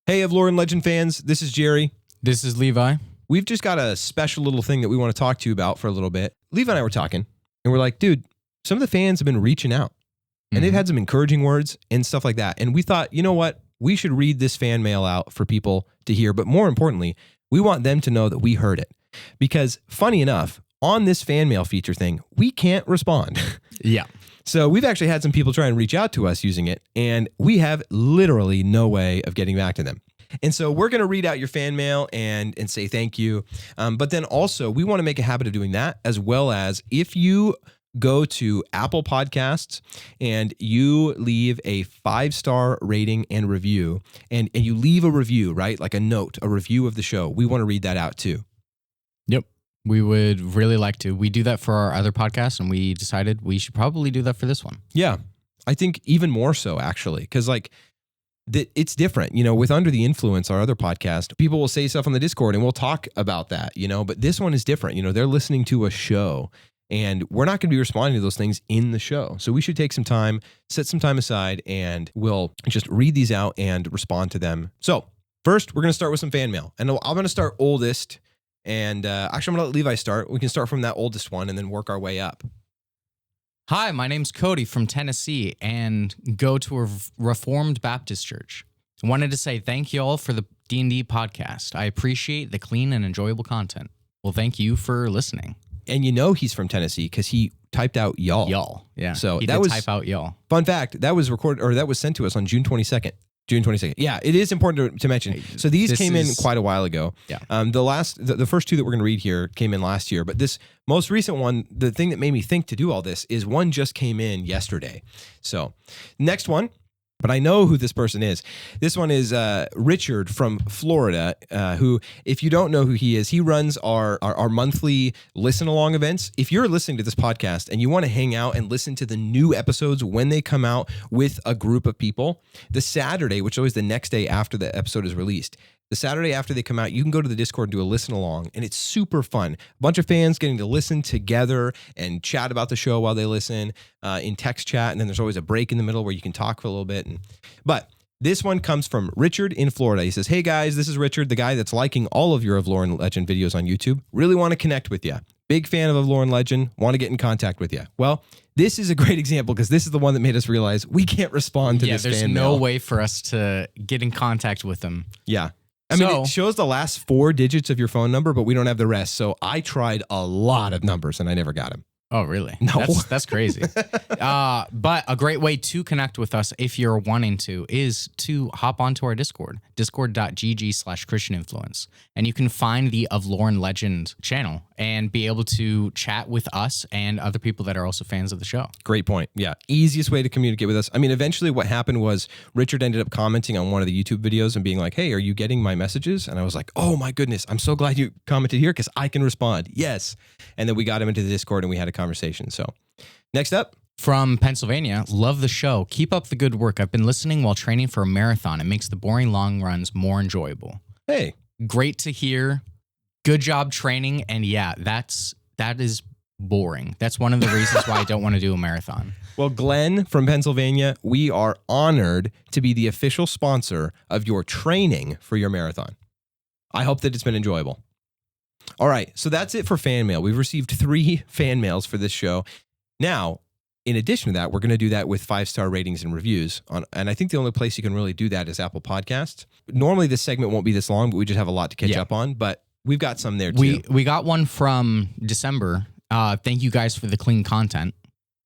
Hey, of Lore and Legend fans, this is Jerry. This is Levi. We've just got a special little thing that we want to talk to you about for a little bit. Levi and I were talking, and we're like, dude, some of the fans have been reaching out, and they've had some encouraging words and stuff like that. And we thought, you know what? We should read this fan mail out for people to hear. But more importantly, we want them to know that we heard it. Because funny enough, on this fan mail feature thing, we can't respond. Yeah. So we've actually had some people try and reach out to us using it, and we have literally no way of getting back to them. And so we're going to read out your fan mail and say thank you. But then also, we want to make a habit of doing that, as well as if you go to Apple Podcasts and you leave a 5-star rating and review, and you leave a review, right? Like a note, a review of the show. We want to read that out too. Yep. We would really like to. We do that for our other podcasts, and we decided we should probably do that for this one. Yeah. I think even more so, actually, because like it's different, you know, with Under the Influence, our other podcast, people will say stuff on the Discord and we'll talk about that, you know, but this one is different. You know, they're listening to a show and we're not going to be responding to those things in the show. So we should take some time, set some time aside, and we'll just read these out and respond to them. So first, we're going to start with some fan mail, and I'm going to start oldest. And actually, I'm going to let Levi start. We can start from that oldest one and then work our way up. Hi, my name's Cody from Tennessee and go to a Reformed Baptist church. I wanted to say thank you all for the D&D podcast. I appreciate the clean and enjoyable content. Well, thank you for listening. And you know he's from Tennessee because he typed out y'all. Y'all, yeah. So he that did was type out y'all. Fun fact, that was recorded, or that was sent to us on June 22nd. June 22nd. Yeah, it is important to mention. So these came in quite a while ago. Yeah. The first two that we're going to read here came in last year, but this most recent one, the thing that made me think to do all this is one just came in yesterday. So next one, but I know who this person is. This one is Richard from Florida, who, if you don't know who he is, he runs our monthly listen-along events. If you're listening to this podcast and you want to hang out and listen to the new episodes when they come out with a group of people, the Saturday, which is always the next day after the episode is released, the Saturday after they come out, you can go to the Discord and do a listen-along, and it's super fun. A bunch of fans getting to listen together and chat about the show while they listen in text chat, and then there's always a break in the middle where you can talk for a little bit. But this one comes from Richard in Florida. He says, hey guys, this is Richard, the guy that's liking all of your Of Lore and Legend videos on YouTube. Really want to connect with you. Big fan of Lore and Legend. Want to get in contact with you. Well, this is a great example because this is the one that made us realize we can't respond to this fan mail. There's no way for us to get in contact with them. Yeah. I mean, it shows the last 4 digits of your phone number, but we don't have the rest. So I tried a lot of numbers and I never got them. Oh, really? No. That's crazy. But a great way to connect with us, if you're wanting to, is to hop onto our Discord, discord.gg/ChristianInfluence. And you can find the Of Lore and Legend channel and be able to chat with us and other people that are also fans of the show. Great point. Yeah. Easiest way to communicate with us. I mean, eventually what happened was Richard ended up commenting on one of the YouTube videos and being like, hey, are you getting my messages? And I was like, oh my goodness, I'm so glad you commented here because I can respond. Yes. And then we got him into the Discord and we had a conversation. So next up. From Pennsylvania, love the show. Keep up the good work. I've been listening while training for a marathon. It makes the boring long runs more enjoyable. Hey. Great to hear. Good job training. And yeah, that is boring. That's one of the reasons why I don't want to do a marathon. Well, Glenn from Pennsylvania, we are honored to be the official sponsor of your training for your marathon. I hope that it's been enjoyable. All right, so that's it for fan mail. We've received 3 fan mails for this show. Now, in addition to that, we're going to do that with 5-star ratings and reviews. And I think the only place you can really do that is Apple Podcasts. Normally, this segment won't be this long, but we just have a lot to catch up on. But we've got some there, too. We got one from December. Thank you guys for the clean content.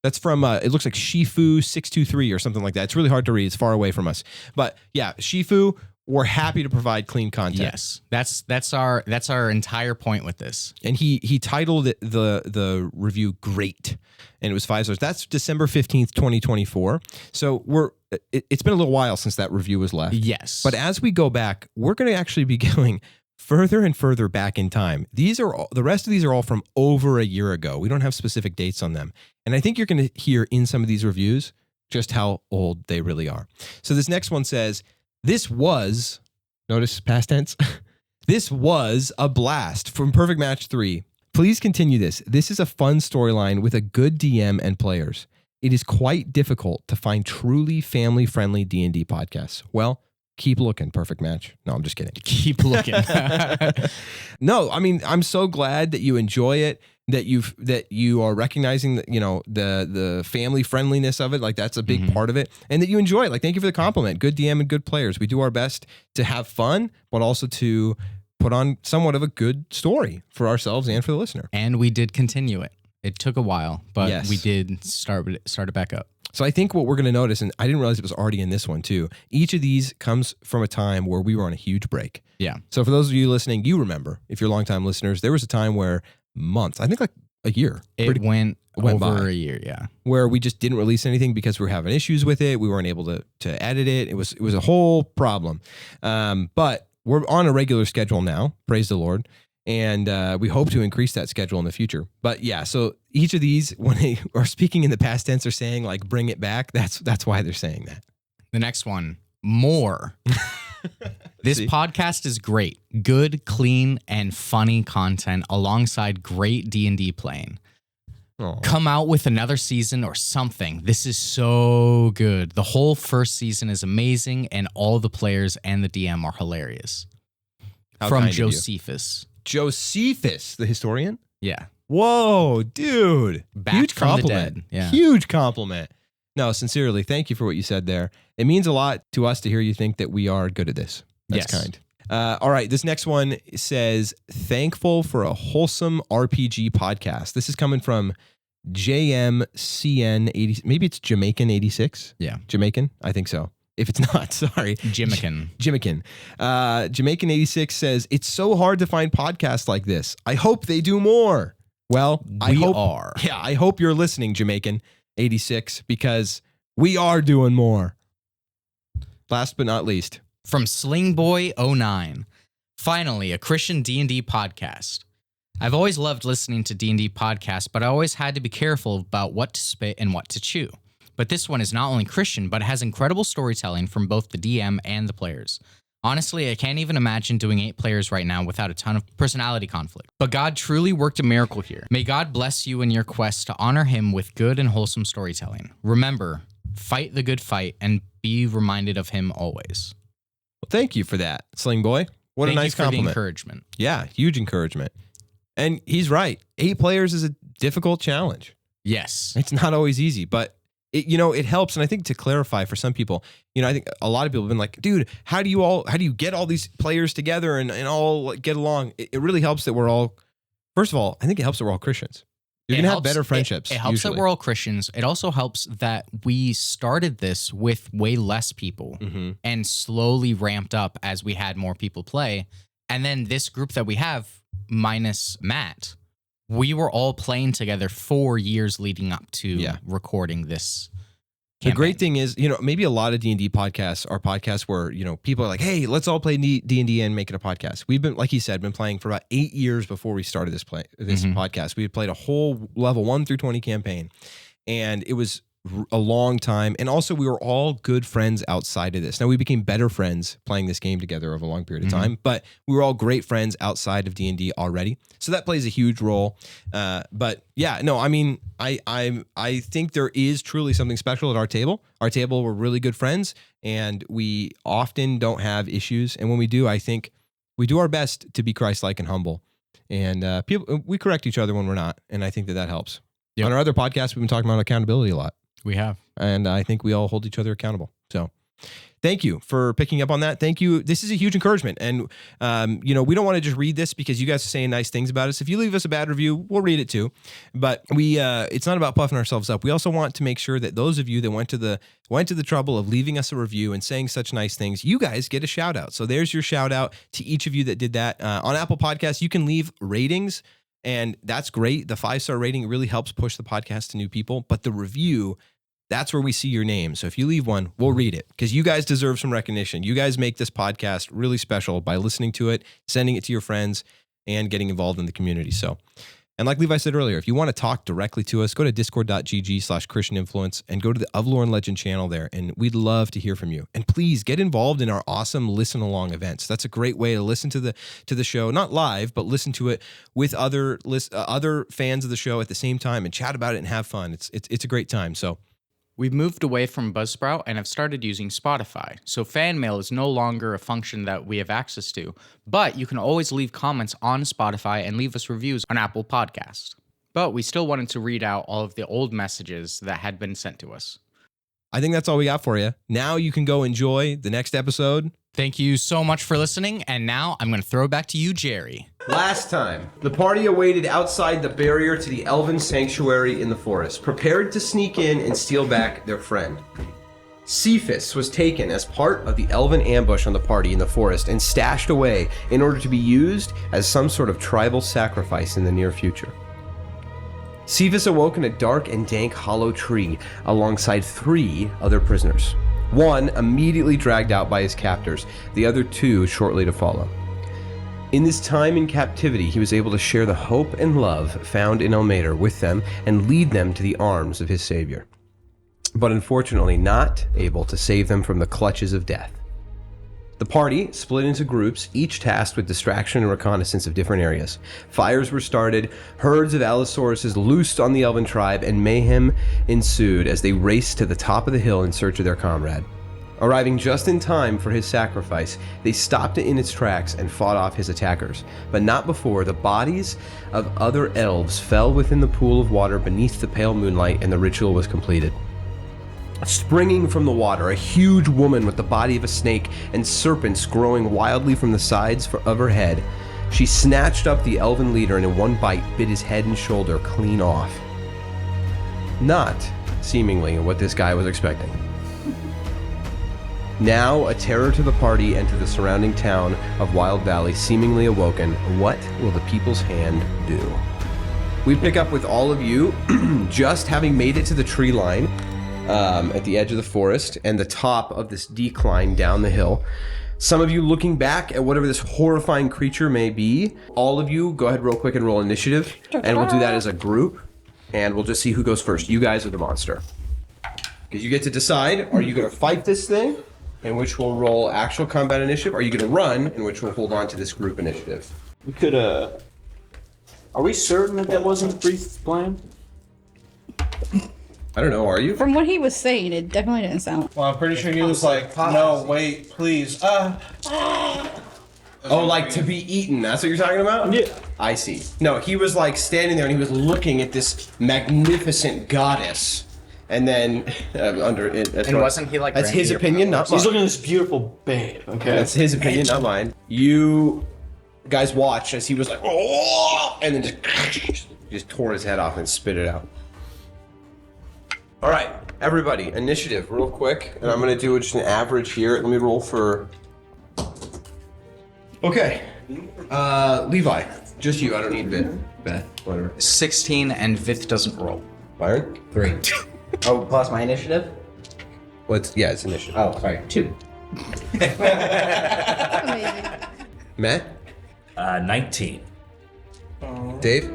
That's from, it looks like Shifu623 or something like that. It's really hard to read. It's far away from us. But yeah, Shifu, we're happy to provide clean content. Yes, that's our entire point with this. And he titled it the review "Great," and it was 5 stars. That's December 15th, 2024. So it's been a little while since that review was left. Yes, but as we go back, we're going to actually be going further and further back in time. The rest of these are all from over a year ago. We don't have specific dates on them, and I think you're going to hear in some of these reviews just how old they really are. So this next one says, this was, notice past tense, this was a blast from Perfect Match 3. Please continue this. This is a fun storyline with a good DM and players. It is quite difficult to find truly family-friendly D&D podcasts. Well, Keep looking. Perfect match. No, I'm just kidding. Keep looking. No, I mean, I'm so glad that you enjoy it, that you are recognizing that, the family friendliness of it. Like that's a big part of it, and that you enjoy it. Like, thank you for the compliment. Good DM and good players. We do our best to have fun, but also to put on somewhat of a good story for ourselves and for the listener. And we did continue it. It took a while, but Yes. we did start it back up. So I think what we're going to notice, and I didn't realize it was already in this one too, each of these comes from a time where we were on a huge break. Yeah. So for those of you listening, you remember, if you're longtime listeners, there was a time where months, I think like a year. It went over by. a year, yeah. Where we just didn't release anything because we were having issues with it. We weren't able to edit it. It was a whole problem. But we're on a regular schedule now. Praise the Lord. And we hope to increase that schedule in the future. But yeah, so each of these, when they are speaking in the past tense, are saying like, bring it back. That's why they're saying that. The next one, more. This podcast is great. Good, clean, and funny content alongside great D&D playing. Aww. Come out with another season or something. This is so good. The whole first season is amazing, and all the players and the DM are hilarious. How From kind of you. Josephus. Josephus, the historian? Yeah. Whoa, dude. Back Huge from the compliment. dead. Yeah. Huge compliment. No, sincerely, thank you for what you said there. It means a lot to us to hear you think that we are good at this. That's Yes. kind. All right, this next one says, thankful for a wholesome RPG podcast. This is coming from JMCN80. Maybe it's Jamaican 86? Yeah. Jamaican? I think so. If it's not, sorry. Jimmican. Jamaican 86 says, it's so hard to find podcasts like this. I hope they do more. Well, I hope you're listening, Jamaican 86, because we are doing more. Last but not least. From Slingboy09. Finally, a Christian D&D podcast. I've always loved listening to D&D podcasts, but I always had to be careful about what to spit and what to chew. But this one is not only Christian, but it has incredible storytelling from both the DM and the players. Honestly, I can't even imagine doing 8 players right now without a ton of personality conflict. But God truly worked a miracle here. May God bless you in your quest to honor him with good and wholesome storytelling. Remember, fight the good fight and be reminded of him always. Well, thank you for that, Sling Boy. What a nice compliment. The encouragement. Yeah, huge encouragement. And he's right. 8 players is a difficult challenge. Yes. It's not always easy, but it helps. And I think to clarify for some people, I think a lot of people have been like, dude, how do you get all these players together and all get along? It really helps that we're all, first of all, I think it helps that we're all Christians. You're going to have better friendships. It helps usually. that we're all Christians. It also helps that we started this with way less people and slowly ramped up as we had more people play. And then this group that we have, minus Matt, we were all playing together 4 years leading up to recording this campaign. The great thing is, maybe a lot of D&D podcasts are podcasts where, people are like, hey, let's all play D&D and make it a podcast. We've been, like he said, been playing for about 8 years before we started this podcast. We had played a whole level 1 through 20 campaign, and it was a long time. And also we were all good friends outside of this. Now we became better friends playing this game together over a long period of time, but we were all great friends outside of D&D already. So that plays a huge role. But yeah, no, I mean, I think there is truly something special at our table. Our table, we're really good friends, and we often don't have issues. And when we do, I think we do our best to be Christ-like and humble. And we correct each other when we're not. And I think that helps. Yep. On our other podcasts, we've been talking about accountability a lot. We have. And I think we all hold each other accountable. So thank you for picking up on that. Thank you. This is a huge encouragement. And, we don't want to just read this because you guys are saying nice things about us. If you leave us a bad review, we'll read it too. But it's not about puffing ourselves up. We also want to make sure that those of you that went to the trouble of leaving us a review and saying such nice things, you guys get a shout out. So there's your shout out to each of you that did that. On Apple Podcasts, you can leave ratings, and that's great. The 5-star rating really helps push the podcast to new people. But the review, that's where we see your name. So if you leave one, we'll read it because you guys deserve some recognition. You guys make this podcast really special by listening to it, sending it to your friends, and getting involved in the community. So, and like Levi said earlier, if you want to talk directly to us, go to discord.gg/Christian Influence and go to the Of Lore and Legend channel there. And we'd love to hear from you. And please get involved in our awesome listen along events. That's a great way to listen to the show, not live, but listen to it with other fans of the show at the same time and chat about it and have fun. It's a great time. So We've moved away from Buzzsprout and have started using Spotify, so fan mail is no longer a function that we have access to, but you can always leave comments on Spotify and leave us reviews on Apple Podcasts. But we still wanted to read out all of the old messages that had been sent to us. I think that's all we got for you. Now you can go enjoy the next episode. Thank you so much for listening, and now I'm going to throw it back to you, Jerry. Last time, the party awaited outside the barrier to the elven sanctuary in the forest, prepared to sneak in and steal back their friend. Cepheus was taken as part of the elven ambush on the party in the forest and stashed away in order to be used as some sort of tribal sacrifice in the near future. Cepheus awoke in a dark and dank hollow tree alongside 3 other prisoners. One immediately dragged out by his captors, the other 2 shortly to follow. In this time in captivity, he was able to share the hope and love found in Elmater with them and lead them to the arms of his savior. But unfortunately not able to save them from the clutches of death. The party split into groups, each tasked with distraction and reconnaissance of different areas. Fires were started, herds of Allosauruses loosed on the elven tribe, and mayhem ensued as they raced to the top of the hill in search of their comrade. Arriving just in time for his sacrifice, they stopped it in its tracks and fought off his attackers, but not before the bodies of other elves fell within the pool of water beneath the pale moonlight and the ritual was completed. Springing from the water, a huge woman with the body of a snake and serpents growing wildly from the sides of her head, she snatched up the elven leader and in one bite bit his head and shoulder clean off. Not, seemingly, what this guy was expecting. Now, a terror to the party and to the surrounding town of Wild Valley seemingly awoken, what will the people's hand do? We pick up with all of you just having made it to the tree line at the edge of the forest and the top of this decline down the hill. Some of you looking back at whatever this horrifying creature may be. All of you, go ahead real quick and roll initiative, and we'll do that as a group, and we'll just see who goes first. You guys are the monster. Because you get to decide, are you going to fight this thing, in which we'll roll actual combat initiative, or are you going to run, in which we'll hold on to this group initiative? We could, are we certain that wasn't the priest's plan? I don't know, are you? From what he was saying, it definitely didn't sound. Well, I'm pretty sure he was like, no, wait, please. Oh, like to be eaten, that's what you're talking about? Yeah. I see. No, he was like standing there and he was looking at this magnificent goddess. And then, under it. And wasn't he like... That's his opinion, not mine. He's looking at this beautiful babe, okay? That's his opinion, not mine. You guys watched as he was like, oh, and then just tore his head off and spit it out. All right, everybody, initiative, real quick, and I'm gonna do just an average here. Let me roll for. Okay, Levi, just you. I don't need Beth, whatever. 16 and Vith doesn't roll. Byron, 3. Oh, plus my initiative? yeah, it's initiative. Oh, sorry, 2. Amazing. Matt, 19. Dave,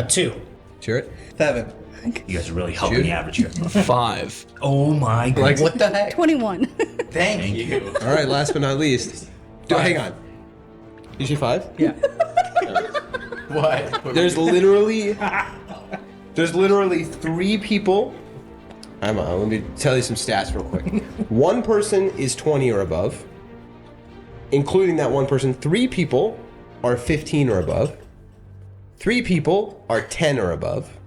2. Jarrett, 7. You guys are really helping the average here. 5. Oh my god. Like, what the heck? 21. Thank you. All right, last but not least. Hang on. You say 5? Yeah. What? There's literally 3 people. Let me tell you some stats real quick. 1 person is 20 or above. Including that 1 person, 3 people are 15 or above. 3 people are 10 or above.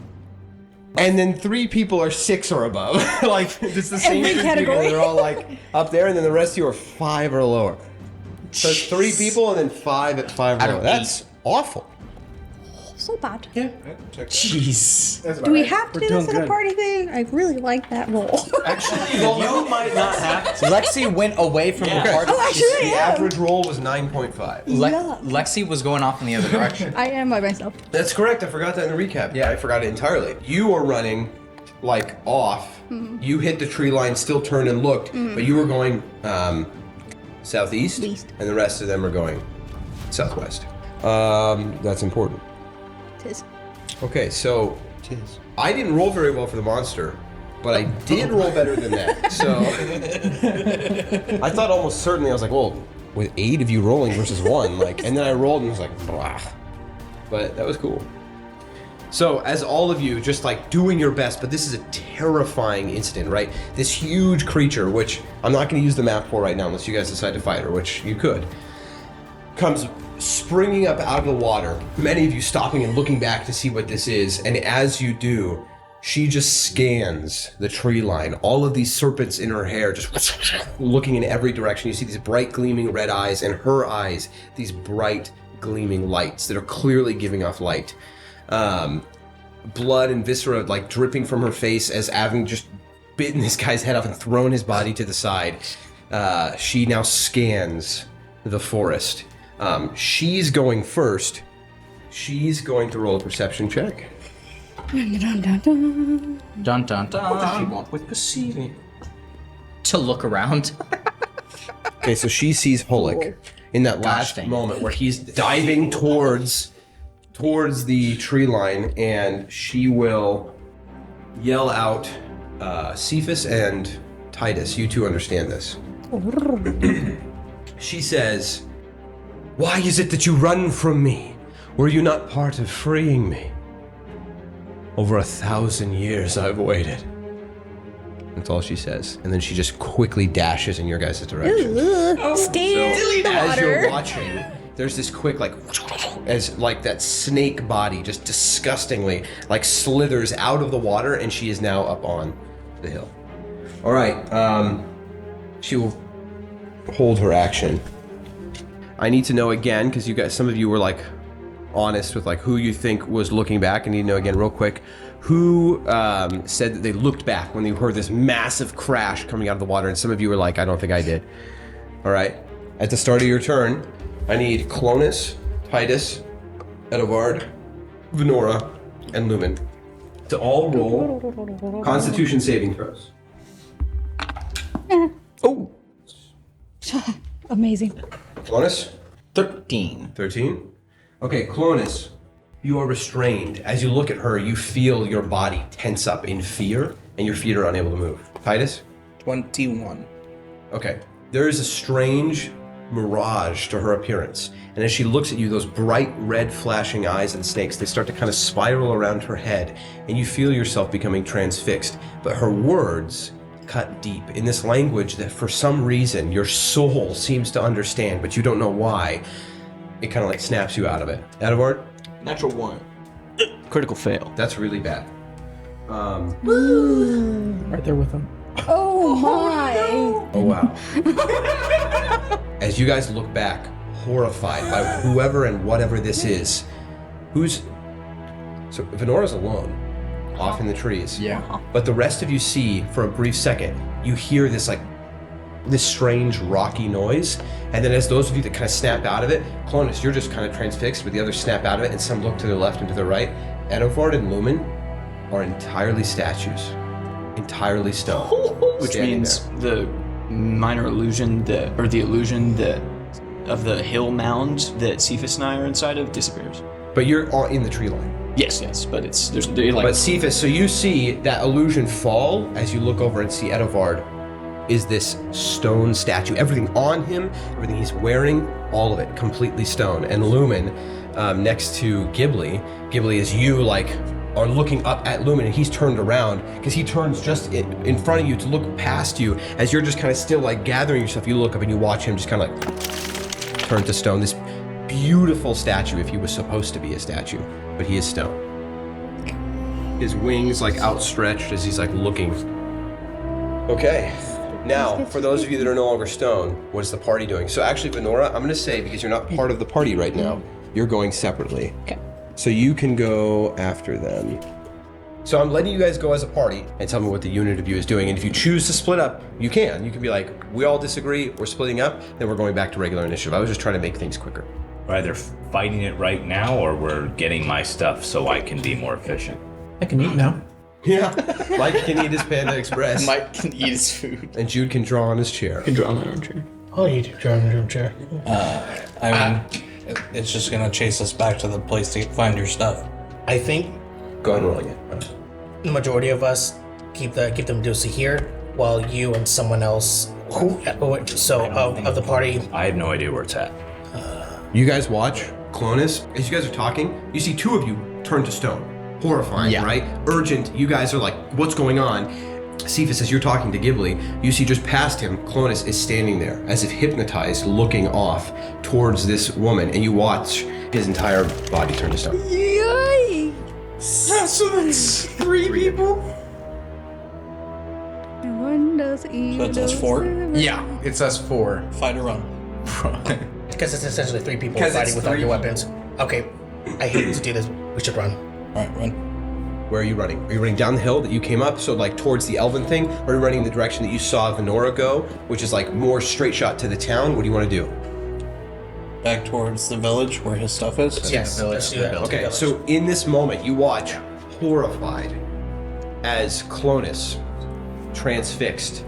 And then 3 people are 6 or above. Like, it's the same Every 3 category. people. They're all like up there, and then the rest of you are 5 or lower. So it's 3 people and then 5 at 5 or Out of lower. That's awful. So bad. Jeez. Do we have to do this in a party thing? I really like that roll. Actually, you might not have to. Lexi went away from the party. Oh, actually, The I am. average roll was 9.5. Yeah. Lexi was going off in the other direction. I am by myself. That's correct. I forgot that in the recap. Yeah, I forgot it entirely. You were running like off. You hit the tree line, still turned and looked, but you were going southeast, East. and the rest of them are going southwest. That's important. Tis. Okay, so I didn't roll very well for the monster, but I did roll better than that. So I thought almost certainly, I was like, well, with 8 of you rolling versus 1, like, and then I rolled and was like, blah. But that was cool. So as all of you just like doing your best, but this is a terrifying incident, right? This huge creature, which I'm not going to use the map for right now unless you guys decide to fight her, which you could, comes springing up out of the water. Many of you stopping and looking back to see what this is. And as you do, she just scans the tree line. All of these serpents in her hair just looking in every direction. You see these bright gleaming red eyes, and her eyes, these bright gleaming lights that are clearly giving off light. Blood and viscera like dripping from her face as having just bitten this guy's head off and thrown his body to the side. She now scans the forest. She's going first. She's going to roll a perception check. Dun, dun, dun, dun. Dun dun dun. What does she want with perceiving? To look around. Okay, so she sees Holik in that last dang it. moment where he's diving towards the tree line, and she will yell out, Cepheus and Titus, you two understand this. She says, "Why is it that you run from me? Were you not part of freeing me? Over 1,000 years I've waited." That's all she says. And then she just quickly dashes in your guys' direction. Stay in the As you're water. watching, there's this quick as like that snake body just disgustingly like slithers out of the water, and she is now up on the hill. All right, she will hold her action. I need to know again, because you guys, some of you were like honest with like who you think was looking back. I need to know again real quick who said that they looked back when they heard this massive crash coming out of the water, and some of you were like, I don't think I did. All right, at the start of your turn, I need Clonus, Titus, Edovard, Venora, and Lumen to all roll Constitution saving throws. Oh, Amazing. Clonus? 13. 13? Okay, Clonus, you are restrained. As you look at her, you feel your body tense up in fear, and your feet are unable to move. Titus? 21. Okay. There is a strange mirage to her appearance, and as she looks at you, those bright red flashing eyes and snakes, they start to kind of spiral around her head, and you feel yourself becoming transfixed. But her words cut deep in this language that for some reason your soul seems to understand, but you don't know why. It kind of like snaps you out of it. Edward? Natural 1. Critical fail. That's really bad. Right there with him. Oh my. Oh wow. As you guys look back, horrified by whoever and whatever this is, so Venora's alone, off in the trees. Yeah. But the rest of you see, for a brief second, you hear this strange rocky noise, and then as those of you that kind of snap out of it, Clonus, you're just kind of transfixed, but the others snap out of it, and some look to their left and to their right. Edovard and Lumen are entirely statues, entirely stone. Which standing means there. the minor illusion of the hill mound that Cephas and I are inside of disappears. But you're all in the tree line. Yes, but But Cephas, so you see that illusion fall as you look over and see Edovard is this stone statue. Everything on him, everything he's wearing, all of it completely stone. And Lumen, next to Ghibli is you are looking up at Lumen, and he's turned around because he turns just in front of you to look past you as you're just kind of still gathering yourself. You look up and you watch him just kind of turn to stone. This beautiful statue, if he was supposed to be a statue, but he is stone. His wings outstretched as he's looking. Okay. Now, for those of you that are no longer stone, what is the party doing? So actually, Venora, I'm going to say, because you're not part of the party right now, you're going separately. Okay. So you can go after them. So I'm letting you guys go as a party and tell me what the unit of you is doing. And if you choose to split up, you can. You can be like, we all disagree, we're splitting up, then we're going back to regular initiative. I was just trying to make things quicker. We're either fighting it right now or we're getting my stuff so I can be more efficient. I can eat now. Yeah. Mike can eat his Panda Express. Mike can eat his food. And Jude can draw on his chair. I can draw my own chair. I'll eat your own chair. I mean, it's just gonna chase us back to the place to find your stuff. I think Go ahead and rolling it. the majority of us keep them Deucey here, while you and someone else of the party. I have no idea where it's at. You guys watch Clonus. As you guys are talking, you see two of you turn to stone. horrifying, Yeah. right? Urgent. You guys are like, what's going on? Cephas, as you're talking to Ghibli, you see just past him, Clonus is standing there, as if hypnotized, looking off towards this woman, and you watch his entire body turn to stone. So that's 3 people? One does eat. So that's 4? Yeah, it says 4. Fight or run. Because it's essentially 3 people 'Cause fighting it's without 3 your weapons. Okay, I hate to do this. We should run. Alright, run. Where are you running? Are you running down the hill that you came up, so like towards the elven thing, or are you running in the direction that you saw Venora go, which is like more straight shot to the town? What do you want to do? Back towards the village where his stuff is. Yes, let's do that. Okay, so in this moment, you watch, horrified, as Clonus, transfixed,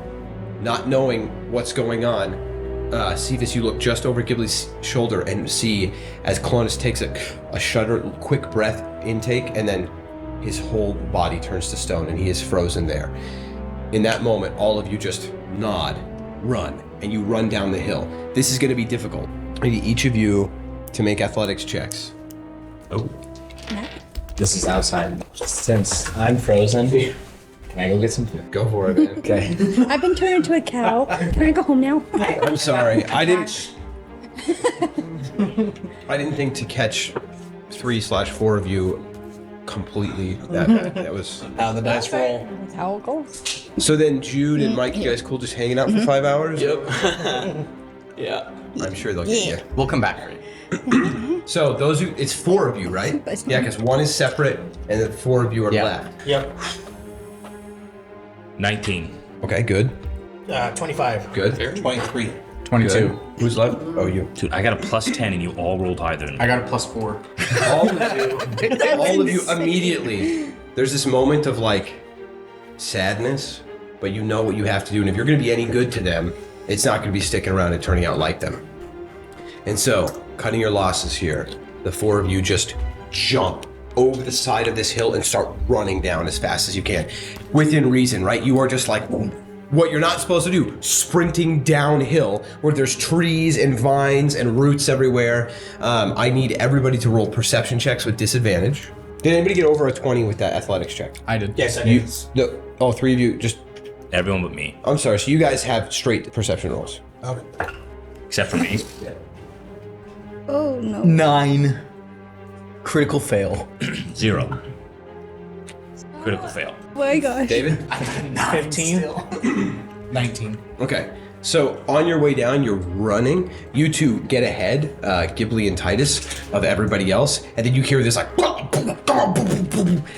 not knowing what's going on. Cephas, you look just over Ghibli's shoulder and see as Clonus takes a shudder, quick breath intake, and then his whole body turns to stone and he is frozen there. In that moment, all of you just nod, run, and you run down the hill. This is going to be difficult. I need each of you to make athletics checks. Oh. This is outside. Since I'm frozen, can I go get some food? Go for it, man. Okay. I've been turned into a cow. Can I go home now? I'm sorry. I didn't think to catch 3/4 of you completely that bad. That was How the dice roll. That's how it goes. so. Then Jude and Mike, you guys cool just hanging out for 5 hours? Yep. Yeah. I'm sure they'll get you. We'll come back. So those who, it's 4 of you, right? Yeah, because 1 is separate, and then 4 of you are Yeah. left. Yep. 19. Okay, good, 25. good. 23. 22. Good. Who's left? Oh, you. Dude, I got a +10 and you all rolled higher than me. I got a +4. All of you immediately. There's this moment of like sadness, but you know what you have to do, and if you're going to be any good to them, it's not going to be sticking around and turning out like them. And so, cutting your losses here, the 4 of you just jump over the side of this hill and start running down as fast as you can, within reason, right? You are just like what you're not supposed to do, sprinting downhill where there's trees and vines and roots everywhere. I need everybody to roll perception checks with disadvantage. Did anybody get over a 20 with that athletics check? I did. Yes, I You, did. no, all 3 of you just, Everyone but me. I'm sorry, so you guys have straight perception rolls. Except for me. Oh no. 9. Critical fail. 0. Critical fail. Oh my gosh. David? 15. 19. Okay, so on your way down, you're running. You two get ahead, Ghibli and Titus, of everybody else, and then you hear this like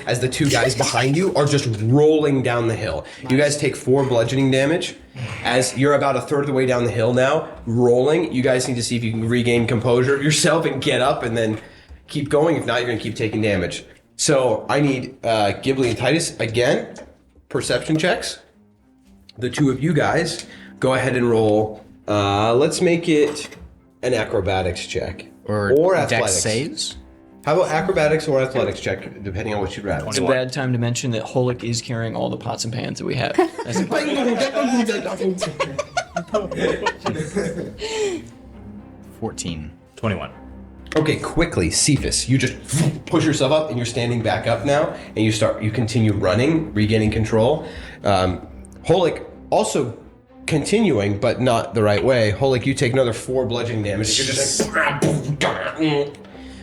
as the 2 guys behind you are just rolling down the hill. You guys take 4 bludgeoning damage. As you're about a third of the way down the hill now, rolling, you guys need to see if you can regain composure of yourself and get up and then keep going. If not, you're going to keep taking damage. So I need Ghibli and Titus again, perception checks. The 2 of you guys go ahead and roll. Let's make it an acrobatics check Or athletics. dex saves? How about acrobatics or athletics check, depending on what you'd rather. It's a bad time to mention that Holik is carrying all the pots and pans that we have. That's a 14. 21. Okay, quickly, Cephas, you just push yourself up and you're standing back up now, and you continue running, regaining control. Holik also continuing, but not the right way. Holik, you take another 4 bludgeoning damage. You're just like,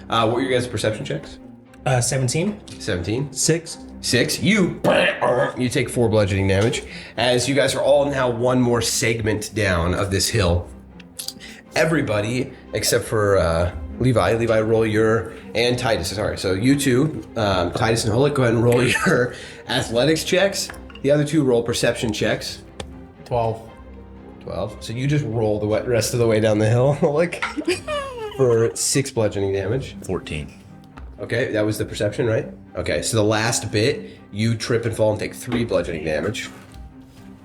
what were your guys' perception checks? 17. 17. 6. 6. You take 4 bludgeoning damage. As you guys are all now one more segment down of this hill. Everybody, except for Levi, roll your, and Titus, sorry. So you two, Titus and Holik, go ahead and roll your athletics checks. The other 2 roll perception checks. 12. 12. So you just roll the rest of the way down the hill, Holik, for 6 bludgeoning damage. 14. Okay, that was the perception, right? Okay, so the last bit, you trip and fall and take 3 bludgeoning damage.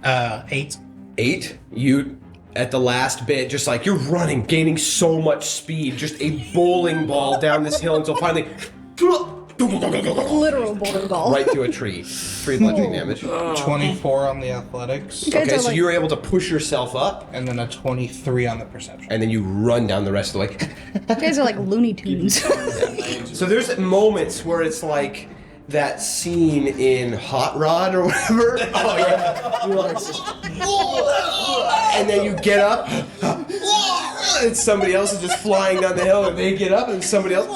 8. 8, you, at the last bit, just like you're running, gaining so much speed, just a bowling ball down this hill until finally, Literal bowling ball. right through a tree. 3 bludgeoning damage. 24 on the athletics. You guys Okay, are so like, you were able to push yourself up, And then a 23 on the perception. and then you run down the rest of the way. you guys are like Looney Tunes. So there's moments where it's like that scene in Hot Rod or whatever. Oh yeah. You're like, and then you get up, and somebody else is just flying down the hill, and they get up, and somebody else.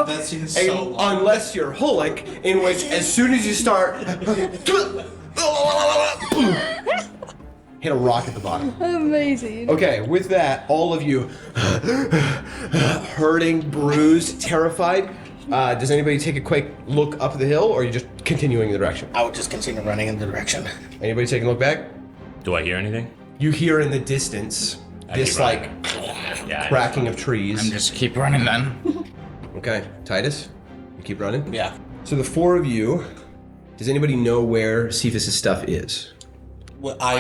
That seems so long. Unless you're Hulk, in which as soon as you start, hit a rock at the bottom. Amazing. Okay, with that, all of you hurting, bruised, terrified. Does anybody take a quick look up the hill, or are you just continuing the direction? I would just continue running in the direction. Anybody taking a look back? Do I hear anything? You hear in the distance this keep like running. Yeah. cracking of trees. I'm just keep running then. Okay, Titus, you keep running. Yeah. So the four of you, does anybody know where Cepheus' stuff is? Well, I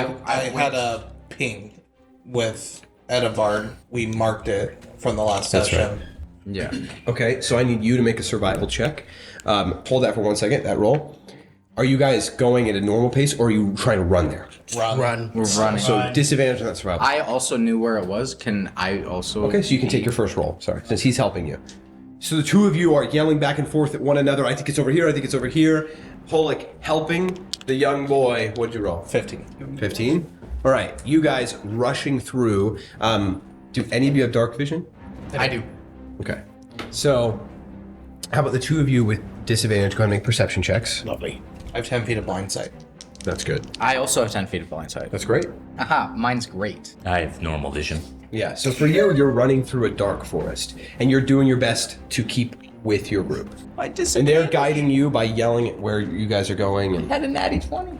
had a ping with Edivard. We marked it from the last That's session. right. Yeah. Okay, so I need you to make a survival check. Hold that for 1 second, that roll. Are you guys going at a normal pace, or are you trying to run there? Run. We're running. So disadvantage on that survival. I also knew where it was. Can I also? Okay, so you can take your first roll, sorry, since he's helping you. So the two of you are yelling back and forth at one another. I think it's over here, I think it's over here. Pollock helping the young boy. What'd you roll? 15. 15? All right, you guys rushing through. Do any of you have dark vision? I do. Okay. So, how about the two of you with disadvantage? Go ahead and make perception checks. Lovely. I have 10 feet of blind sight. That's good. I also have 10 feet of blind sight. That's great. Aha, mine's great. I have normal vision. Yeah, so for you, you're running through a dark forest, and you're doing your best to keep with your group. And they're guiding you by yelling at where you guys are going. And Had a natty 20.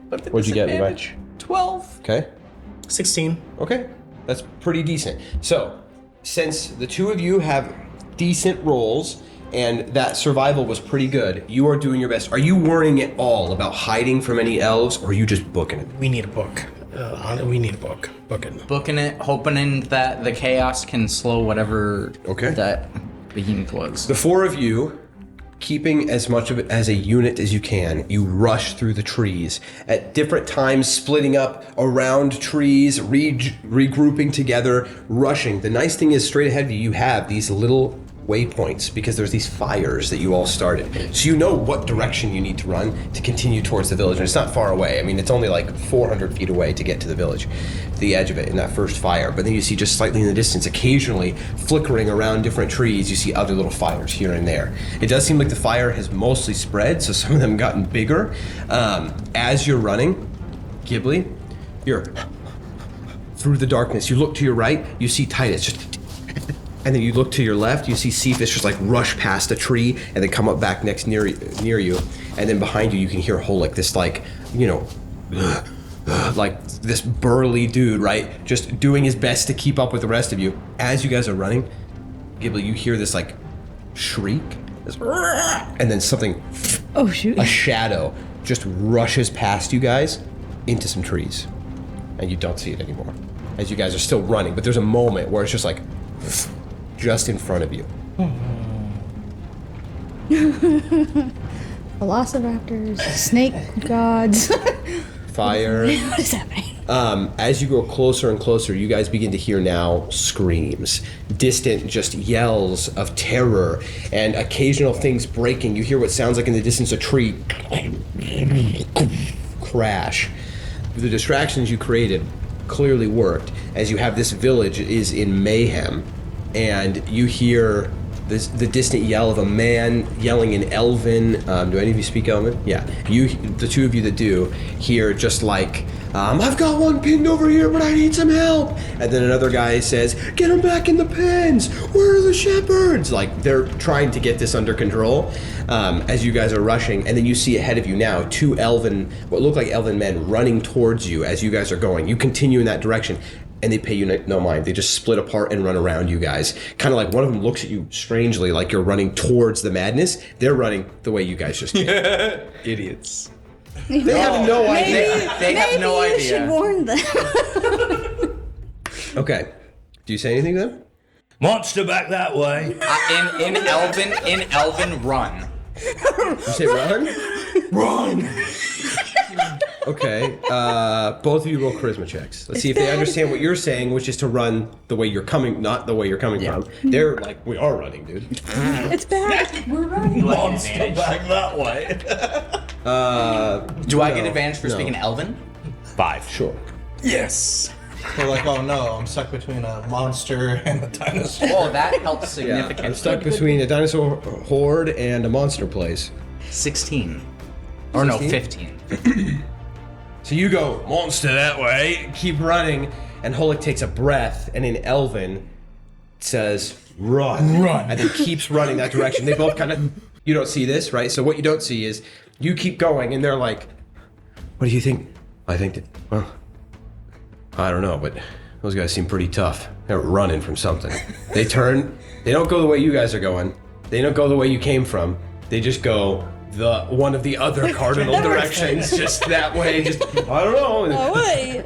But what'd you get, Levi? 12. Okay. 16. Okay, that's pretty decent. So, since the two of you have decent rolls, and that survival was pretty good, you are doing your best. Are you worrying at all about hiding from any elves, or are you just booking it? We need a book. We need a book. Booking. Booking it, hoping that the chaos can slow whatever that behemoth was. The four of you, keeping as much of it as a unit as you can, you rush through the trees at different times, splitting up around trees, regrouping together, rushing. The nice thing is, straight ahead of you, you have these little waypoints because there's these fires that you all started. So you know what direction you need to run to continue towards the village. And it's not far away. I mean, it's only like 400 feet away to get to the village, the edge of it in that first fire. But then you see just slightly in the distance, occasionally flickering around different trees, you see other little fires here and there. It does seem like the fire has mostly spread, so some of them gotten bigger. As you're running, Ghibli, you're through the darkness. You look to your right, you see Titus just... And then you look to your left, you see Cepheus just like rush past a tree and then come up back next near you. And then behind you, you can hear Holik, this like, you know, like this burly dude, right? Just doing his best to keep up with the rest of you. As you guys are running, Ghibli, you hear this like shriek, this, and then something, Oh, shoot. a shadow just rushes past you guys into some trees. And you don't see it anymore. As you guys are still running, but there's a moment where it's just like, just in front of you. Velociraptors, snake gods. Fire. What is happening? As you go closer and closer, you guys begin to hear now screams, distant just yells of terror, and occasional things breaking. You hear what sounds like in the distance a tree crash. The distractions you created clearly worked, as you have this village is in mayhem, and you hear the distant yell of a man yelling in Elven. Do any of you speak Elven? Yeah. The two of you that do, hear just like, I've got one pinned over here, but I need some help. And then another guy says, get him back in the pens. Where are the shepherds? Like, they're trying to get this under control as you guys are rushing. And then you see ahead of you now two what look like elven men running towards you as you guys are going. You continue in that direction. And they pay you no mind. They just split apart and run around you guys. Kind of like one of them looks at you strangely like you're running towards the madness. They're running the way you guys just did. Idiots. They have no idea. They have no Maybe you idea. should warn them. Okay. Do you say anything to them? Monster back that way. In Elven, run. You say run? Run. Okay. Both of you roll charisma checks. Let's see if they understand what you're saying, which is to run the way you're coming, not the way you're coming from. They're like, we are running, dude. It's back. We're running. Monster back that way. Do I get advantage for speaking Elven? 5. Sure. Yes. They're like, oh no, I'm stuck between a monster and a dinosaur. Oh, that helps Yeah, significantly. I'm stuck between a dinosaur horde and a monster place. 16. Or no, 16? 15. So you go monster that way, keep running, and Holik takes a breath, and in Elven says, run. Run. And then keeps running that direction. They both kind of, you don't see this, right? So what you don't see is you keep going, and they're like, what do you think? I think that, well, I don't know, but those guys seem pretty tough. They're running from something. They turn, they don't go the way you guys are going. They don't go the way you came from. They just go one of the other cardinal directions, just that way, just, I don't know. Oh, wait.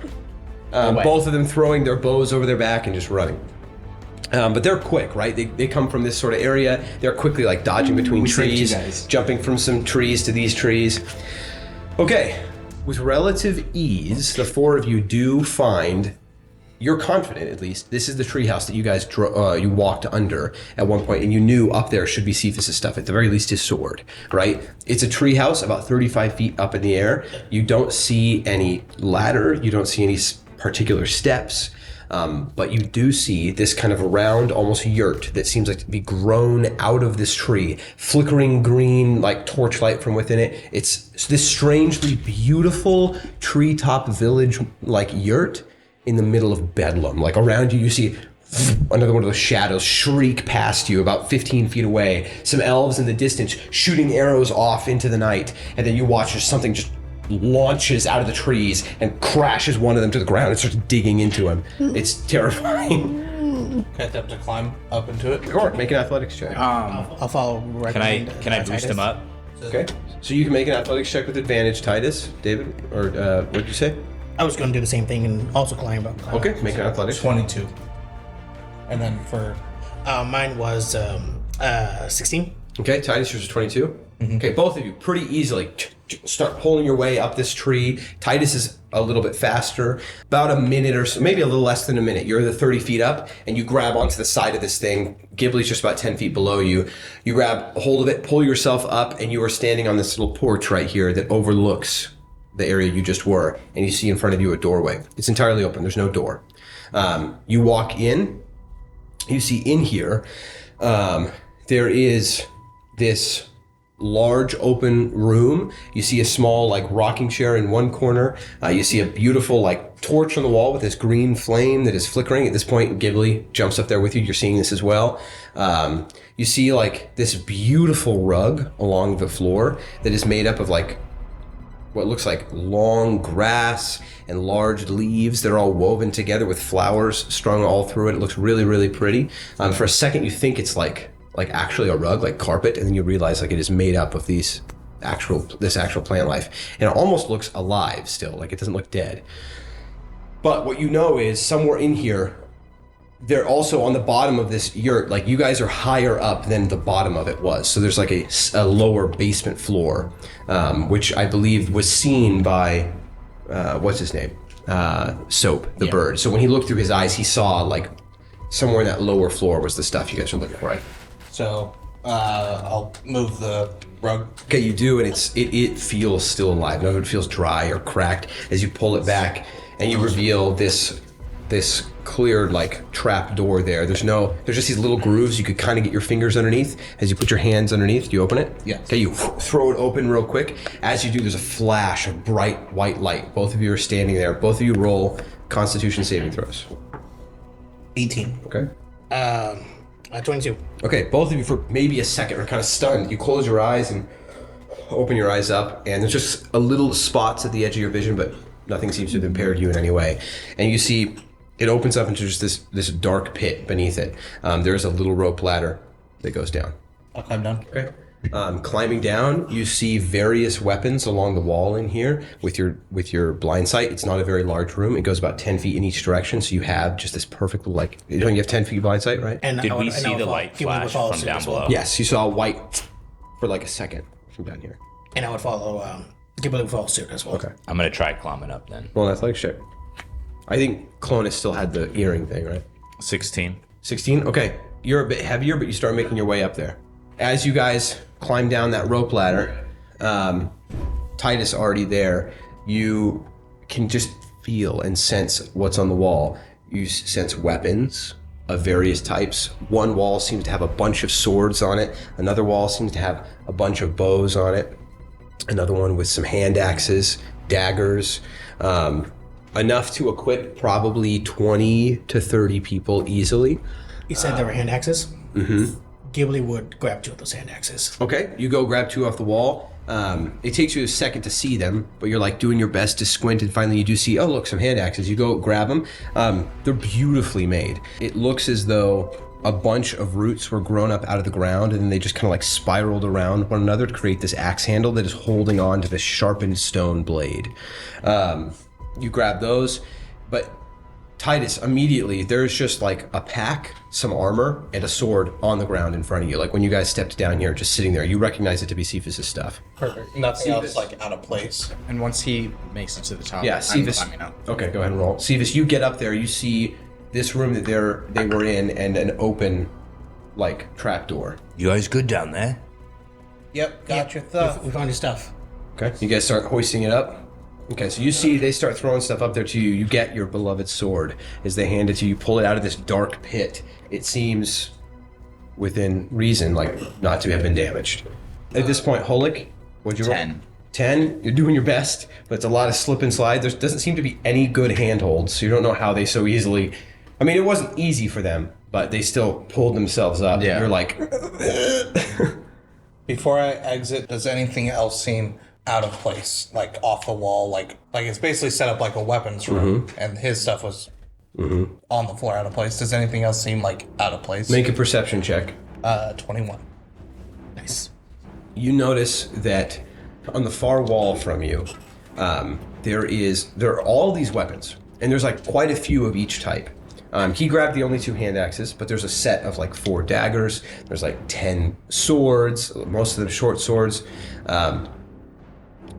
Both of them throwing their bows over their back and just running. But they're quick, right? They come from this sort of area. They're quickly like dodging between trees, jumping from some trees to these trees. Okay, with relative ease, the four of you do find, you're confident at least, this is the treehouse that you guys you walked under at one point, and you knew up there should be Cepheus' stuff, at the very least his sword, right? It's a treehouse about 35 feet up in the air. You don't see any ladder, you don't see any particular steps, but you do see this kind of round, almost yurt that seems like to be grown out of this tree, flickering green like torchlight from within it. It's this strangely beautiful treetop village like yurt in the middle of bedlam. Like around you, you see another one of those shadows shriek past you about 15 feet away. Some elves in the distance shooting arrows off into the night, and then you watch as something just launches out of the trees and crashes one of them to the ground and starts digging into him. It's terrifying. I have to climb up into it. Sure, make an athletics check. I'll follow right Can I behind, boost Titus. him up? Okay, so you can make an athletics check with advantage, Titus, David, or what did you say? I was going to do the same thing and also climb up. Okay, make an athletics. 22. And then for Mine was 16. Okay, Titus, yours is 22. Okay, both of you pretty easily start pulling your way up this tree. Titus is a little bit faster, about a minute or so, maybe a little less than a minute. You're the 30 feet up, and you grab onto the side of this thing. Ghibli's just about 10 feet below you. You grab a hold of it, pull yourself up, and you are standing on this little porch right here that overlooks the area you just were, and you see in front of you a doorway. It's entirely open. There's no door. You walk in. You see in here, there is this large open room. You see a small like rocking chair in one corner. You see a beautiful like torch on the wall with this green flame that is flickering. At this point, Ghibli jumps up there with you. You're seeing this as well. You see like this beautiful rug along the floor that is made up of like what looks like long grass and large leaves that are all woven together with flowers strung all through it. It looks really, really pretty. For a second, you think it's like actually a rug, like carpet, and then you realize like it is made up of this actual plant life, and it almost looks alive still, like it doesn't look dead. But what you know is somewhere in here, they're also on the bottom of this yurt, like you guys are higher up than the bottom of it was. So there's like a lower basement floor, which I believe was seen by, what's his name? Soap, the bird. So when he looked through his eyes, he saw like somewhere in that lower floor was the stuff you guys are looking for, right? So I'll move the rug. Okay, you do, and it feels still alive. None of it feels dry or cracked as you pull it back, and you reveal this clear like trap door there. There's just these little grooves you could kind of get your fingers underneath. As you put your hands underneath, do you open it? Yes. Okay, you throw it open real quick. As you do, there's a flash of bright white light. Both of you are standing there. Both of you roll Constitution saving throws. 18. Okay. 22. Okay, both of you for maybe a second are kind of stunned. You close your eyes and open your eyes up, and there's just a little spots at the edge of your vision, but nothing seems to have impaired you in any way. And you see it opens up into just this dark pit beneath it. There's a little rope ladder that goes down. I'll climb down. Okay. Climbing down, you see various weapons along the wall in here with your blind sight. It's not a very large room. It goes about 10 feet in each direction, so you have just this perfect little, like, you have 10 feet blind sight, right? And Did I we would- and I see would the follow- light Give me the flash follow from suit down as well. below? Yes, you saw a white for like a second from down here. And I would follow Ghibli will follow suit as well. Okay. I'm gonna try climbing up then. Roll an athletics check. I think Clonus still had the earring thing, right? 16. 16? Okay. You're a bit heavier, but you start making your way up there. As you guys climb down that rope ladder, Titus already there, you can just feel and sense what's on the wall. You sense weapons of various types. One wall seems to have a bunch of swords on it. Another wall seems to have a bunch of bows on it. Another one with some hand axes, daggers, enough to equip probably 20 to 30 people easily. You said there were hand axes? Mm-hmm. Ghibli would grab 2 of those hand axes. Okay, you go grab 2 off the wall. It takes you a second to see them, but you're like doing your best to squint, and finally you do see, oh look, some hand axes. You go grab them. They're beautifully made. It looks as though a bunch of roots were grown up out of the ground, and then they just kind of like spiraled around one another to create this axe handle that is holding on to this sharpened stone blade. You grab those, but Titus, immediately, there's just like a pack, some armor, and a sword on the ground in front of you. Like when you guys stepped down here, just sitting there, you recognize it to be Cepheus' stuff. Perfect. Nothing else like out of place. And once he makes it to the top, Yeah, I'm Cepheus. climbing up. Okay, go ahead and roll. Cepheus, you get up there, you see this room that they were in, and an open, like, trapdoor. You guys good down there? Yep, got your stuff. We found your stuff. Okay, you guys start hoisting it up. Okay, so you see they start throwing stuff up there to you. You get your beloved sword as they hand it to you. You pull it out of this dark pit. It seems within reason, like, not to have been damaged. At this point, Holik, what'd you roll? 10. 10. You're doing your best, but it's a lot of slip and slide. There doesn't seem to be any good handholds, so you don't know how they so easily... I mean, it wasn't easy for them, but they still pulled themselves up. Yeah. You're like... Before I exit, does anything else seem out of place? Like off the wall? Like it's basically set up like a weapons room, and his stuff was on the floor out of place. Does anything else seem like out of place? Make a perception check. 21. Nice. You notice that on the far wall from you, there are all these weapons, and there's like quite a few of each type. He grabbed the only 2 hand axes, but there's a set of like 4 daggers. There's like 10 swords, most of them short swords.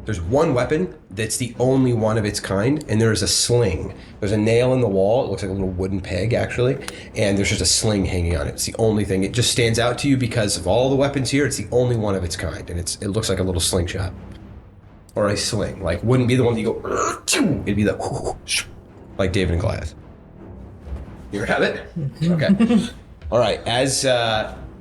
There's one weapon that's the only one of its kind, and there is a sling. There's a nail in the wall. It looks like a little wooden peg, actually, and there's just a sling hanging on it. It's the only thing. It just stands out to you because of all the weapons here. It's the only one of its kind, and it looks like a little slingshot or a sling. Like, wouldn't be the one that you go. It'd be the like David and Goliath. You have it? Okay. All right. As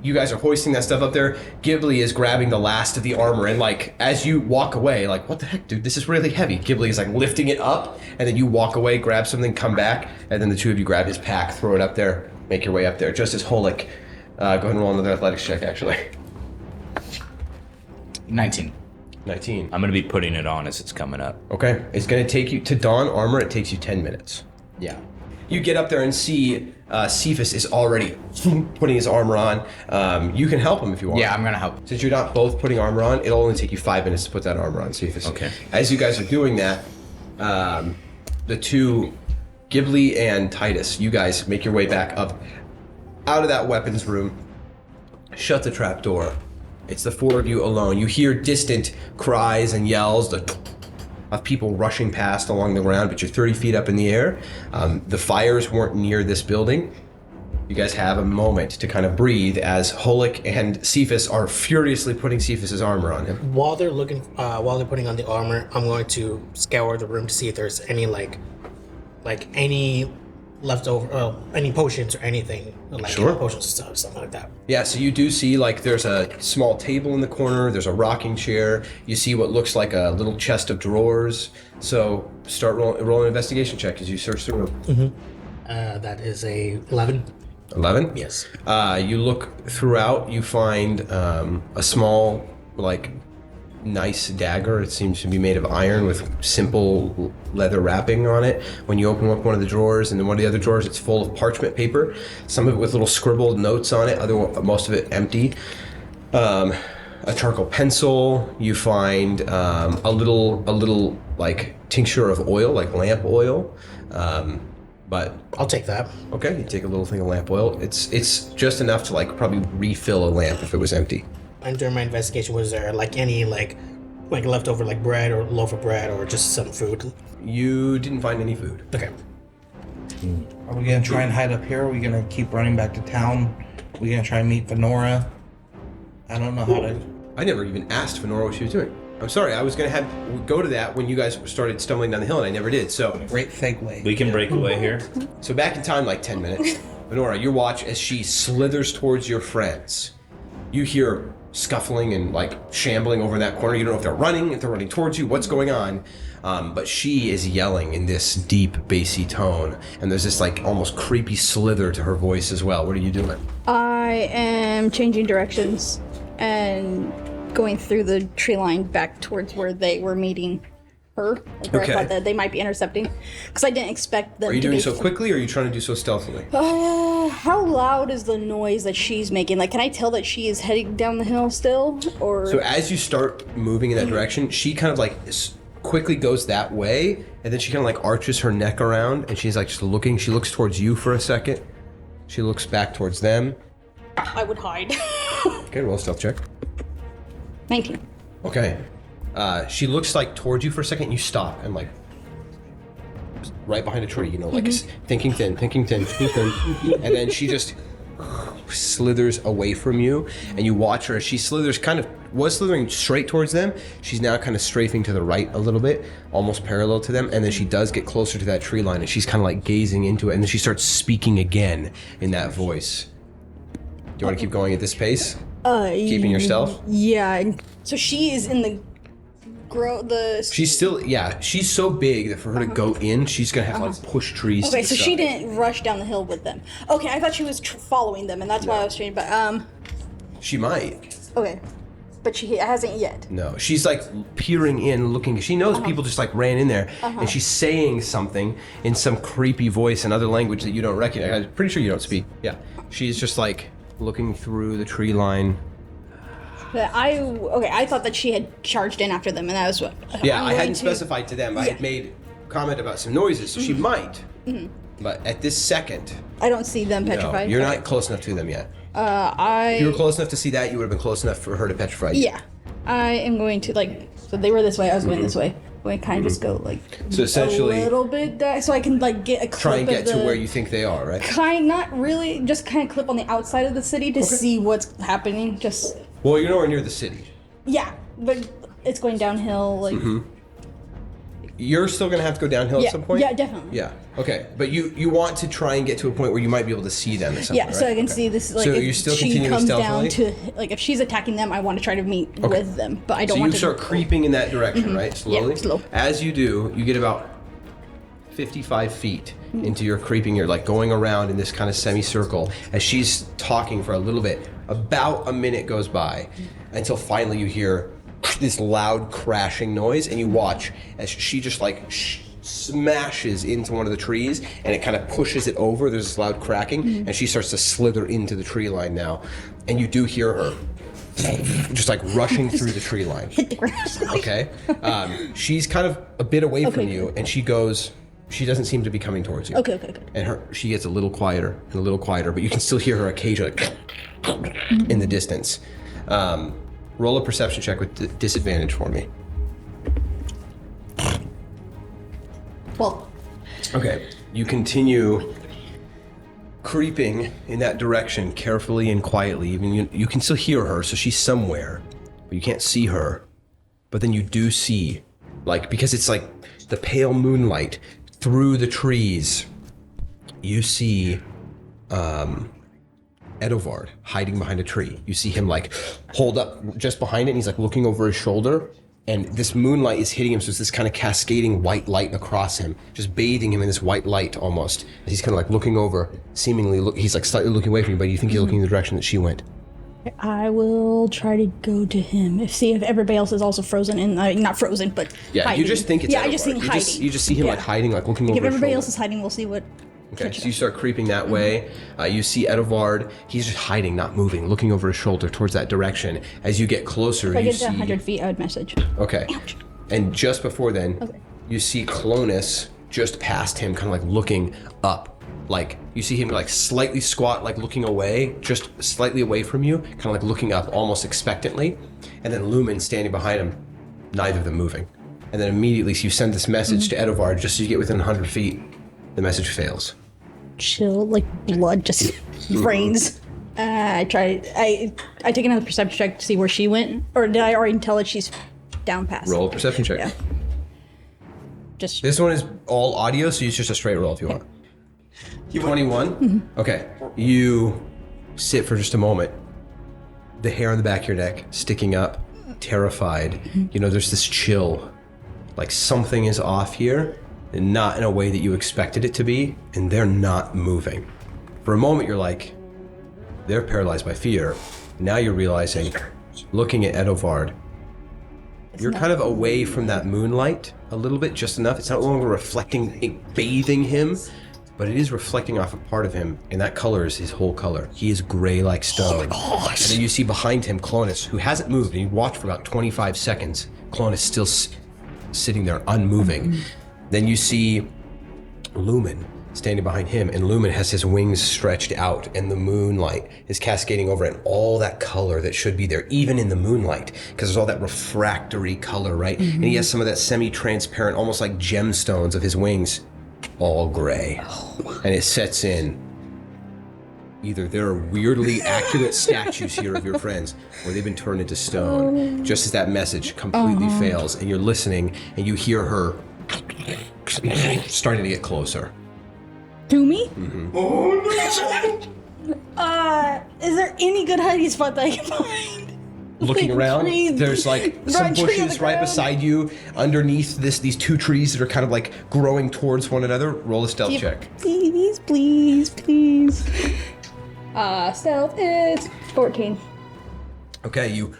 you guys are hoisting that stuff up there, Ghibli is grabbing the last of the armor, and like as you walk away, like, what the heck, dude? This is really heavy. Ghibli is like lifting it up, and then you walk away, grab something, come back, and then the 2 of you grab his pack, throw it up there, make your way up there. Just as Holik, go ahead and roll another athletics check, actually. 19. 19. I'm gonna be putting it on as it's coming up. Okay. It's gonna take you to don armor. It takes you 10 minutes. Yeah. You get up there and see Cepheus is already putting his armor on. You can help him if you want. Yeah, I'm going to help. Since you're not both putting armor on, it'll only take you 5 minutes to put that armor on, Cepheus. Okay. As you guys are doing that, the 2, Ghibli and Titus, you guys make your way back up out of that weapons room, shut the trap door. It's the 4 of you alone. You hear distant cries and yells, of people rushing past along the ground, but you're 30 feet up in the air. The fires weren't near this building. You guys have a moment to kind of breathe as Holik and Cepheus are furiously putting Cepheus's armor on him. While they're putting on the armor, I'm going to scour the room to see if there's any like any leftover, any potions or anything, like Sure. potions and stuff, something like that. Yeah, so you do see, like, there's a small table in the corner, there's a rocking chair, you see what looks like a little chest of drawers. So start roll an investigation check as you search the room. That is a 11. 11? Yes. You look throughout, you find a small, like, nice dagger. It seems to be made of iron with simple leather wrapping on it. When you open up one of the drawers, and then one of the other drawers, it's full of parchment paper, some of it with little scribbled notes on it, most of it empty. A charcoal pencil. You find a little like tincture of oil, like lamp oil. But I'll take that. okay, you take a little thing of lamp oil. It's just enough to like probably refill a lamp if it was empty. And during my investigation, was there like any like like leftover like bread or loaf of bread or just some food? You didn't find any food. Okay. Are we gonna try and hide up here? Are we gonna keep running back to town? Are we gonna try and meet Venora? I don't know how to. I never even asked Fenora what she was doing. I'm sorry, I was gonna go to that when you guys started stumbling down the hill, and I never did. So Great segue. We can break away here. So back in time, like 10 minutes, Venora, you watch as she slithers towards your friends. You hear scuffling and like shambling over in that corner. You don't know if they're running towards you, what's going on. But she is yelling in this deep, bassy tone. And there's this like almost creepy slither to her voice as well. What are you doing? I am changing directions and going through the tree line back towards where they were meeting her. Like where Okay. I thought that they might be intercepting. Because I didn't expect them Are you to doing be so quickly or are you trying to do so stealthily? How loud is the noise that she's making? Like, can I tell that she is heading down the hill still? Or So as you start moving in that direction, she kind of like quickly goes that way, and then she kind of like arches her neck around, and she's like just looking. She looks towards you for a second. She looks back towards them. I would hide. Okay, roll a stealth check. 19. Okay. She looks like towards you for a second. You stop and like right behind a tree, you know, like thinking thin, and then she just slithers away from you, and you watch her as she slithers, was slithering straight towards them. She's now kind of strafing to the right a little bit, almost parallel to them, and then she does get closer to that tree line, and she's kind of like gazing into it, and then she starts speaking again in that voice. Do you want to keep going at this pace? Keeping your stealth? Yeah. So she is in the She's still, she's so big that for her to go in, she's gonna have to like push trees. Okay, to so the she side. didn't rush down the hill with them. Okay, I thought she was following them, and that's why I was trying. But She might. okay, but she hasn't yet. No, she's like peering in, looking. She knows people just like ran in there, and she's saying something in some creepy voice, another language that you don't recognize. I'm pretty sure you don't speak. Yeah, she's just like looking through the tree line. But I thought that she had charged in after them, and that was what. Yeah, I'm I going hadn't to- specified to them. I had made comment about some noises, so she might. But at this second, I don't see them no, petrified. you're Okay. not close enough to them yet. If you were close enough to see that, you would have been close enough for her to petrify you. Yeah, I am going to like. So they were this way. I was going this way. We kind of just go like. So essentially, a little bit so I can like get a clip try and get of to the, where you think they are, right? not really, just kind of clip on the outside of the city to see what's happening. Just Well, you're nowhere near the city. yeah, but it's going downhill. Like You're still gonna have to go downhill yeah, at some point. yeah, definitely. Yeah. Okay. But you want to try and get to a point where you might be able to see them at some Yeah, point, so right? I can Okay. see this. Like, So if you're still she continuing comes down stealthily? to like if she's attacking them, I want to try to meet with them, but I don't So want you to start creeping in that direction, right? Slowly. slow. As you do, you get about 55 feet into your creeping. You're like going around in this kind of semicircle as she's talking for a little bit. About a minute goes by until finally you hear this loud crashing noise, and you watch as she just like smashes into one of the trees, and it kind of pushes it over. There's this loud cracking, and she starts to slither into the tree line now, and you do hear her just like rushing through the tree line. hit the ground. Okay. She's kind of a bit away from you, and she doesn't seem to be coming towards you. Okay. And she gets a little quieter and a little quieter, but you can still hear her occasionally in the distance. Roll a perception check with disadvantage for me. Well, Okay. You continue creeping in that direction carefully and quietly. Even you can still hear her, so she's somewhere, but you can't see her. But then you do see, like, because it's like the pale moonlight through the trees, you see Edovard hiding behind a tree. You see him like hold up just behind it, and he's like looking over his shoulder, and this moonlight is hitting him, so it's this kind of cascading white light across him, just bathing him in this white light almost. He's kind of like looking over, he's like slightly looking away from you, but you think he's looking in the direction that she went. I will try to go to him. See if everybody else is also frozen and not frozen, but Yeah, hiding. you just think it's yeah. Edovard. I just think you hiding. You just see him like hiding, like looking over If his everybody shoulder. else is hiding, we'll see what. Okay, so you start creeping that way. You see Edovard. He's just hiding, not moving, looking over his shoulder towards that direction. As you get closer, If I you get to see. 100 feet, I would message. Okay. And just before then, you see Clonus just past him, kind of like looking up. Like, you see him like slightly squat, like looking away, just slightly away from you, kind of like looking up almost expectantly. And then Lumen standing behind him, neither of them moving. And then immediately, so you send this message to Edovard just so you get within 100 feet. The message fails. Chill, like blood just rains. I take another perception check to see where she went, or did I already tell that she's down past? Roll a perception check. Yeah. Just This one is all audio, so it's just a straight roll if you want. 21? Okay. You sit for just a moment. The hair on the back of your neck sticking up, terrified. You know, there's this chill. Like something is off here, and not in a way that you expected it to be, and they're not moving. For a moment, you're like, they're paralyzed by fear. Now you're realizing, looking at Edovard, you're kind of away from that moonlight a little bit, just enough. It's not longer reflecting, bathing him, but it is reflecting off a part of him, and that color is his whole color. He is gray like stone. Oh my gosh. And then you see behind him Clonus, who hasn't moved, and you watch for about 25 seconds. Clonus still sitting there, unmoving. Then you see Lumen standing behind him, and Lumen has his wings stretched out, and the moonlight is cascading over it, and all that color that should be there, even in the moonlight, because there's all that refractory color, right? And he has some of that semi-transparent, almost like gemstones of his wings, all gray. And it sets in. Either there are weirdly accurate statues here of your friends, or they've been turned into stone. Just as that message completely fails, and you're listening, and you hear her starting to get closer. to me? Oh no! Is there any good hiding spot that I can find? Looking Like around, trees. there's like some Tree on the bushes right ground. beside you. Underneath these two trees that are kind of like growing towards one another. Roll a stealth check. Please, please, please. Stealth is 14. Okay, you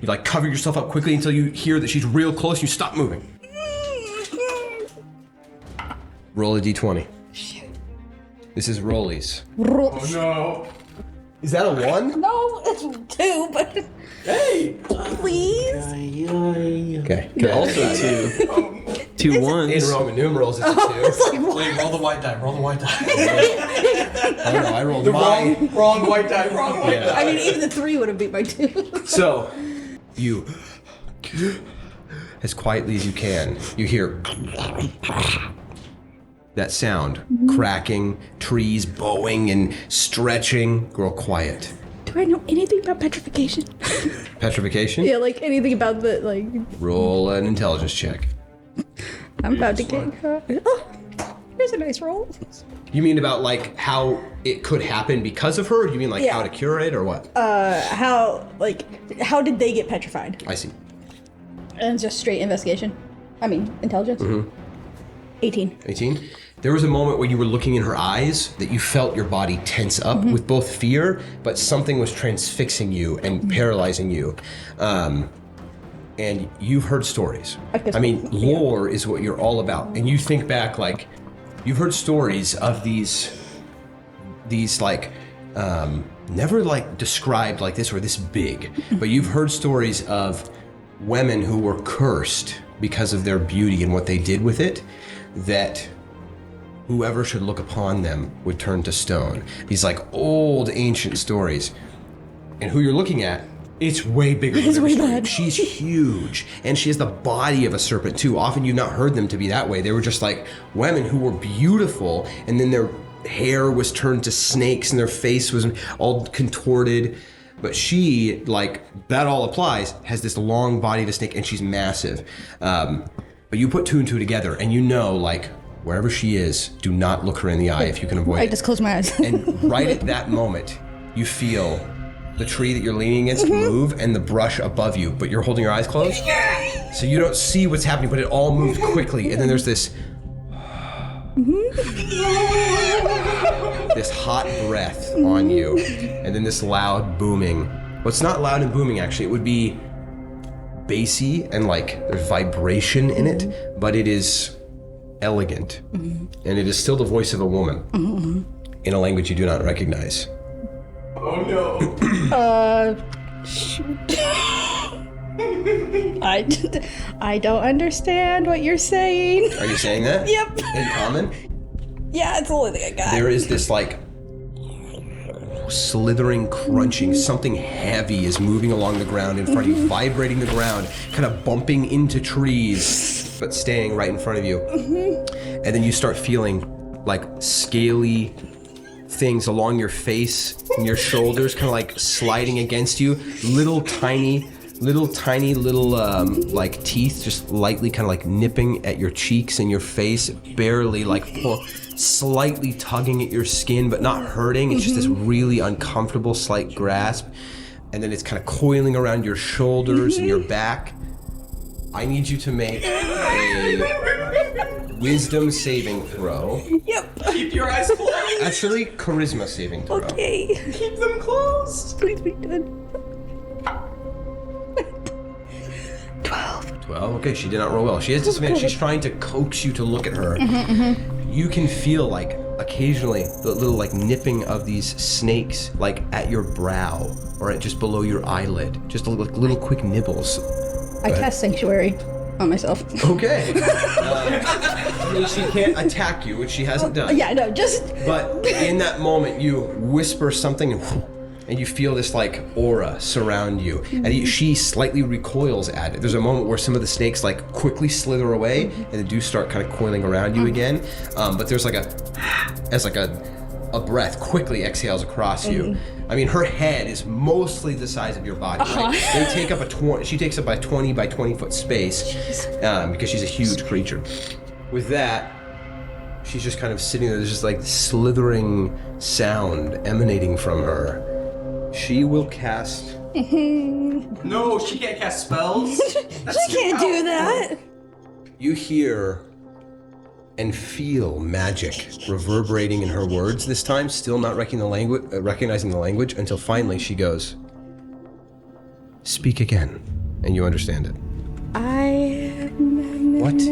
like cover yourself up quickly until you hear that she's real close. You stop moving. Roll a d20. This is rollies. Oh No. Is that a 1? No, it's 2, but Hey! please. Okay. Also 2 ones. In Roman numerals, it's a 2. Wait, roll the white die. Roll the white die. I don't know, I rolled my... wrong white die. Wrong white die. I mean, even the 3 would have beat my 2. So, you, as quietly as you can, you hear that sound, cracking, trees bowing and stretching. Grow quiet. Do I know anything about petrification? Petrification? Yeah, like anything about the, like, Roll an intelligence check. I'm about to get Oh, here's a nice roll. You mean about like how it could happen because of her? Or do you mean like Yeah. how to cure it or what? How did they get petrified? I see. And it's just straight investigation. I mean, intelligence. 18. 18. There was a moment where you were looking in her eyes that you felt your body tense up with both fear, but something was transfixing you and paralyzing you. And you've heard stories. I mean, lore is what you're all about. And you think back, like, you've heard stories of these like, never like described like this or this big, but you've heard stories of women who were cursed because of their beauty and what they did with it, that whoever should look upon them would turn to stone. These like old ancient stories. And who you're looking at, it's way bigger than her story. She's huge. And she has the body of a serpent too. Often you've not heard them to be that way. They were just like women who were beautiful, and then their hair was turned to snakes and their face was all contorted. But she, like, that all applies, has this long body of a snake, and she's massive. But you put 2 and 2 together, and you know, like, wherever she is, do not look her in the eye if you can avoid it. I just closed my eyes. And right at that moment, you feel the tree that you're leaning against move and the brush above you, but you're holding your eyes closed. So you don't see what's happening, but it all moved quickly. And then there's this this hot breath on you, and then this loud booming. Well, it's not loud and booming, actually. It would be bassy and like there's vibration in it, but it is elegant. And it is still the voice of a woman in a language you do not recognize. Oh no. I don't understand what you're saying. Are you saying that? Yep. In common? Yeah, it's the only thing I got. There is this like slithering, crunching. Something heavy is moving along the ground in front of you, vibrating the ground, kind of bumping into trees, but staying right in front of you. And then you start feeling like scaly things along your face and your shoulders, kind of like sliding against you. Little tiny like teeth just lightly kind of like nipping at your cheeks and your face, barely like slightly tugging at your skin, but not hurting. It's just this really uncomfortable slight grasp. And then it's kind of coiling around your shoulders and your back. I need you to make a wisdom saving throw. Yep. Keep your eyes closed. Actually, charisma saving throw. Okay. Keep them closed. Please be done. 12. 12. Okay, she did not roll well. She has disadvantage. She's trying to coax you to look at her. You can feel like occasionally the little like nipping of these snakes like at your brow or at just below your eyelid. Just like little quick nibbles. I cast Sanctuary on myself. Okay. I mean, she can't attack you, which she hasn't done. Yeah, no, just. But in that moment, you whisper something and you feel this like aura surround you. And she slightly recoils at it. There's a moment where some of the snakes like quickly slither away and they do start kind of coiling around you again. But there's like a breath quickly exhales across you. I mean, her head is mostly the size of your body. Right? They take up she takes up a 20 by 20 foot space because she's a huge creature. With that, she's just kind of sitting there. There's just like slithering sound emanating from her. She will cast. No, she can't cast spells. She can't do that. You hear and feel magic reverberating in her words this time, still not recognizing the language, until finally she goes, "Speak again," and you understand it. What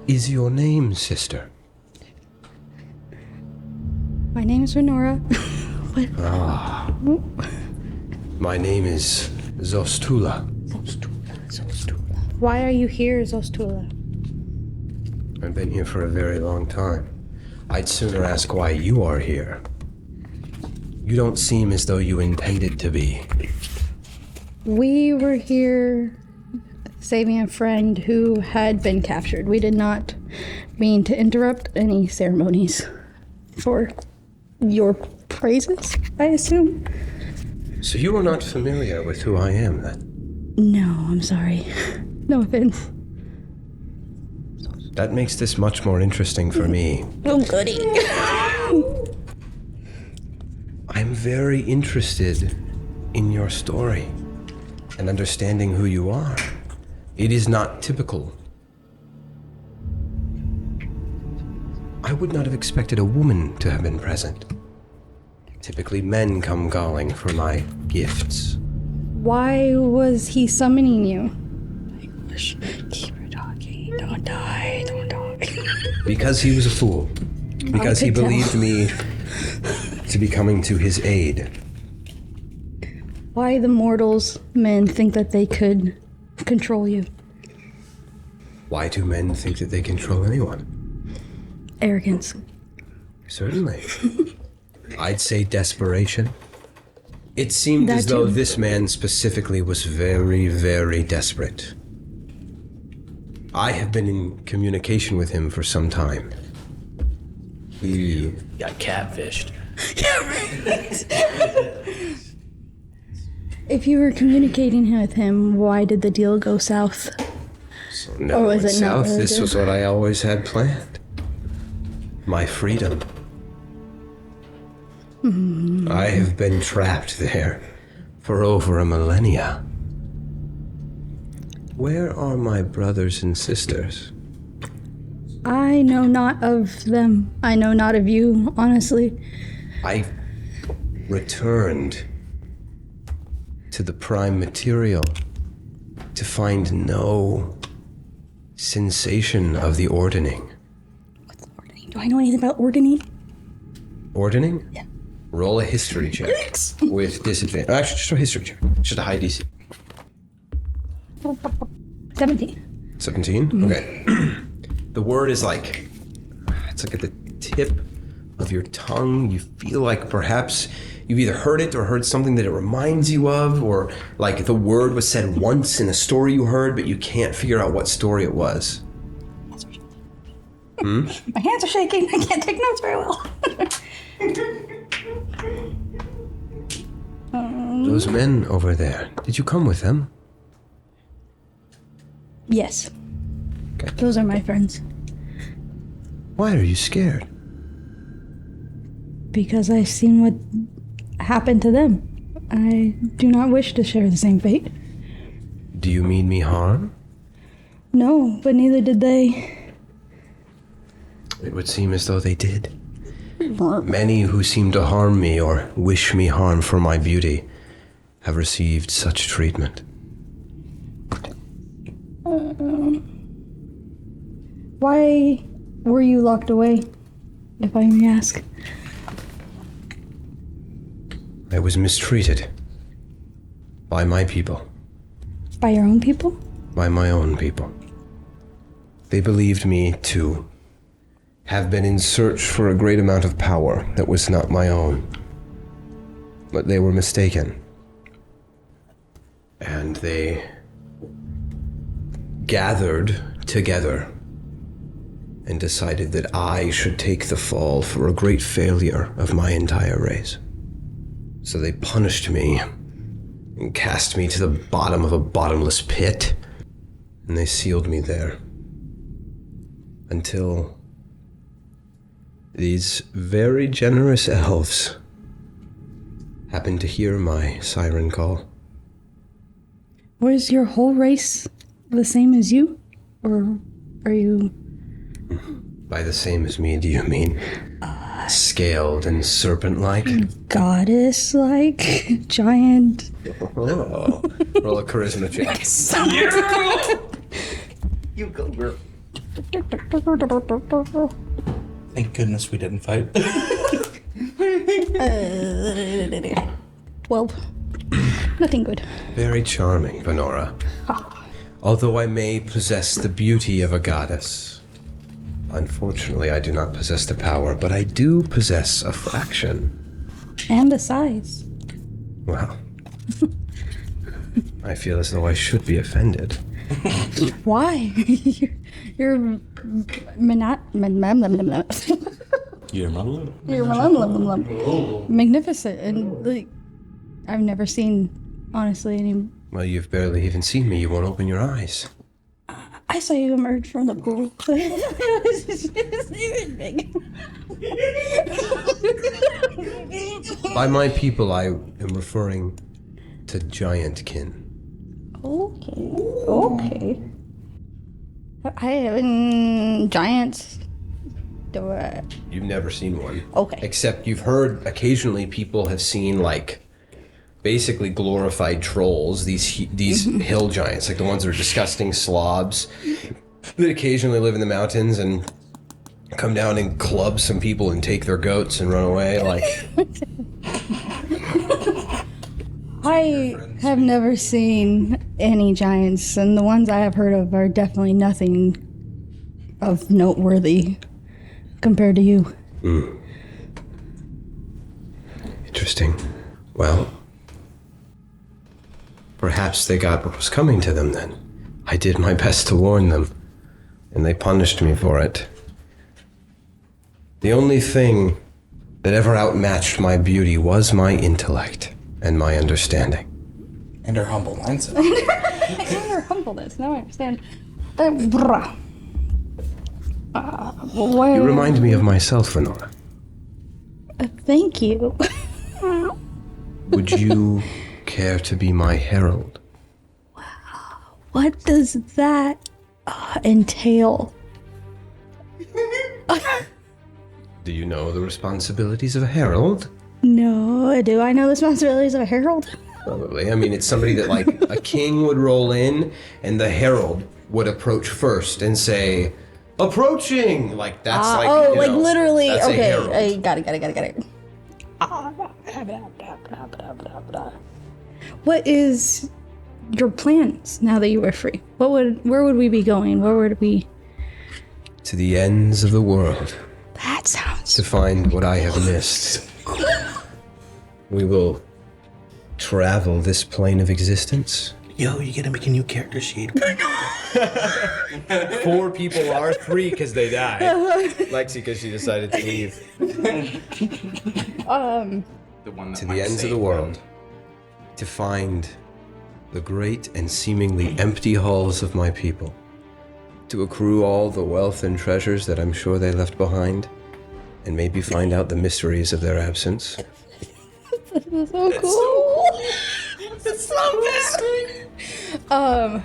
is your name, sister? My name is Renora. What? My name is Zostula. Why are you here, Zostula? I've been here for a very long time. I'd sooner ask why you are here. You don't seem as though you intended to be. We were here saving a friend who had been captured. We did not mean to interrupt any ceremonies for your praises, I assume. So you are not familiar with who I am, then? No, I'm sorry. No offense. That makes this much more interesting for me. Oh, goody. I'm very interested in your story and understanding who you are. It is not typical. I would not have expected a woman to have been present. Typically, men come calling for my gifts. Why was he summoning you? Keep her talking. Don't die. Don't die. Because he was a fool. Because he believed me to be coming to his aid. Why the mortals men think that they could control you? Why do men think that they control anyone? Arrogance. Certainly. I'd say desperation. It seemed That as though too. this man specifically was very, very desperate. I have been in communication with him for some time. He Got catfished. If you were communicating with him, why did the deal go south? never Or was went it not south. really This good? was what I always had planned. My freedom. I have been trapped there for over a millennia. Where are my brothers and sisters? I know not of them. I know not of you, honestly. I returned to the prime material to find no sensation of the ordning. What's ordaining? Do I know anything about ordaining? Ordning? Yeah. Roll a history check with disadvantage. Actually, just a history check. Just a high DC. 17. 17? Okay. The word is like, it's like at the tip of your tongue. You feel like perhaps you've either heard it or heard something that it reminds you of, or like the word was said once in a story you heard, but you can't figure out what story it was. My hands are shaking. I can't take notes very well. Those men over there, did you come with them? Yes. Okay. Those are my friends. Why are you scared? Because I've seen what happened to them. I do not wish to share the same fate. Do you mean me harm? No, but neither did they. It would seem as though they did. Many who seem to harm me or wish me harm for my beauty have received such treatment. Why were you locked away, if I may ask? I was mistreated. By my people. By your own people? By my own people. They believed me to have been in search for a great amount of power that was not my own. But they were mistaken. And they gathered together and decided that I should take the fall for a great failure of my entire race. So they punished me and cast me to the bottom of a bottomless pit, and they sealed me there until these very generous elves happened to hear my siren call. Was your whole race the same as you? Or are you... By the same as me, do you mean scaled and serpent-like? Goddess-like? Giant? Oh, roll a charisma check. You go, girl. Thank goodness we didn't fight. 12. Nothing good. Very charming, Venora. Although I may possess the beauty of a goddess, unfortunately I do not possess the power, but I do possess a fraction. And the size. Well, I feel as though I should be offended. Why? You're magnificent, and like I've never seen, honestly, any. Well, you've barely even seen me. You won't open your eyes. I saw you emerge from the pool. It was big. By my people, I am referring to giantkin. Okay. I haven't giants. You've never seen one. Okay. Except you've heard occasionally people have seen like basically glorified trolls, these hill giants, like the ones that are disgusting slobs that occasionally live in the mountains and come down and club some people and take their goats and run away. Like I have never seen any giants, and the ones I have heard of are definitely nothing of noteworthy compared to you. Interesting. Well, perhaps they got what was coming to them then. I did my best to warn them, and they punished me for it. The only thing that ever outmatched my beauty was my intellect and my understanding. And her humble mindset. And her humbleness. Now I understand. You remind me of myself, Venora. Thank you. Would you care to be my herald? What does that entail? Do you know the responsibilities of a herald? No, do I know the responsibilities of a herald? Probably. I mean, it's somebody that, like, a king would roll in, and the herald would approach first and say, "Approaching!" Like, that's like, you know, literally. that's Okay, a herald. I got it. What is your plans now that you are free? Where would we be going? Where would we? To the ends of the world That sounds. to find what I have missed. We will travel this plane of existence. Yo, you gotta make a new character sheet. 4 people are 3 because they died. Lexi because she decided to leave. The one that To might the ends of save the them. world. To find the great and seemingly empty halls of my people. To accrue all the wealth and treasures that I'm sure they left behind. And maybe find out the mysteries of their absence. That's so cool. It's so bad.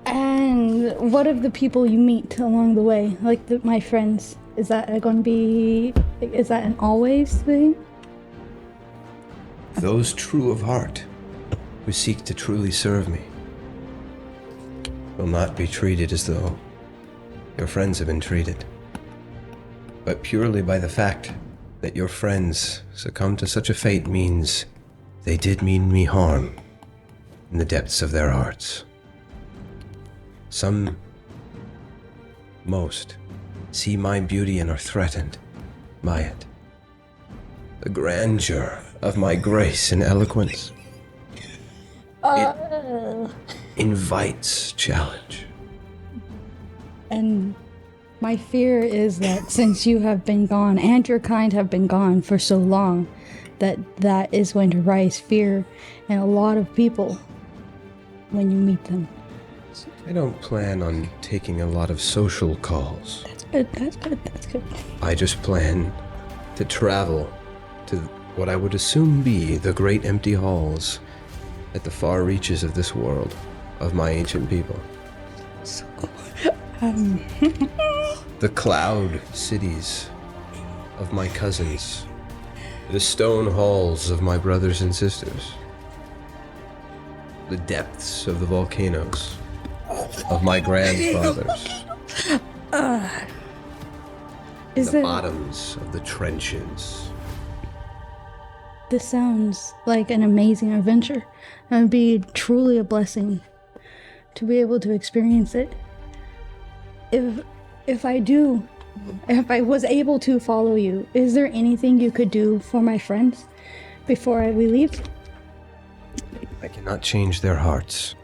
And what of the people you meet along the way? Like my friends. Is that going to be... Is that an always thing? Those true of heart, who seek to truly serve me, will not be treated as though your friends have been treated, but purely by the fact that your friends succumb to such a fate means they did mean me harm in the depths of their hearts. Some, most, see my beauty and are threatened by it. The grandeur of my grace and eloquence. It invites challenge. And my fear is that since you have been gone and your kind have been gone for so long, that is going to rise fear in a lot of people when you meet them. I don't plan on taking a lot of social calls. That's good, that's good, that's good. I just plan to travel to what I would assume be the great empty halls at the far reaches of this world, of my ancient people. So, The cloud cities of my cousins, the stone halls of my brothers and sisters, the depths of the volcanoes of my grandfathers, is the it... bottoms of the trenches. This sounds like an amazing adventure. It would be truly a blessing to be able to experience it. If I was able to follow you, is there anything you could do for my friends before we leave? I cannot change their hearts.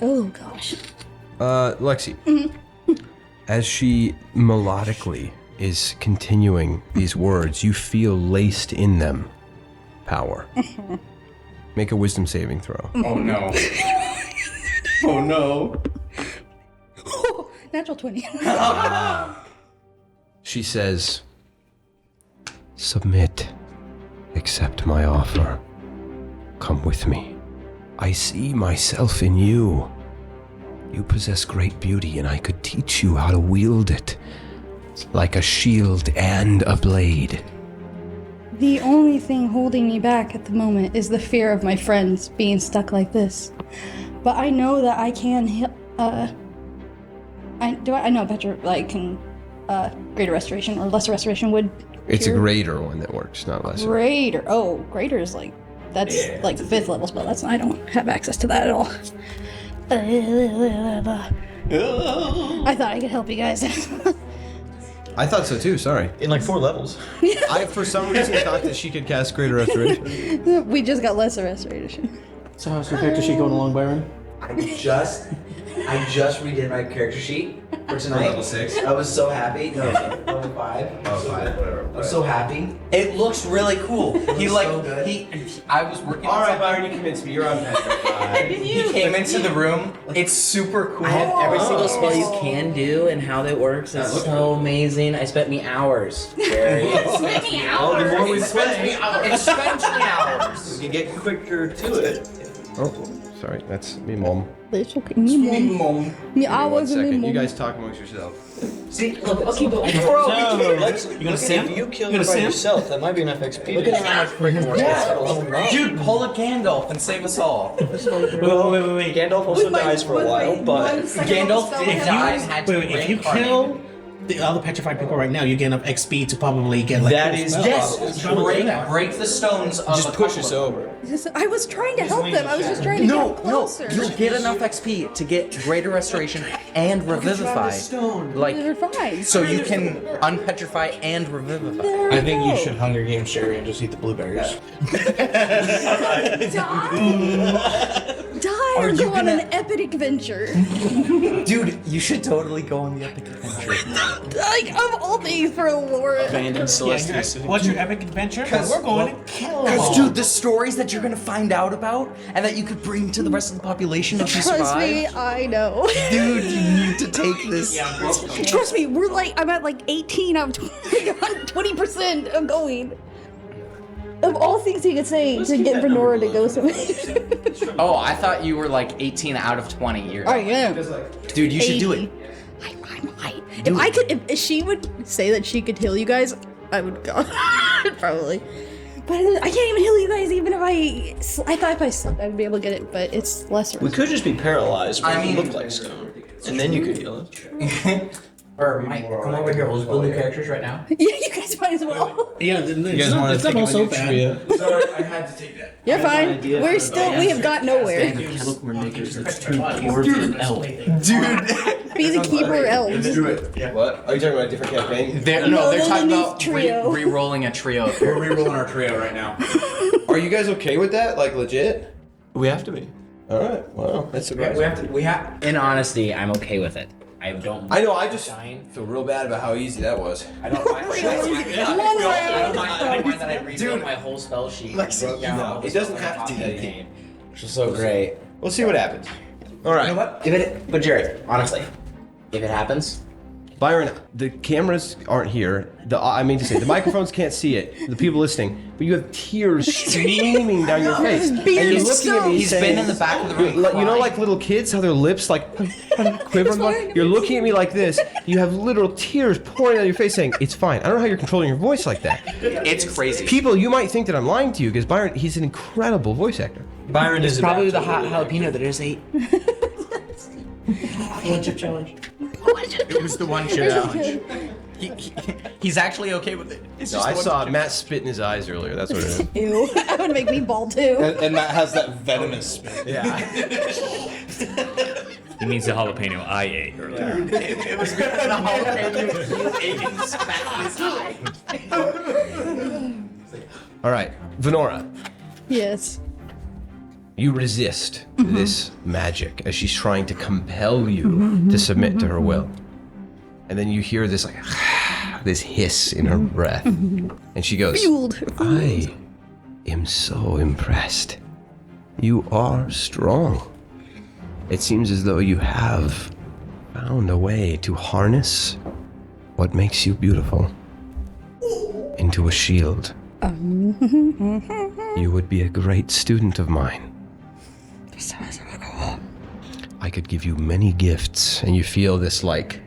Oh gosh. Lexi, as she melodically is continuing these words, you feel laced in them power. Make a wisdom saving throw. Oh no. Oh no. Natural 20. She says, "Submit. Accept my offer. Come with me. I see myself in you. You possess great beauty, and I could teach you how to wield it like a shield and a blade." The only thing holding me back at the moment is the fear of my friends being stuck like this. But I know that I can, I know better, like, can, greater restoration or lesser restoration would It's a cure. greater one that works, not lesser. Greater, oh, greater is like, that's like 5th level spell, I don't have access to that at all. I thought I could help you guys. I thought so too, sorry. In like 4 levels. I, for some reason, thought that she could cast Greater Restoration. We just got lesser restoration. So how's your character sheet going along, Byron? I just redid my character sheet for tonight. level 6? I was so happy. No, level 5. Oh, 5, whatever. I'm so happy. It looks really cool. He like so good. I was working All on right, something. Byron, you convinced me. You're on Patrick. He came into the room. It's super cool. I have every single spell you can do and how that works. It's looks so amazing. I spent me hours. Very Oh, the more we play, It spent me hours. we can get quicker to it. Oh, sorry, that's me, Mom. It's okay. Me, mom. Me, I One wasn't me, second. mom. You guys talk amongst yourselves. See, look, I'll keep going. You're gonna sim? If you kill her by yourself, that might be enough XP. Look at how much freaking work it's got a level 9. Dude, pull a Gandalf and save us all. Wait. Gandalf also dies for a while, but Gandalf did die and had to Wait, if you reincarnate. kill the other petrified people right now, you get enough XP to probably get like. That cool is spells. yes. Break the stones of Just push us over. I was trying to help them. I was just trying to get closer. You'll get enough XP to get greater restoration and revivify. Like, Revivify. so you can unpetrify and revivify. There I we think you go. should Hunger Games Sherry and just eat the blueberries. Die or go on an epic adventure. Dude, you should totally go on the epic adventure. Like, of all things for Laura. Abandoned Celestial City. What's your epic adventure? We're going to kill them. Because, dude, the stories that you're gonna find out about and that you could bring to the rest of the population if you Trust survive. me, I know. Dude, you need to take this. Trust me, I'm at like 18 out of 20% of going. Of all things he could say to get Venora to go somewhere. Oh, I thought you were like 18 out of 20 years. I am. Dude, you should do it. I might. If I could, if she would say that she could heal you guys, I would go. Probably. But I can't even heal you guys even if I thought if I slept I'd be able to get it, but it's lesser. We could just be paralyzed, but I mean- look like stone. And then you could heal us. Or Mike, come over here. We'll just build new characters right now. Yeah, you guys might as well. Yeah, it's not all so bad. Sorry, I had to take that. You're fine. We have got nowhere. Look, we're naked. It's two dwarves and an elf. Be the keeper elves. Do it. What? Are you talking about a different campaign? They're talking about trio. re-rolling a trio. We're re-rolling our trio right now. Are you guys okay with that? Like, legit? We have to be. All right. Wow, that's surprising. We have. In honesty, I'm okay with it. I don't. I know. I just feel real bad about how easy that was. I don't mind. I don't mind that I rewrote my whole spell sheet. No, it doesn't have to be that deep. Which is so great. We'll see what happens. All right. You know what? But Jared, honestly, if it happens, Byron, the cameras aren't here. I mean to say, the microphones can't see it. The people listening, but you have tears streaming down your face, and you're looking at me. he's saying, been in the back of the room. You know, like little kids, how their lips like quiver. You're looking at me like this. You have literal tears pouring out your face, saying, "It's fine." I don't know how you're controlling your voice like that. It's crazy. People, you might think that I'm lying to you because Byron, he's an incredible voice actor. Byron is Probably the hot jalapeno that I just ate. One chip challenge. It was the one chip challenge. He's actually okay with it. It's No, just I the one saw chip. Matt spit in his eyes earlier. That's what it is. Ew. That would make me bald too. And Matt has that venomous spit. Yeah. He means the jalapeno I ate earlier. It was better than a jalapeno. You ate and spat in his eye. All right, Venora. Yes. You resist this magic as she's trying to compel you to submit to her will. And then you hear this like this hiss in her breath. And she goes, Fueled. I am so impressed. You are strong. It seems as though you have found a way to harness what makes you beautiful into a shield. You would be a great student of mine. I could give you many gifts, and you feel this like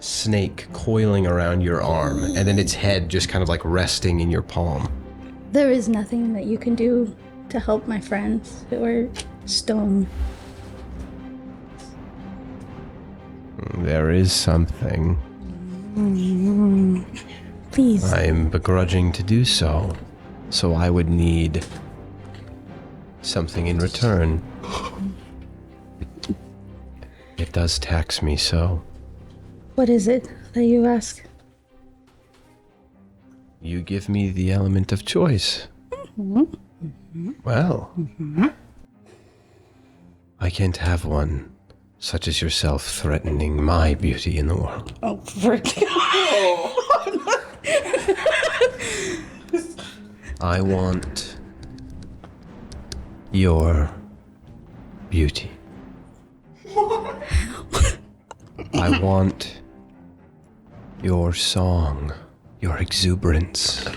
snake coiling around your arm, and then its head just kind of like resting in your palm. There is nothing that you can do to help my friends who are stone. There is something. Please. I am begrudging to do so, so I would need something in return. It does tax me so. What is it that you ask? You give me the element of choice. Well, I can't have one such as yourself threatening my beauty in the world. Oh, frick. I want your beauty. I want your song, your exuberance.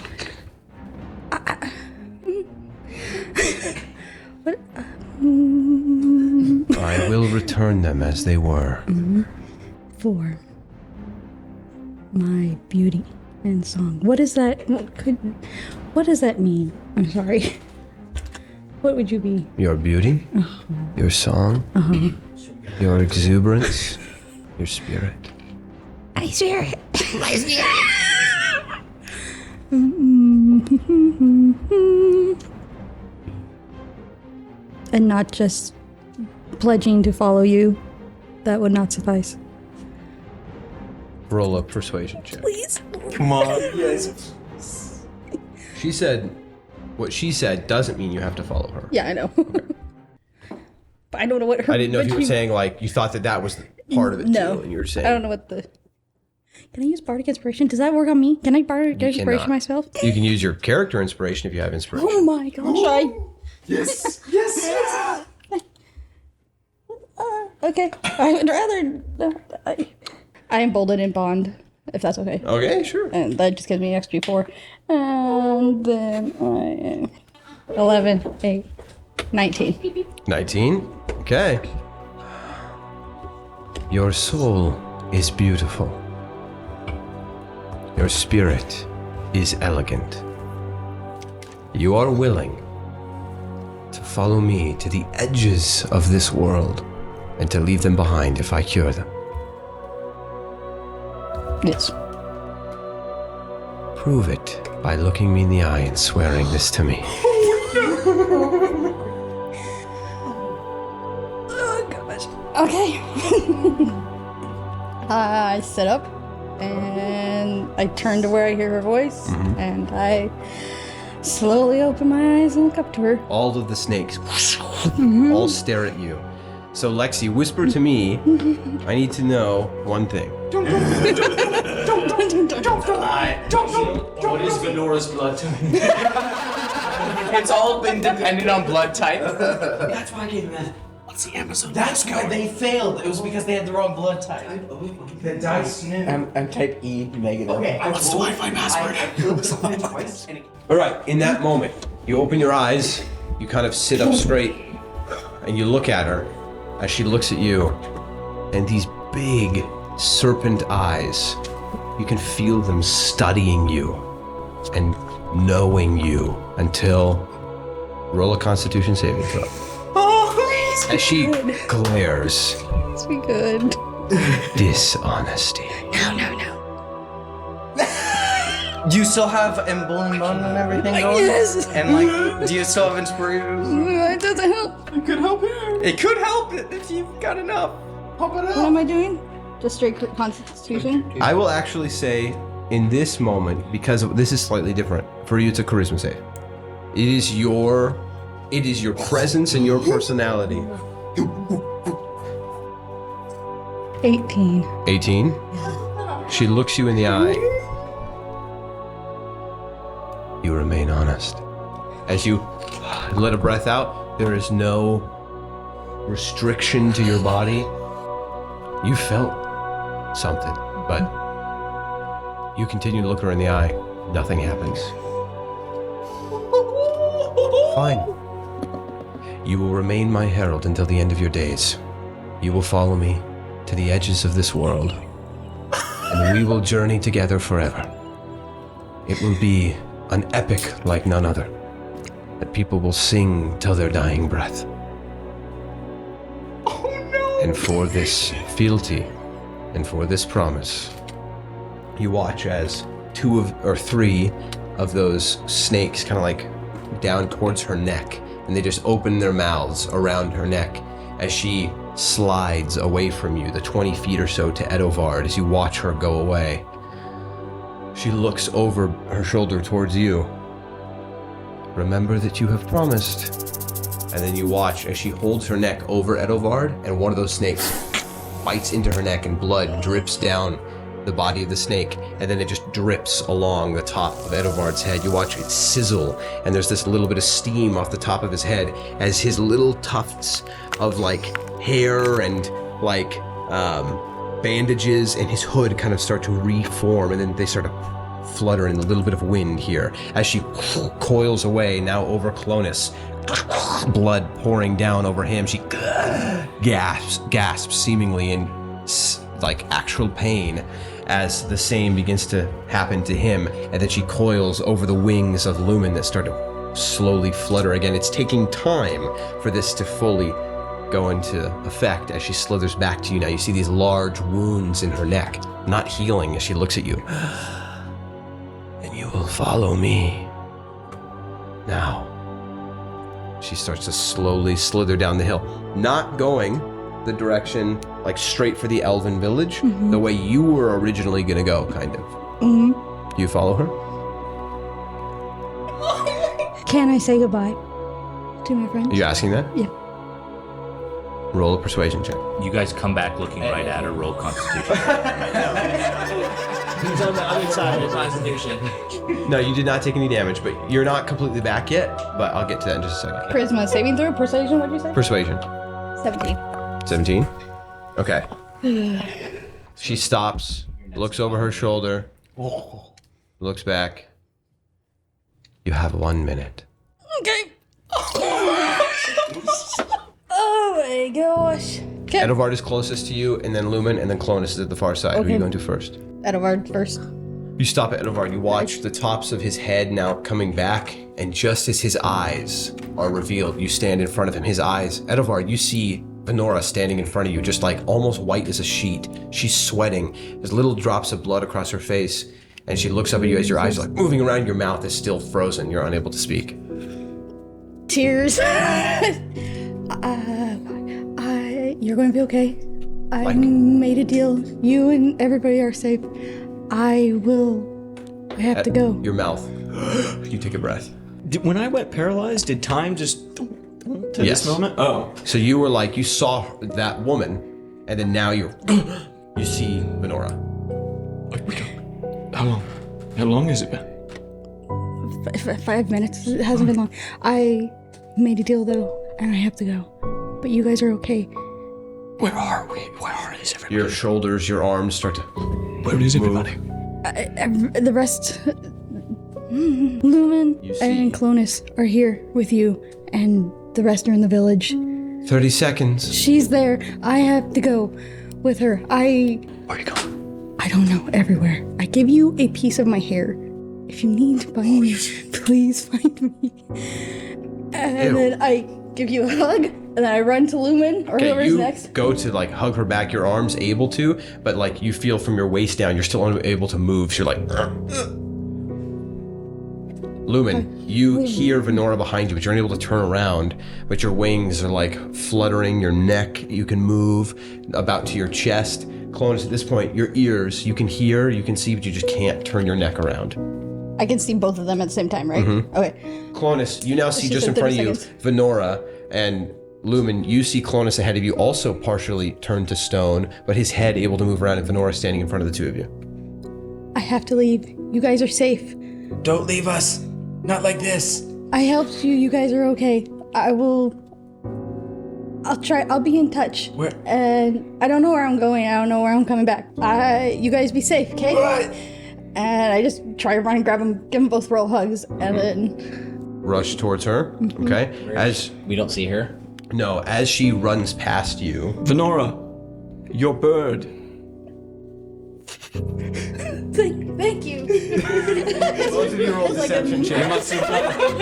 I will return them as they were. For my beauty and song. What is that? What does that mean? I'm sorry. What would you be? Your beauty, your song, your exuberance, your spirit. My spirit. My spirit. And not just pledging to follow you. That would not suffice. Roll a persuasion check. Please. Come on. Yes. She said, what she said doesn't mean you have to follow her. Yeah, I know. But I don't know what her. I didn't know if you what were saying like you thought that was part of it No. too, and you were saying I don't know what the. Can I use bardic inspiration? Does that work on me? Can I bardic inspiration cannot. myself? You can use your character inspiration if you have inspiration. Oh my gosh! Yes. Yes. Okay, I would rather. I am bolded in bond, if that's okay. Okay, sure. And that just gives me XP4. And then I 11, 8, 19. 19. Okay. Your soul is beautiful. Your spirit is elegant. You are willing to follow me to the edges of this world and to leave them behind if I cure them. Yes. Prove it by looking me in the eye and swearing this to me. Oh gosh. Okay. I sit up and I turn to where I hear her voice and I slowly open my eyes and look up to her. All of the snakes all stare at you. So Lexi, whisper to me, I need to know one thing. What is Venora's blood type? It's all been dependent on blood type. That's why I gave him that. What's the Amazon? That's why they failed. It was because they had the wrong blood type. The dice knew. I'm type E negative. Okay, What's the Wi-Fi password? All right, in that moment, you open your eyes, you kind of sit up straight, and you look at her as she looks at you, and these big serpent eyes, you can feel them studying you and knowing you until roll a Constitution saving throw. Oh, As she glares, let's be good. dishonesty. No. Do you still have emboldened bone and everything going? Yes. And like, do you still have inspiration? It doesn't help. It could help here. It could help if you've got enough. Pump it up. What am I doing? Just straight Constitution? I will actually say, in this moment, because this is slightly different, for you it's a charisma save. It is your presence and your personality. 18. 18. She looks you in the eye. You remain honest. As you let a breath out, there is no restriction to your body. You felt something, but you continue to look her in the eye. Nothing happens. Fine. You will remain my herald until the end of your days. You will follow me to the edges of this world, and we will journey together forever. It will be an epic like none other, that people will sing till their dying breath. Oh no! And for this fealty, and for this promise, you watch as 2 or 3 of those snakes kind of like down towards her neck, and they just open their mouths around her neck as she slides away from you, the 20 feet or so to Edovard, as you watch her go away. She looks over her shoulder towards you. Remember that you have promised. And then you watch as she holds her neck over Edovard, and one of those snakes bites into her neck and blood drips down the body of the snake, and then it just drips along the top of Edovard's head. You watch it sizzle, and there's this little bit of steam off the top of his head as his little tufts of like hair and like bandages and his hood kind of start to reform, and then they start to flutter in a little bit of wind here as she coils away now over Clonus, blood pouring down over him. She gasps seemingly in like actual pain as the same begins to happen to him, and then she coils over the wings of Lumen that start to slowly flutter again. It's taking time for this to fully go into effect as she slithers back to you now. You see these large wounds in her neck, not healing as she looks at you. And you will follow me. Now. She starts to slowly slither down the hill, not going the direction, like straight for the elven village, the way you were originally going to go, kind of. Do you follow her? Can I say goodbye to my friends? Are you asking that? Yeah. Roll a persuasion check. You guys come back looking right at her. Roll Constitution. He's on the other side of Constitution. No, you did not take any damage, but you're not completely back yet, but I'll get to that in just a second. Charisma saving throw, persuasion, what'd you say? Persuasion. 17. 17? Okay. She stops, looks over her shoulder, looks back. You have 1 minute. Okay. Oh my gosh. Okay. Edovard is closest to you, and then Lumen, and then Clonus is at the far side. Who are Okay. you going to first? Edovard first. You stop at Edovard. You watch the tops of his head now coming back, and just as his eyes are revealed, you stand in front of him. His eyes. Edovard, you see Venora standing in front of you, just like almost white as a sheet. She's sweating. There's little drops of blood across her face, and she looks up at you as your eyes are like moving around. Your mouth is still frozen. You're unable to speak. Tears. You're going to be okay. I made a deal. You and everybody are safe. I have to go. Your mouth. You take a breath. When I went paralyzed, did time just to Yes. this moment? Oh. So you were like, you saw that woman, and then now you see Venora. How long has it been? 5 minutes. It hasn't been long. I made a deal though, and I have to go. But you guys are okay. Where are we? Where is everybody? Your shoulders, your arms start to. Where is everybody? The rest, Lumen You see- and Clonus are here with you, and the rest are in the village. 30 seconds. She's there. I have to go with her. Where are you going? I don't know, everywhere. I give you a piece of my hair. If you need to find me, please find me. And then I give you a hug, and then I run to Lumen, or whoever's you next. go to like hug her back, your arms able to, but like you feel from your waist down, you're still unable to move. So you're like, Lumen, you hear Venora behind you, but you're unable to turn around. But your wings are like fluttering, your neck, you can move about to your chest. Clonus, at this point, your ears, you can hear, you can see, but you just can't turn your neck around. I can see both of them at the same time, right? Okay. Clonus, you now see She just said in front of 30 you, seconds. Venora, and Lumen, you see Clonus ahead of you, also partially turned to stone, but his head able to move around, and Venora standing in front of the two of you. I have to leave. You guys are safe. Don't leave us. Not like this. I helped you. You guys are okay. I'll try. I'll be in touch. Where? And I don't know where I'm going. I don't know where I'm coming back. You guys be safe, okay? What? And I just try to run and grab them, give them both roll hugs, and then Rush towards her, okay? As We don't see her. No, as she runs past you. Venora, your bird. thank you. Both of you roll deception checks.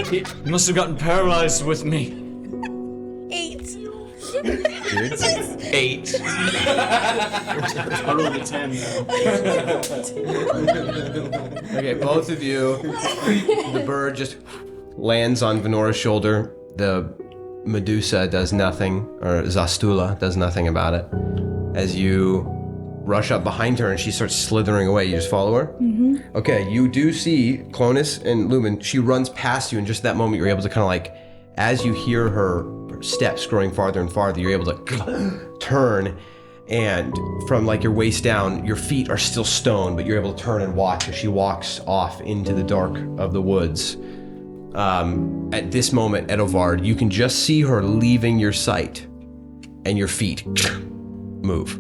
He must have gotten paralyzed with me. 8. 8. I rolled a 10 now. Okay, both of you. The bird just lands on Venora's shoulder. The Medusa does nothing, or Zastula does nothing about it. As you rush up behind her and she starts slithering away, you just follow her? Okay, you do see Clonus and Lumen. She runs past you, and just that moment you're able to kind of like, as you hear her steps growing farther and farther, you're able to turn, and from like your waist down, your feet are still stone, but you're able to turn and watch as she walks off into the dark of the woods. At this moment, Edovard, you can just see her leaving your sight, and your feet move.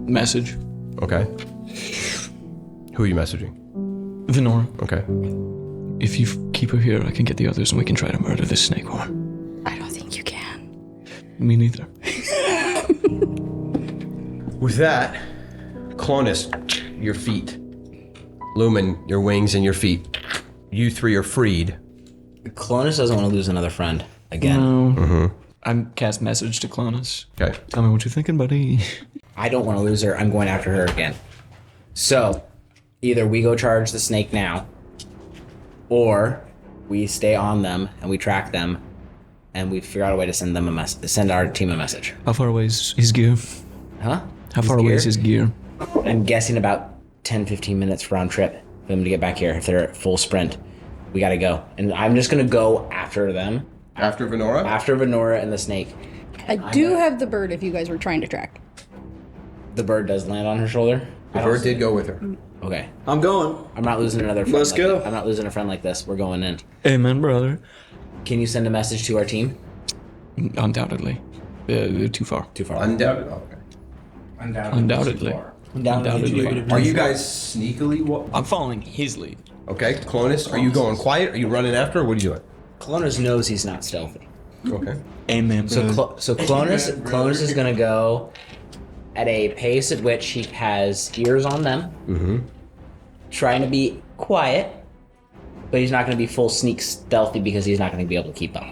Message. Okay. Who are you messaging? Venora, Okay. if you keep her here, I can get the others and we can try to murder this snakehorn. I don't think you can. Me neither. With that, Clonus, your feet. Lumen, your wings and your feet. You three are freed. Clonus doesn't want to lose another friend again. No. I'm cast message to Clonus. Okay. Tell me what you're thinking, buddy. I don't want to lose her. I'm going after her again. So, either we go charge the snake now, or we stay on them and we track them, and we figure out a way to send them send our team a message. How far away is his gear? Huh? How far away is his gear? I'm guessing about 10, 15 minutes round trip for them to get back here. If they're at full sprint, we gotta go. And I'm just gonna go after them. After Venora? After Venora and the snake. I do have the bird if you guys were trying to track. The bird does land on her shoulder? The bird did go with her. Okay. I'm going. I'm not losing another friend. Let's go. I'm not losing a friend like this. We're going in. Amen, brother. Can you send a message to our team? Undoubtedly. Too far. Too far. Undoubtedly. Okay. Undoubtedly. Undoubtedly. Are you guys sneakily? I'm following his lead. Okay, Clonus, are you going quiet? Are you running after? Or what are you doing? Clonus knows he's not stealthy. Okay. Amen, brother. So Clonus is gonna go at a pace at which he has ears on them, trying to be quiet, but he's not gonna be full sneak stealthy because he's not gonna be able to keep up.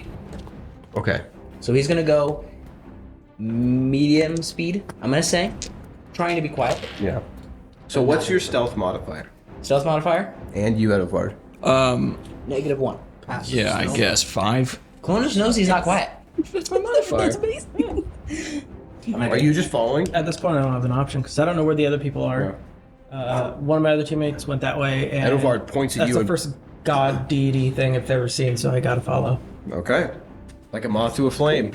Okay. So he's gonna go medium speed, I'm gonna say, trying to be quiet. Yeah. So what's your stealth modifier? Stealth modifier? And you, Edward. -1. Yeah, I guess 5. Clonus knows he's not quiet. That's my modifier. Are you just following? At this point, I don't have an option because I don't know where the other people are. One of my other teammates went that way, and Edward points at that's you. the and- first god deity thing I've ever seen, so I gotta follow. Okay. Like a moth to a flame.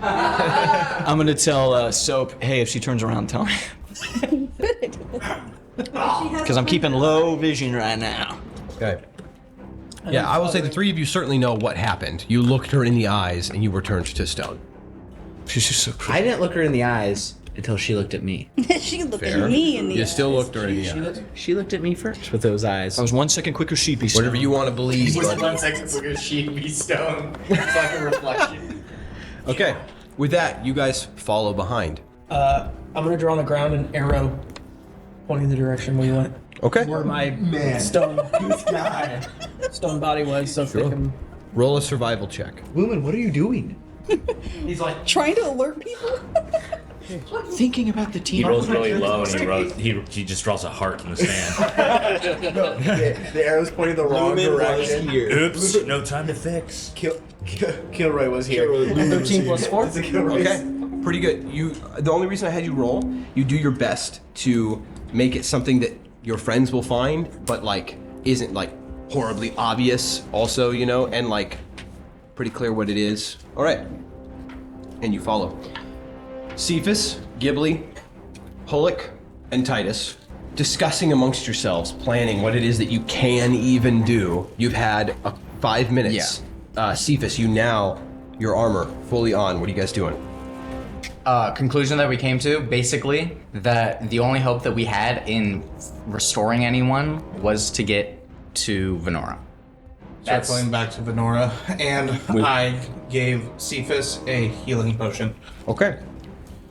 I'm gonna tell Soap, hey, if she turns around, tell me. Because I'm keeping low vision right now. Okay. Yeah, I will say the three of you certainly know what happened. You looked her in the eyes and you were turned to stone. She's just so pretty. I didn't look her in the eyes until she looked at me. She looked Fair. at me in the You eyes. still looked her in the eyes. She looked at me first with those eyes. I was 1 second quicker sheepy. Whatever you want to believe. He was But... 1 second quicker sheepy stone. It's like a reflection. Okay. With that, you guys follow behind. I'm gonna draw on the ground an arrow pointing the direction we went. Okay. Where my stone body was, so if they can... Roll a survival check. Lumen, what are you doing? He's like, Trying to alert people? Thinking about the team. He rolls really low and he just draws a heart in the sand. The arrow's pointing the wrong direction. Oops, no time to fix. Kilroy was here. 13 plus 4? Okay. Pretty good. The only reason I had you roll, you do your best to make it something that your friends will find, but like isn't like horribly obvious also, you know, and like pretty clear what it is. All right. And you follow. Cepheus, Ghibli, Hullock, and Titus, discussing amongst yourselves, planning what it is that you can even do. You've had 5 minutes. Cepheus, your armor fully on. What are you guys doing? Conclusion that we came to, basically, that the only hope that we had in restoring anyone was to get to Venora. Circling back to Venora, and I gave Cephas a healing potion. Okay.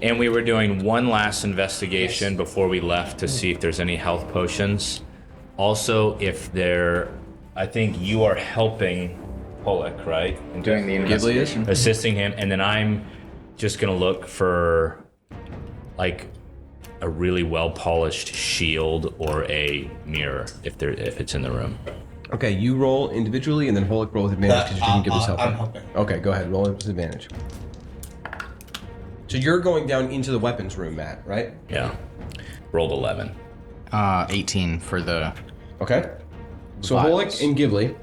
And we were doing one last investigation before we left to see if there's any health potions. Also, I think you are helping Pollock, right? And doing the investigation. Assisting him, and then I'm just gonna look for like a really well-polished shield or a mirror if it's in the room. Okay, you roll individually, and then Pollock roll with advantage because you didn't give us help. I'm helping. Okay, go ahead. Roll with advantage. So you're going down into the weapons room, Matt, right? Yeah. Rolled 11. 18 for the... Okay. So vials. Pollock and Ghibli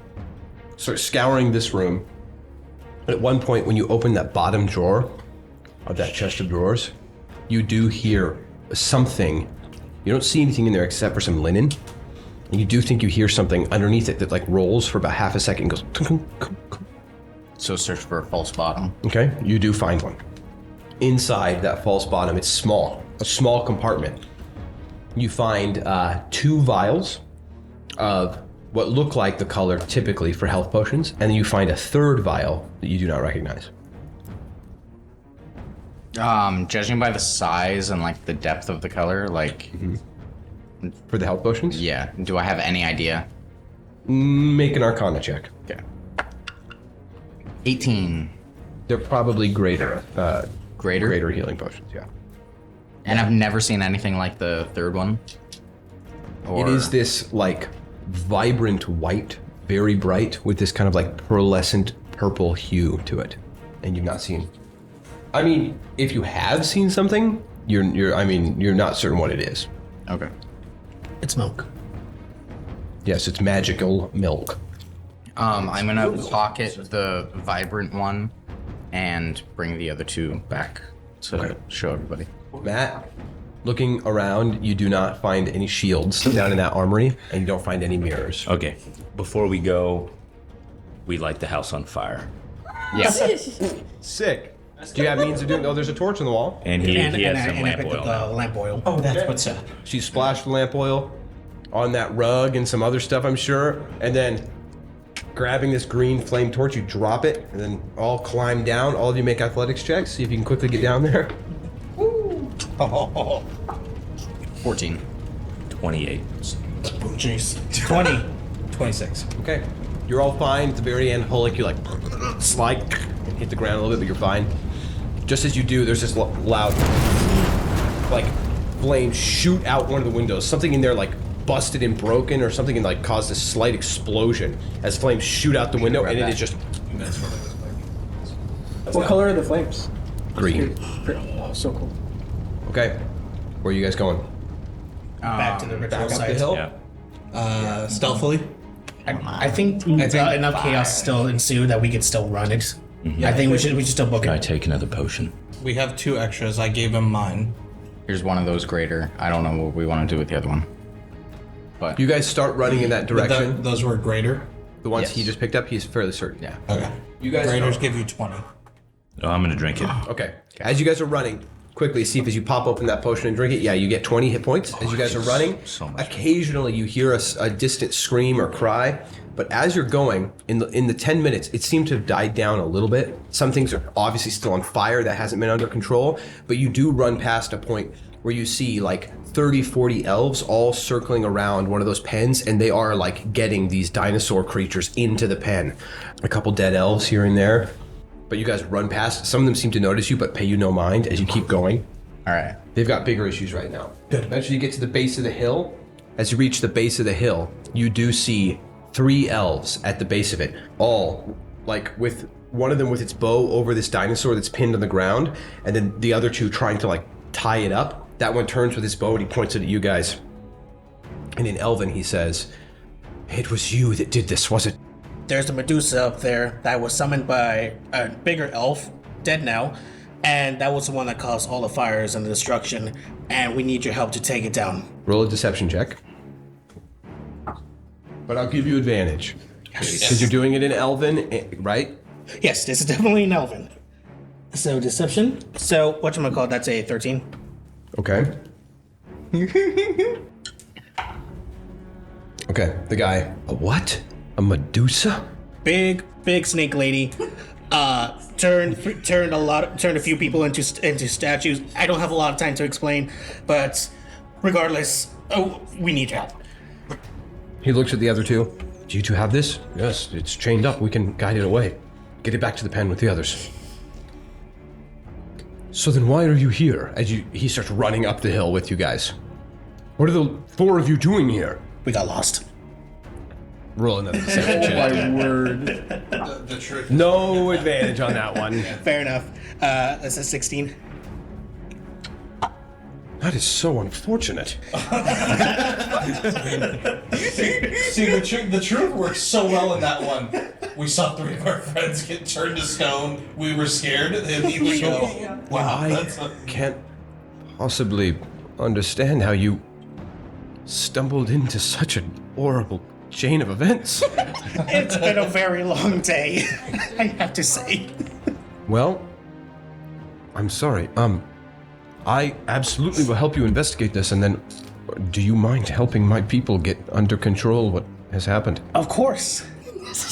start scouring this room. At one point, when you open that bottom drawer of that chest of drawers, you do hear something. You don't see anything in there except for some linen. And you do think you hear something underneath it that like rolls for about half a second and goes... So search for a false bottom. Okay, you do find one. Inside that false bottom, it's small, a small compartment. You find 2 vials of what look like the color typically for health potions, and then you find a 3rd vial that you do not recognize. Judging by the size and like the depth of the color, like... For the health potions? Yeah. Do I have any idea? Make an Arcana check. Okay. 18. They're probably greater. Greater? Greater healing potions, yeah. And I've never seen anything like the third one. It is this like vibrant white, very bright, with this kind of like pearlescent purple hue to it. And you've not seen. I mean, if you have seen something, you're not certain what it is. Okay. It's milk. Yes, it's magical milk. I'm gonna pocket the vibrant one and bring the other two back to show everybody. Matt, looking around, you do not find any shields down in that armory, and you don't find any mirrors. Okay, before we go, we light the house on fire. Yeah. Sick. Do you have means of doing? Oh, there's a torch on the wall. And he has some I lamp picked oil. up the lamp oil. Oh, that's what's up. She splashed the lamp oil on that rug and some other stuff, I'm sure, and then grabbing this green flame torch, you drop it, and then all climb down. All of you make athletics checks, see if you can quickly get down there. 14. 28. Jeez. 20. 26. Okay. You're all fine. At the very end, Hulk, you like slide and hit the ground a little bit, but you're fine. Just as you do, there's this loud, like, flames shoot out one of the windows. Something in there, like, busted and broken or something, and, like, caused a slight explosion as flames shoot out the window, and it is just What color are the flames? green. Oh, so cool. Okay. Where are you guys going? Back to the ritual Back up site. the hill? Yeah. Stealthily. I think enough chaos still ensued that we could still run it. I think we should still book Can I it. take another potion? We have 2 extras. I gave him mine. Here's one of those greater. I don't know what we want to do with the other one. But You guys start running in that direction. Those were greater. The ones Yes. he just picked up, he's fairly certain. yeah. Okay. You guys Graders are- give you 20. Oh, I'm gonna drink it. Okay. As you guys are running, quickly see if as you pop open that potion and drink it, you get 20 hit points. As you guys are running, so much. occasionally you hear a distant scream or cry, but as you're going, in the 10 minutes, it seemed to have died down a little bit. Some things are obviously still on fire, that hasn't been under control, but you do run past a point where you see like 30, 40 elves all circling around one of those pens, and they are like getting these dinosaur creatures into the pen. A couple dead elves here and there. But you guys run past. Some of them seem to notice you, but pay you no mind as you keep going. All right. They've got bigger issues right now. Good. Eventually, you get to the base of the hill. As you reach the base of the hill, you do see 3 elves at the base of it, all like with one of them with its bow over this dinosaur that's pinned on the ground, and then the other 2 trying to like tie it up. That one turns with his bow and he points it at you guys. And in Elven, he says, "It was you that did this, was it?" There's a Medusa up there that was summoned by a bigger elf, dead now, and that was the one that caused all the fires and the destruction, and we need your help to take it down. Roll a deception check. But I'll give you advantage. Because you're doing it in Elven, right? Yes, this is definitely an elven. So deception. So whatchamacallit, that's a 13. Okay. Okay, the guy. A what? A Medusa? Big snake lady. Turned a few people into statues. I don't have a lot of time to explain, but regardless, we need help. He looks at the other 2. Do you 2 have this? Yes, it's chained up. We can guide it away. Get it back to the pen with the others. So then why are you here? He starts running up the hill with you guys. What are the 4 of you doing here? We got lost. Roll another deception check. My word. The truth. No advantage on that one. Fair enough. That's a 16. That is so unfortunate. See, the truth works so well in that one. We saw 3 of our friends get turned to stone. We were scared, and he would go, wow, I can't possibly understand how you stumbled into such an horrible chain of events. It's been a very long day, I have to say. Well, I'm sorry. I absolutely will help you investigate this, and then do you mind helping my people get under control what has happened? Of course.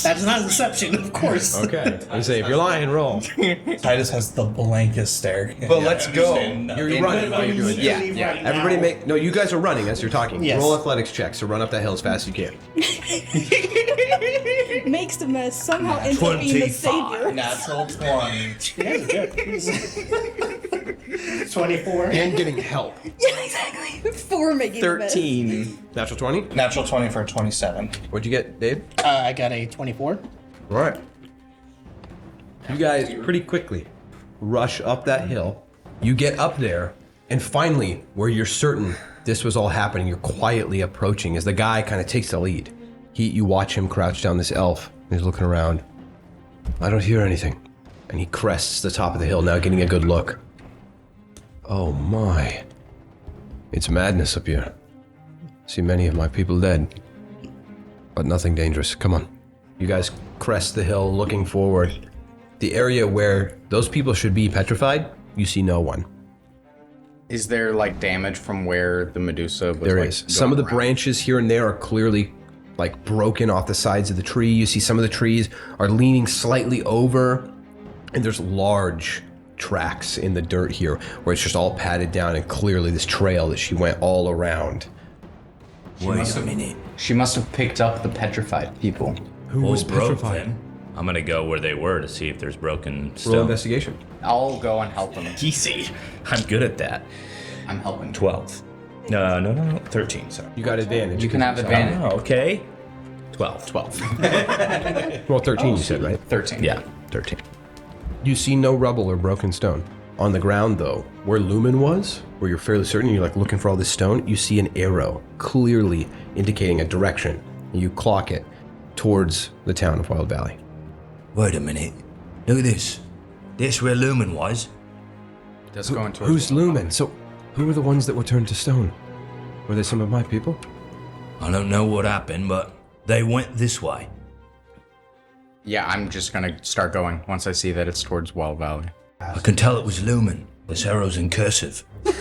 That's not deception, of course. Okay. I say, if you're lying, roll. Titus has the blankest stare. But let's go. You're running while you're doing it. Yeah. Right Everybody now. make... No, you guys are running as you're talking. Yes. Roll athletics checks, so run up that hill as fast as you can. makes the mess, somehow ends up being the savior. Natural 20. 24. And getting help. Yeah, exactly. For making the mess. 13. Natural 20. Natural 20 for 27. What'd you get, Dave? I got a 24. All right. You guys pretty quickly rush up that hill. You get up there, and finally, where you're certain this was all happening, you're quietly approaching as the guy kind of takes the lead. You watch him crouch down this elf. He's looking around. I don't hear anything. And he crests the top of the hill, now getting a good look. Oh my. It's madness up here. See many of my people dead. But nothing dangerous. Come on. You guys crest the hill, looking forward. The area where those people should be petrified, you see no one. Is there like damage from where the Medusa was? There like, is. Some of the going around? branches here and there are clearly like broken off the sides of the tree. You see some of the trees are leaning slightly over, and there's large tracks in the dirt here where it's just all padded down, and clearly this trail that she went all around. Wait a minute. She must have picked up the petrified people. Who Well, was broke petrified? then. I'm gonna go where they were to see if there's broken Roll stone. investigation. I'll go and help them. Easy. I'm good at that. I'm helping. 12. No. 13, sorry. You got advantage. You can have advantage. Oh, okay. 12. 12. Well, 13 you said, right? 13. Yeah. 13. You see no rubble or broken stone. On the ground, though, where Lumen was, where you're fairly certain you're like looking for all this stone, you see an arrow clearly indicating a direction. And you clock it towards the town of Wild Valley. Wait a minute. Look at this. This where Lumen was. Does go into Who's Lumen? So, who were the ones that were turned to stone? Were they some of my people? I don't know what happened, but they went this way. Yeah, I'm just gonna start going once I see that it's towards Wild Valley. I can tell it was Lumen. This arrow's in cursive. Wait,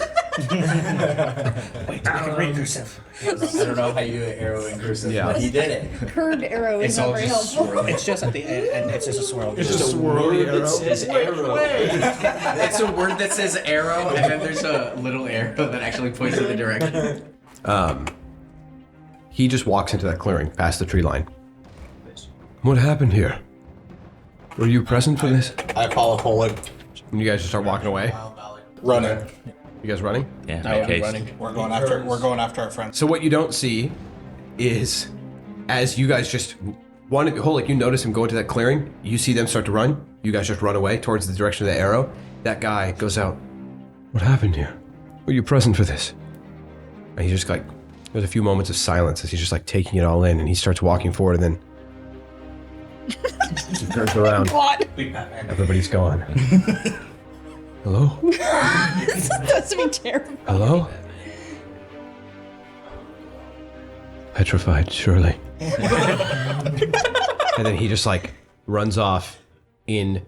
I can read cursive. I don't know how you do an arrow in cursive, but he did it. Curved arrow is not very helpful. It's just at the end, and it's just a swirl. It's just a swirly arrow. Says arrow. It's a word that says arrow, and then there's a little arrow that actually points in the direction. He just walks into that clearing, past the tree line. What happened here? Were you present for this? I follow Pollock. And you guys just start walking away? Running. You guys running? Yeah, make haste. We're going after our friends. So what you don't see is, as you guys just like you notice him go into that clearing, you see them start to run. You guys just run away towards the direction of the arrow. That guy goes out. What happened here? Were you present for this? And he's just like, there's a few moments of silence as he's just like taking it all in, and he starts walking forward, and then he turns around. What? Everybody's gone. Hello? That's me terrible. Hello? Petrified, surely. And then he just like runs off in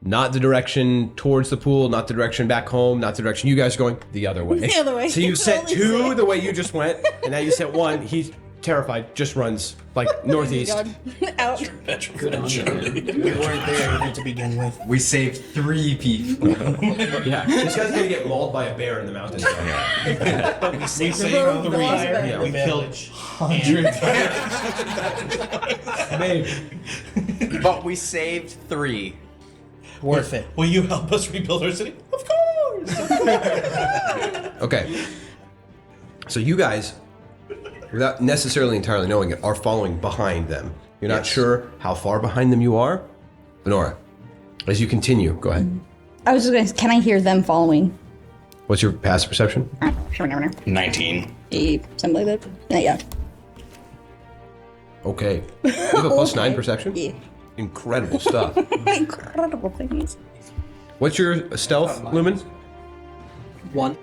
not the direction towards the pool, not the direction back home, not the direction you guys are going, the other way. The other way. So you It's set only 2 six. the way you just went, and now you set 1. He's terrified, just runs like northeast. God. Out. We weren't there even to begin with. We saved 3 people. Yeah, this guy's gonna get mauled by a bear in the mountains. But we saved Both the the fire. Yeah, We killed hundreds. Maybe. But we saved 3. Worth it. Will you help us rebuild our city? Of course. Okay. So you guys, without necessarily entirely knowing it, are following behind them. You're not sure how far behind them you are. Lenora, as you continue, go ahead. I was just going to, can I hear them following? What's your passive perception? 19. Something like that. Yeah. Okay. You have a +9 perception? Yeah. Incredible stuff. Incredible things. What's your stealth, Lumen? 1.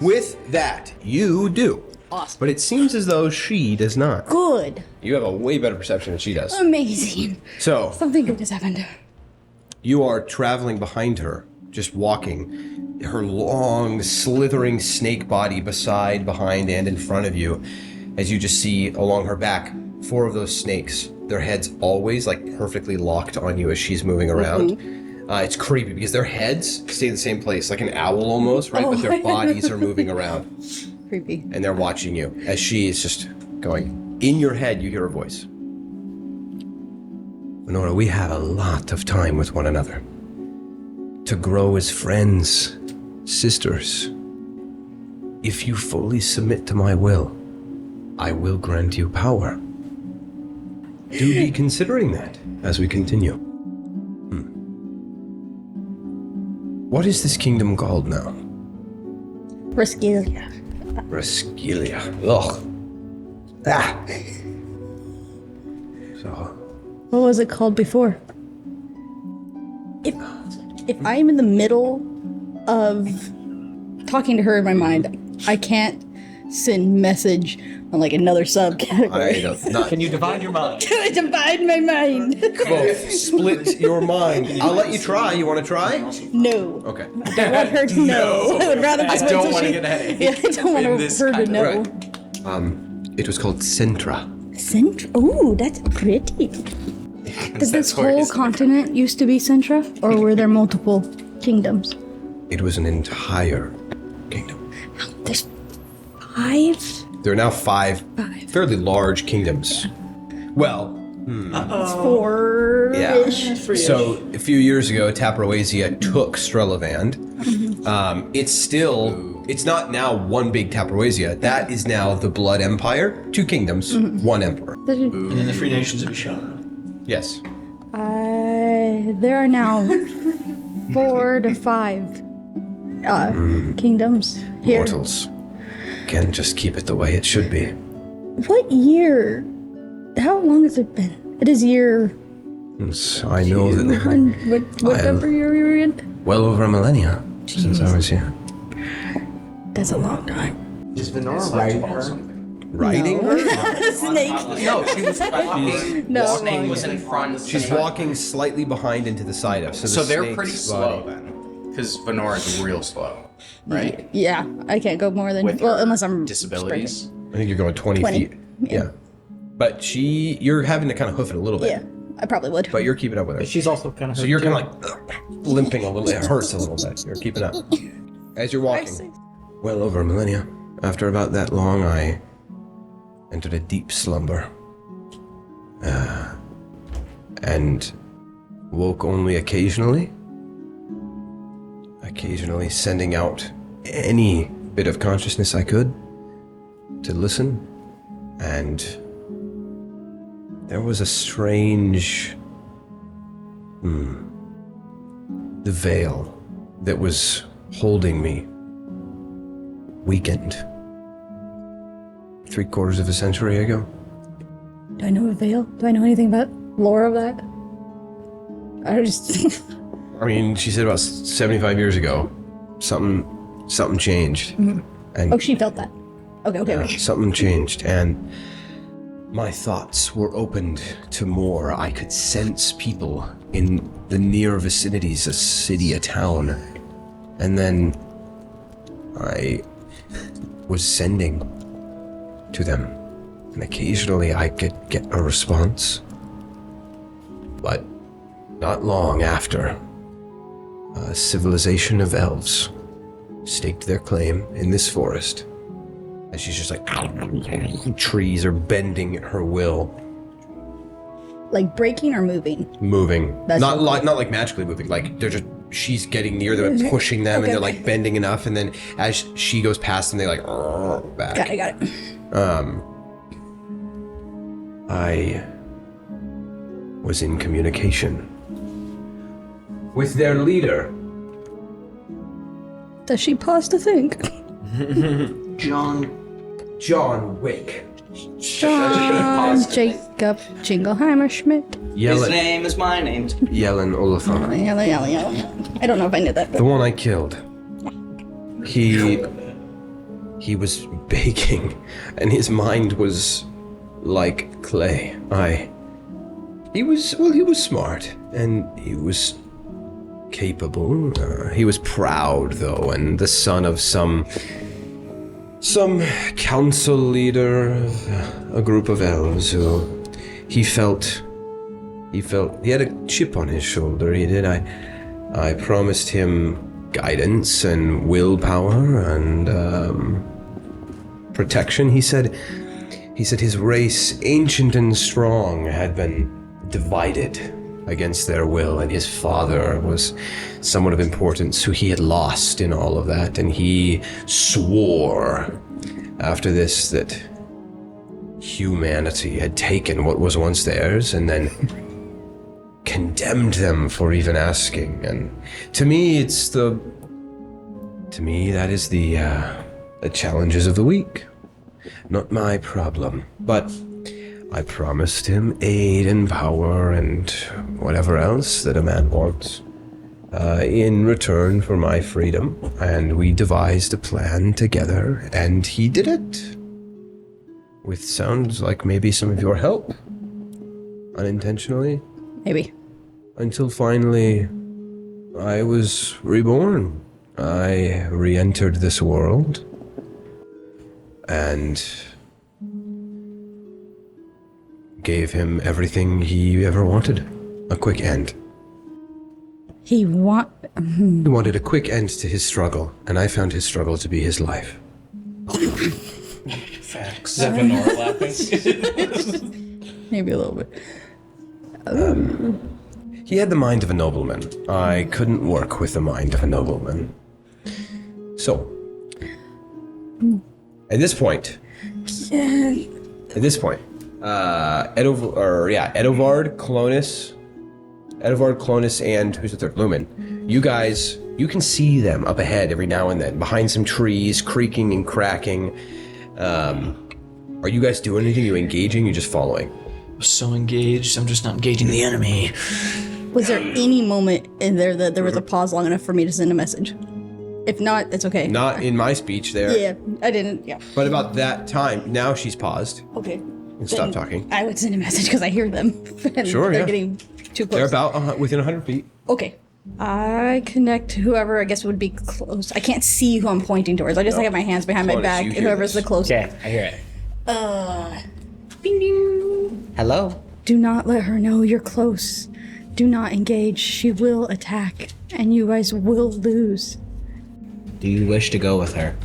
With that, you do. Awesome. But it seems as though she does not. Good. You have a way better perception than she does. Amazing. So, Something good has happened. you are traveling behind her, just walking, her long, slithering snake body behind, and in front of you, as you just see along her back 4 of those snakes. Their heads always like perfectly locked on you as she's moving around. It's creepy because their heads stay in the same place, like an owl almost, right? But their bodies are moving around, Creepy. and they're watching you as she is just going. In your head, you hear a voice. Nora, we have a lot of time with one another. To grow as friends, sisters. If you fully submit to my will, I will grant you power. Do be considering that as we continue. What is this kingdom called now? Rescalia. Rescalia. Ugh. Ah. So, What was it called before? If I'm in the middle of talking to her in my mind, I can't send message on like another subcategory. Can you divide your mind? Can I divide my mind? both split your mind. I'll let you try. You want to try? No. Okay. I don't want her to know. I would rather just wait don't till wanna she- get a headache Yeah, I don't want in her this to kind of- know. It was called Centra. Centra. Ooh, that's pretty. Did this whole continent used to be Centra, or were there multiple kingdoms? It was an entire kingdom. There's 5. There are now 5 fairly large kingdoms. Well, It's 4-ish. so a few years ago, Taproasia took Strelavand. It's not now one big Taproasia. That is now the Blood Empire. 2 kingdoms, 1 emperor. And then the Free Nations of Ishana. Yes. There are now 4 to 5 kingdoms here. Mortals. Can't just keep it the way it should be. What year? How long has it been? It is year. I know that What number year are you in? well over a millennia since I was here. That's a long time. Is Venora riding her? Riding her? Snake. No, she was walking. No. The snake was in front. She's walking slightly behind into the side of. So they're snake's pretty slow then, because Venora's real slow, right? Yeah, I can't go more than With well her unless I'm disabilities. I think you're going 20 20. feet. Yeah. But you're having to kind of hoof it a little bit. Yeah, I probably would. But you're keeping up with her. She's also kind of. So you're kind of like limping a little. It hurts a little bit. You're keeping up. As you're walking. Well over a millennia. After about that long, I entered a deep slumber. And woke only occasionally. Occasionally sending out any bit of consciousness I could to listen. And there was a strange... The veil that was holding me weakened. 3/4 of a century ago. Do I know a veil? Do I know anything about lore of that? I just I mean, she said about 75 years ago, something changed. And oh, she felt that. Okay. something changed, and my thoughts were opened to more. I could sense people in the near vicinities, a city, a town. And then I was sending to them. And occasionally I could get a response. But not long after, a civilization of elves staked their claim in this forest. And she's just like, trees are bending at her will. like breaking or moving. Moving. That's Not okay. not like magically moving. Like they're just she's getting near them and pushing them and they're like bending enough, and then as she goes past them they like back. Got it. I was in communication with their leader. Does she pause to think? John Wick. John Jacob Jingleheimer Schmidt. His name is my name. Yellen Oliphant. Yalla. I don't know if I knew that. The one I killed. He was baking, and his mind was like clay. He was smart, and he was capable. He was proud, though, and the son of some council leader of a group of elves who he felt he had a chip on his shoulder. He did. I promised him guidance and willpower and protection. He said his race, ancient and strong, had been divided against their will, and his father was someone of importance who he had lost in all of that, and he swore after this that humanity had taken what was once theirs and then condemned them for even asking. And to me, that is the challenges of the week. Not my problem, but I promised him aid and power and whatever else that a man wants in return for my freedom, and we devised a plan together, and he did it. With sounds like maybe some of your help. Unintentionally. Maybe. Until finally, I was reborn. I re-entered this world. And gave him everything he ever wanted. A quick end. He wanted a quick end to his struggle, and I found his struggle to be his life. Facts. Is that Venora laughing? Maybe a little bit. He had the mind of a nobleman. I couldn't work with the mind of a nobleman. So, at this point, Edovard, Clonus, and who's the third? Lumen. You guys, you can see them up ahead every now and then, behind some trees, creaking and cracking. Are you guys doing anything? Are you engaging? You're just following? I'm so engaged. I'm just not engaging the enemy. Was there any moment in there that there was a pause long enough for me to send a message? If not, it's okay. Not in my speech there. Yeah, I didn't. Yeah. But about that time, now she's paused. Okay. And stop talking. I would send a message because I hear them. And Sure, they're yeah. getting too close. They're about within 100 feet. Okay. I connect whoever I guess would be close. I can't see who I'm pointing towards. I just have my hands behind my Clonus, back, you and hear whoever's this. the closest. Okay, I hear it. Bing, bing. Hello? Do not let her know you're close. Do not engage. She will attack, and you guys will lose. Do you wish to go with her?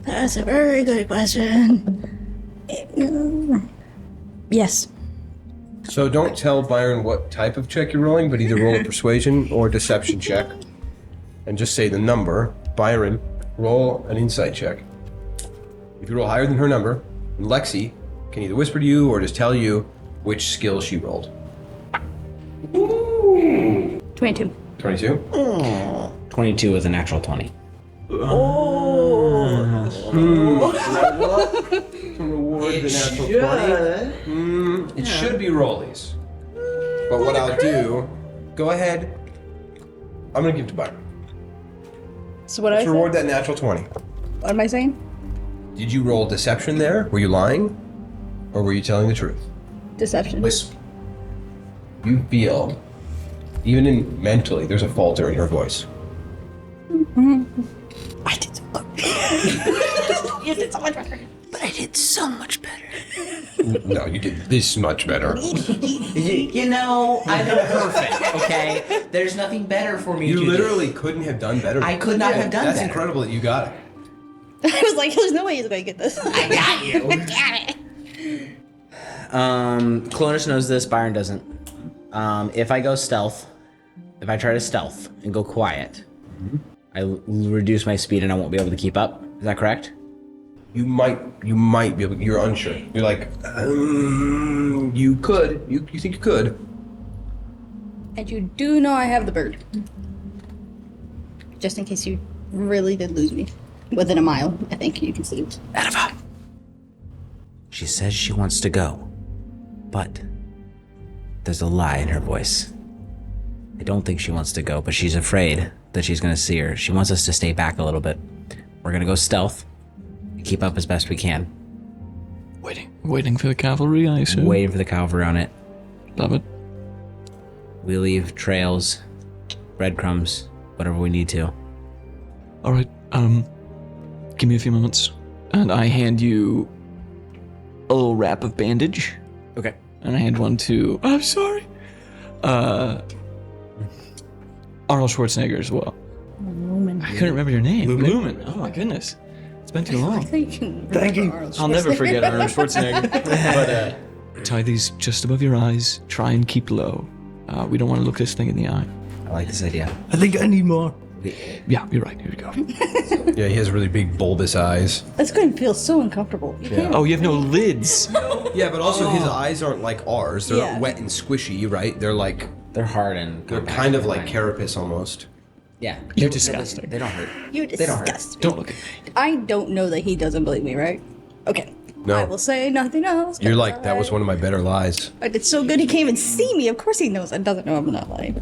That's a very good question. Yes. So don't tell Byron what type of check you're rolling, but either roll a persuasion or deception check. And just say the number. Byron, roll an insight check. If you roll higher than her number, Lexi can either whisper to you or just tell you which skill she rolled. 22. 22? 22 with a natural 20. To reward the natural 20. It should be rollies. But what I'll do, go ahead. I'm gonna give it to Byron. So what Let's I reward that natural 20. What am I saying? Did you roll deception there? Were you lying? Or were you telling the truth? Deception. Listen. You feel, even mentally, there's a falter in your voice. I did so good. You did so much better. But I did so much better. No, you did this much better. You know, I'm not perfect, okay? There's nothing better for me to You do. literally couldn't have done better. I could not have done That's better. incredible that you got it. I was like, there's no way he's going to get this. I got you. Got it. Clonus knows this, Byron doesn't. If I go stealth, if I try to stealth and go quiet, I reduce my speed and I won't be able to keep up. Is that correct? You might be able. You're unsure. You're like, you could. You think you could? And you do know I have the bird. Just in case you really did lose me. Within a mile, I think you can see it. Edova. She says she wants to go, but there's a lie in her voice. I don't think she wants to go, but she's afraid that she's gonna see her. She wants us to stay back a little bit. We're gonna go stealth and keep up as best we can. Waiting for the cavalry, I assume. Waiting for the cavalry on it. Love it. We leave trails, breadcrumbs, whatever we need to. All right. Give me a few moments, and I hand you a little wrap of bandage. Okay. And I hand one to. I'm sorry. Arnold Schwarzenegger as well. Lumen. I couldn't remember your name. Lumen. Oh my goodness. It's been too long. Thank you. I'll never forget Arnold Schwarzenegger. But tie these just above your eyes. Try and keep low. We don't want to look this thing in the eye. I like this idea. I think I need more. Yeah, you're right. Here we go. Yeah, he has really big bulbous eyes. That's going to feel so uncomfortable. You can't- Oh, you have no lids. Yeah, but also his eyes aren't like ours. They're Yeah. not wet and squishy, right? They're like They're hard and they're kind of like carapace almost. Yeah. You're disgusting. They don't hurt. You're They don't hurt. disgusting. Don't look at me. I don't know that he doesn't believe me, right? Okay. No. I will say nothing else. You're like that was one of my better lies. I did so good he came and see me. Of course he knows. I doesn't know I'm not lying.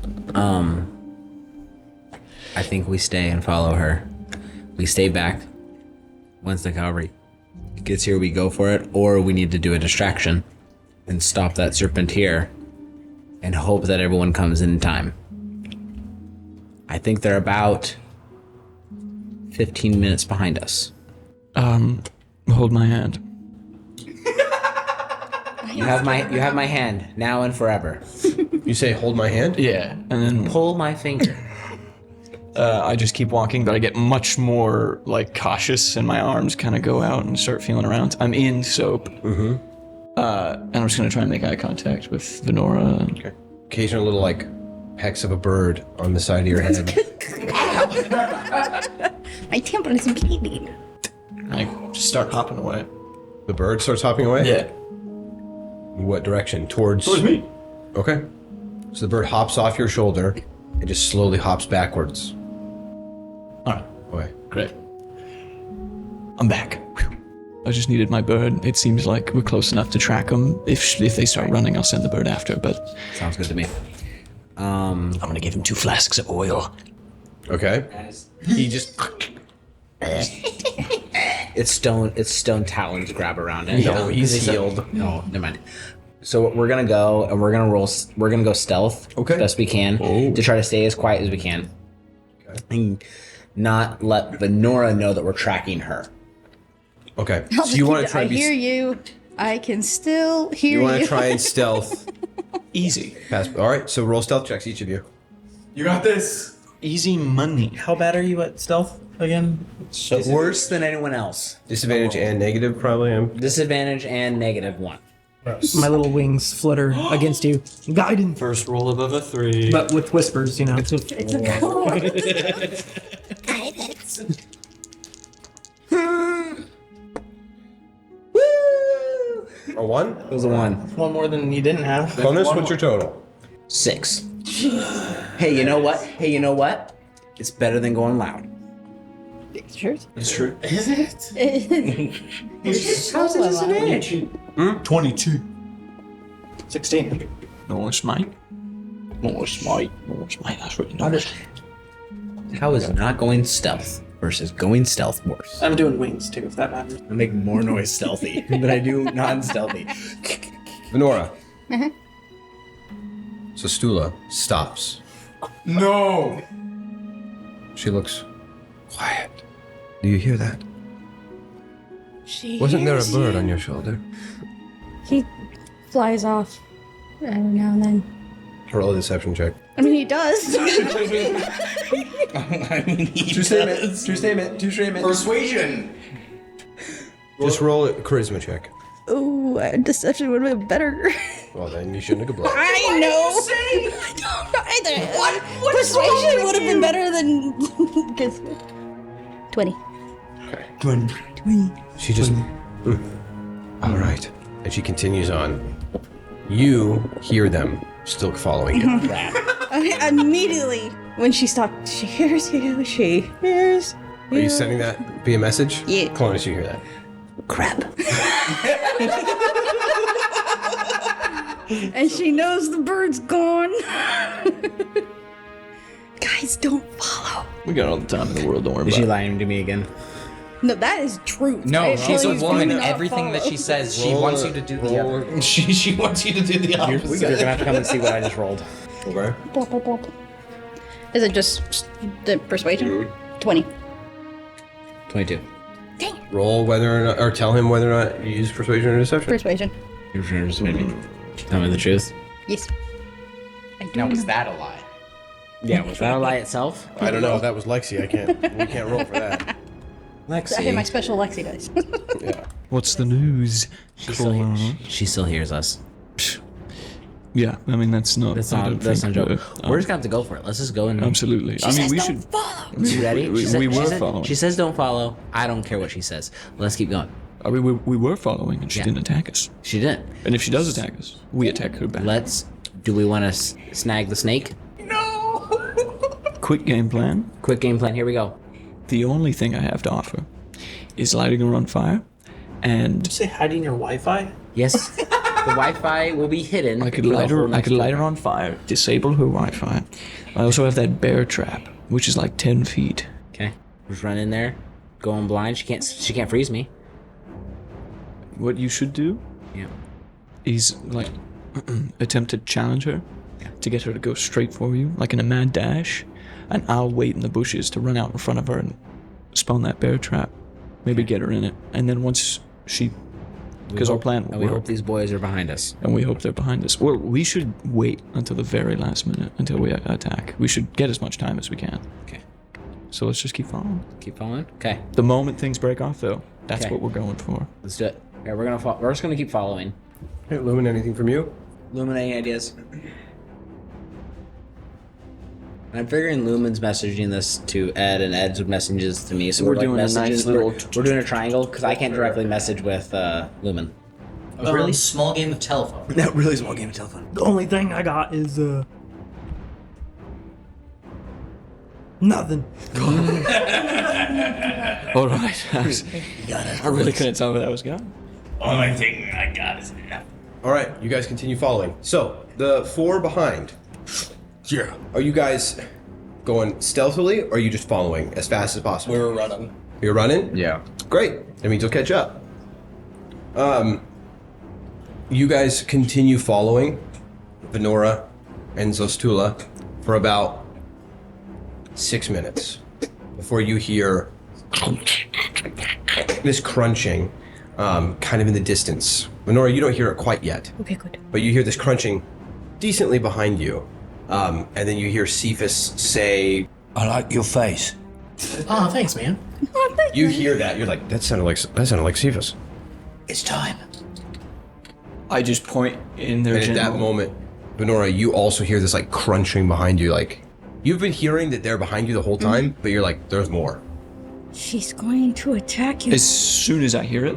I think we stay and follow her. We stay back. Once the cavalry gets here, we go for it, or we need to do a distraction and stop that serpent here and hope that everyone comes in time. I think they're about 15 minutes behind us. Hold my hand. You have my hand now and forever. You say hold my hand? Yeah, and then Pull my finger. I just keep walking, but I get much more like cautious, and my arms kind of go out and start feeling around. I'm in soap. Mm-hmm. And I'm just gonna try and make eye contact with Venora. Okay. Occasional little like pecks of a bird on the side of your head. My temper is bleeding. I just start hopping away. The bird starts hopping away? Yeah. What direction? Towards me. Okay. So the bird hops off your shoulder and just slowly hops backwards. All right. Away. Great. I'm back. Whew. I just needed my bird. It seems like we're close enough to track them. If they start running, I'll send the bird after. But Sounds good to me. I'm gonna give him 2 flasks of oil. Okay. He just It's stone talons grab around it. No, he's healed. No, never mind. So we're gonna go and we're gonna roll. We're gonna go stealth as best we can to try to stay as quiet as we can, and not let Venora know that we're tracking her. Okay. So you want to try I and be hear you. I can still hear you you. want to try and stealth. Easy. Pass. All right. So roll stealth checks, each of you. You got this. Easy money. How bad are you at stealth again? So worse than anyone else. Disadvantage and negative, probably. Disadvantage and -1. My little wings flutter against you. Guidance. First roll above a 3. But with whispers, you know. It's a code. A 1? It was a 1. One more than you didn't have. Bonus, what's your total? 6. Hey, you know what? It's better than going loud. Sure. It's true. Is it? It's How's it so disadvantage? 22. 16. No, it's mine. More smite. No, it's mine. That's what you know. How is not going stealth versus going stealth worse? I'm doing wings too, if that matters. I make more noise stealthy, but I do non-stealthy. Venora. So Stula stops. No. She looks quiet. Do you hear that? She Wasn't there a hears bird you. on your shoulder? He flies off every now and then. Roll a deception check. I mean, he does. True statement. Persuasion. Just roll a charisma check. Ooh, deception would have been better. Well, then you shouldn't have complained. I know. I don't know either. Persuasion would have been better than. 'Cause 20. She just. All right. And she continues on. You hear them still following you. Immediately, when she stopped, she hears you. She hears. Are you sending that via message? Yeah. Clonus, you hear that? Crap. And she knows the bird's gone. Guys, don't follow. We got all the time in the world. Don't worry Is about she it. lying to me again? No, that is truth. I No, she's tell a you, woman. do not Everything that follow. she says, she Roll wants a- you to do the roll other. a- She wants you to do the You're opposite. gonna have to come and see what I just rolled. Okay. Blah, blah, blah. Is it just the persuasion? 20. 22. Roll whether or not, or tell him whether or not you use persuasion or deception. Persuasion. You're trying to just make me tell me the truth. Yes. I do Now, know. was that a lie? Yeah, was that a lie itself? I don't know if that was Lexi. I can't. We can't roll for that. I hit my special Lexi dice. Yeah. What's the news? She still hears us. Yeah, I mean that's not. That's I not. don't That's not a think, joke. We're just gonna have to go for it. Let's just go and. Absolutely. I mean, we should. You ready? We were following. She says don't follow. I don't care what she says. Let's keep going. I mean, we were following, and she didn't attack us. She didn't. And if she does attack us, we attack her back. Do we want to snag the snake? Quick game plan. Quick game plan. Here we go. The only thing I have to offer is lighting her on fire, and Did you say hiding your Wi-Fi? Yes. The Wi-Fi will be hidden. I could for the light her. whole I next could light her program. on fire, disable her Wi-Fi. I also have that bear trap, which is like 10 feet. Okay. Just run in there, going blind. She can't freeze me. What you should do Yeah. is like attempt to challenge her, to get her to go straight for you, like in a mad dash, and I'll wait in the bushes to run out in front of her and spawn that bear trap. Maybe get her in it, and then once she, because our plan will And we work. hope these boys are behind us. And we hope they're behind us. Well, we should wait until the very last minute until we attack. We should get as much time as we can. Okay. So let's just keep following. Keep following. Okay. The moment things break off, though, that's Okay. what we're going for. Let's do it. Okay, we're just gonna keep following. Hey, Lumen, anything from you? Lumen, any ideas? I'm figuring Lumen's messaging this to Ed, and Ed's messages to me. So We're we're, like doing a messages. nice little- We're doing a triangle because I can't directly message with Lumen. A really small game of telephone. That really small game of telephone. The only thing I got is nothing. All right. I really couldn't tell where that was going. Only thing I got is nothing. All right, you guys continue following. So the four behind. Yeah. Are you guys going stealthily, or are you just following as fast as possible? We were running. You're running? Yeah. Great. That means you'll catch up. You guys continue following Venora and Zostula for about 6 minutes before you hear this crunching kind of in the distance. Venora, you don't hear it quite yet. Okay, good. But you hear this crunching decently behind you. And then you hear Cepheus say, I like your face. Oh, thanks, man. you hear that, you're like, that sounded like Cepheus. It's time. I just point in their And at general. that moment, Venora, you also hear this like crunching behind you. Like, you've been hearing that they're behind you the whole time, but you're like, there's more. She's going to attack you. As soon as I hear it,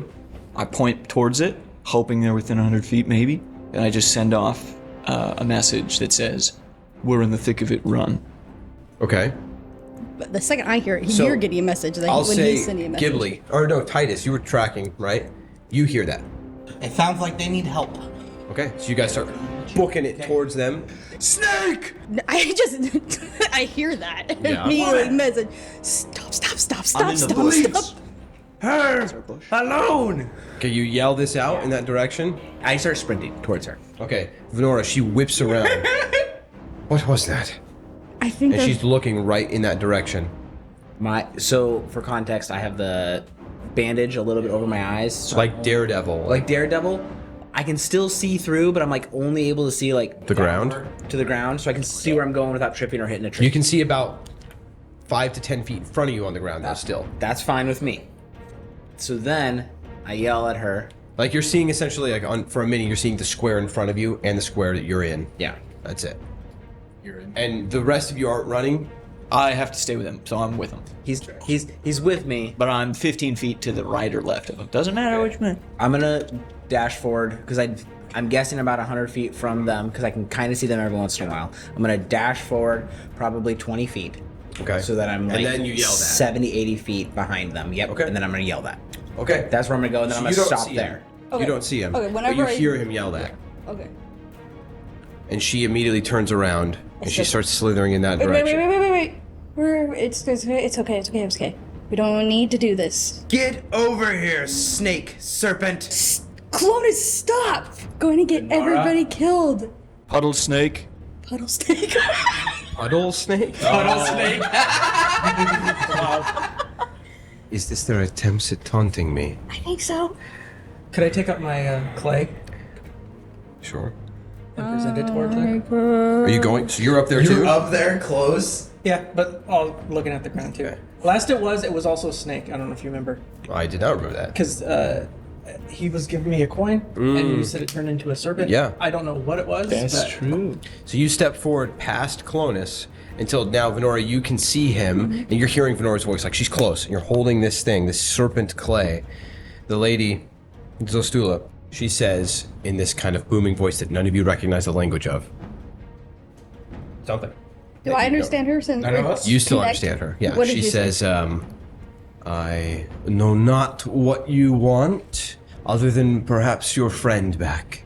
I point towards it, hoping they're within 100 feet maybe, and I just send off a message that says, "We're in the thick of it, run." Okay. But the second I hear it, So, you're getting a message. That I'll when say he's sending a message. Ghibli. Or no, Titus, you were tracking, right? You hear that. It sounds like they need help. Okay, so you guys start booking it towards them. Snake! I just, I hear that. Yeah. Immediately message. Stop, stop, stop, stop, in the stop, police. stop. Her alone! Okay, you yell this out in that direction. I start sprinting towards her. Okay, Venora, she whips around. What was that? I think And that's- she's looking right in that direction. So for context, I have the bandage a little bit over my eyes. So Like Daredevil. like Daredevil, I can still see through, but I'm like only able to see like The ground? to the ground, so I can see where I'm going without tripping or hitting a tree. You can see about 5 to 10 feet in front of you on the ground though still. That's fine with me. So then I yell at her. Like you're seeing essentially like for a minute you're seeing the square in front of you and the square that you're in. Yeah. That's it. You're in. And the rest of you aren't running. I have to stay with him, so I'm with him. He's with me. But I'm 15 feet to the right or left of him. Doesn't matter which way. I'm gonna dash forward because I'm guessing about 100 feet from them because I can kind of see them every once in a while. I'm gonna dash forward probably 20 feet. Okay. So that I'm like And then you yell that. 70, 80 feet behind them. Yep. Okay. And then I'm gonna yell that. Okay. That's where I'm gonna go, and then So I'm you gonna don't stop see there. him. Okay. You don't see him. Okay, but whenever you I- hear him yell that. Okay. And she immediately turns around and she So- starts slithering in that Wait, direction. wait. It's okay. We don't need to do this. Get over here, snake serpent! Clonus, stop! Going to get everybody killed. Puddle snake. Puddle snake. Puddle snake? Puddle snake! Is this their attempts at taunting me? I think so. Could I take up my clay Sure. and present it towards her? Are you going? So you're up there too? up there, close. Yeah, but all looking at the ground too. Last it was also a snake. I don't know if you remember. I did not remember that. Because he was giving me a coin, and you said it turned into a serpent. Yeah. I don't know what it was. That's but true. So you step forward past Clonus until now, Venora, you can see him, and you're hearing Venora's voice, like she's close, and you're holding this thing, this serpent clay. The lady, Zostula, she says in this kind of booming voice that none of you recognize the language of. Something. Do I understand her since None of us? You still understand her, yeah. What did She you say? says, I know not what you want, other than perhaps your friend back.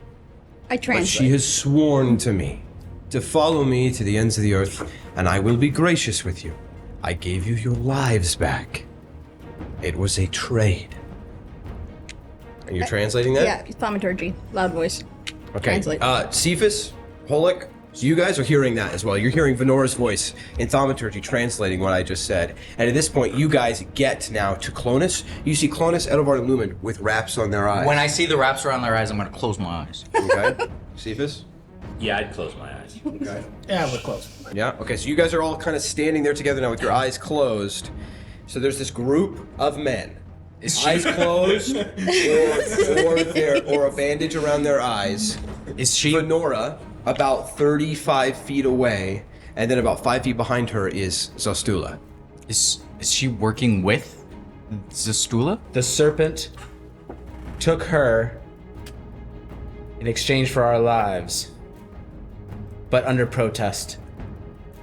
I But translate. she has sworn to me to follow me to the ends of the earth, and I will be gracious with you. I gave you your lives back. It was a trade. Are you translating that? Yeah, thaumaturgy, loud voice. Okay. Translate. Cephas, Pollock, so you guys are hearing that as well. You're hearing Venora's voice in thaumaturgy translating what I just said. And at this point, you guys get now to Clonus. You see Clonus, Edelvard, and Lumen with wraps on their eyes. When I see the wraps around their eyes, I'm gonna close my eyes. Okay. Cephas? Yeah, I'd close my eyes. Okay. Yeah, we're close. Yeah, okay, so you guys are all kind of standing there together now with your eyes closed. So there's this group of men. Eyes closed, or a bandage around their eyes. Is she Venora, about 35 feet away, and then about 5 feet behind her is Zostula. Is she working with Zostula? The serpent took her in exchange for our lives, but under protest.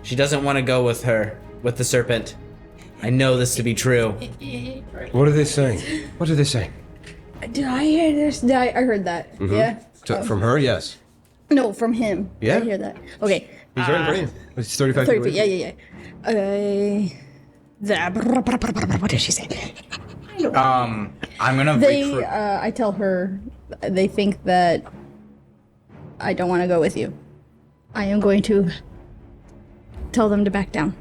She doesn't want to go with the serpent. I know this to be true. What are they saying? What are they saying? Did I hear this? I heard that. Mhm. Yeah. From her, yes. No, from him. Yeah? I hear that. Okay. He's right in front of you. He's 35 30 feet feet. away. Yeah. What did she say? I'm gonna They, I tell her, they think that I don't want to go with you. I am going to tell them to back down.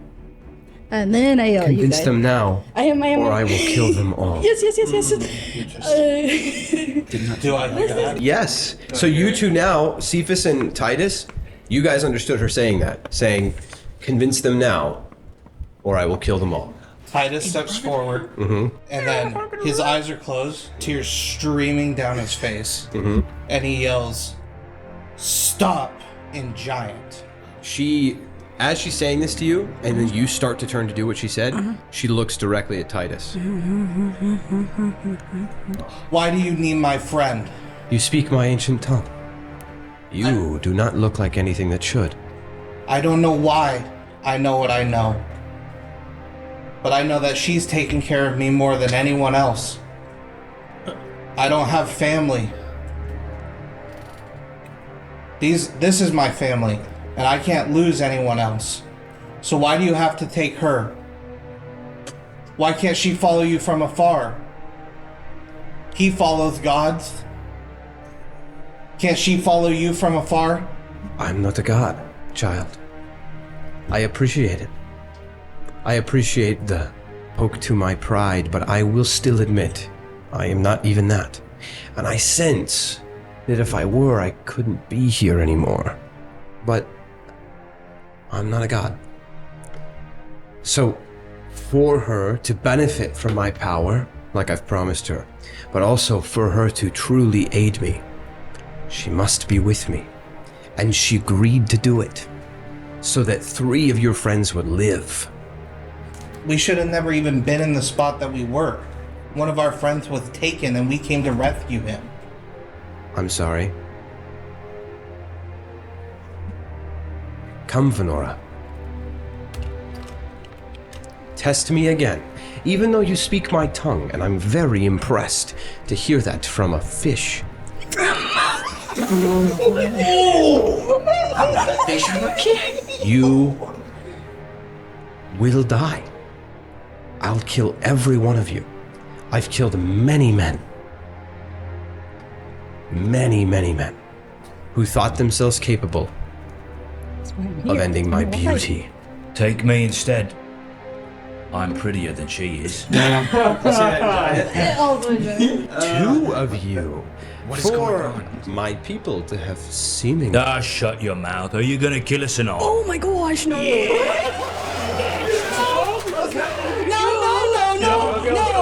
And then I yell at you Convince guys. them now, I am. or I will kill them all. Yes. Do I hear that? Yes. So you two now, Cephas and Titus, you guys understood her saying that. Saying, convince them now, or I will kill them all. Titus steps forward, and then his eyes are closed, tears streaming down his face, and he yells, "Stop!" in giant. As she's saying this to you, and then you start to turn to do what she said, she looks directly at Titus. Why do you need my friend? You speak my ancient tongue. You do not look like anything that should. I don't know why. I know what I know. But I know that she's taking care of me more than anyone else. I don't have family. This is my family, and I can't lose anyone else. So why do you have to take her? Why can't she follow you from afar? He follows gods. Can't she follow you from afar? I'm not a god, child. I appreciate it. I appreciate the poke to my pride, but I will still admit I am not even that. And I sense that if I were, I couldn't be here anymore. But I'm not a god. So, for her to benefit from my power, like I've promised her, but also for her to truly aid me, she must be with me. And she agreed to do it, so that 3 of your friends would live. We should have never even been in the spot that we were. One of our friends was taken and we came to rescue him. I'm sorry. Come, Venora. Test me again, even though you speak my tongue, and I'm very impressed to hear that from a fish. I'm not a fish, I'm a kid. You will die. I'll kill every one of you. I've killed many men. Many, many men who thought themselves capable of ending my beauty. Take me instead. I'm prettier than she is. 2 of you. What is going on? My people to have seeming. Ah, shut your mouth. Are you gonna kill us or not? Oh my gosh, no. No.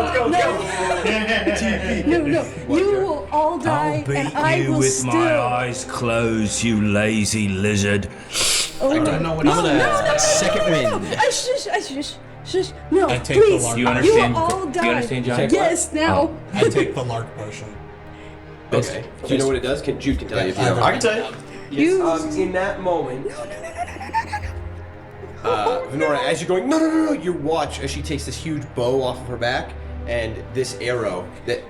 No. You will all die, I'll beat and I you will with still. my eyes closed, you lazy lizard. Oh, I don't know what Second wind. Shush. No, I take the please. lark. Do you understand? You will all Do die. you understand, John? Yes, now. I take the lark potion. Okay. Do you know what it does? Jude can tell you if you know. I can tell you. In that moment. Venora, as you're going, no, you watch as she takes this huge bow off of her back, and this arrow that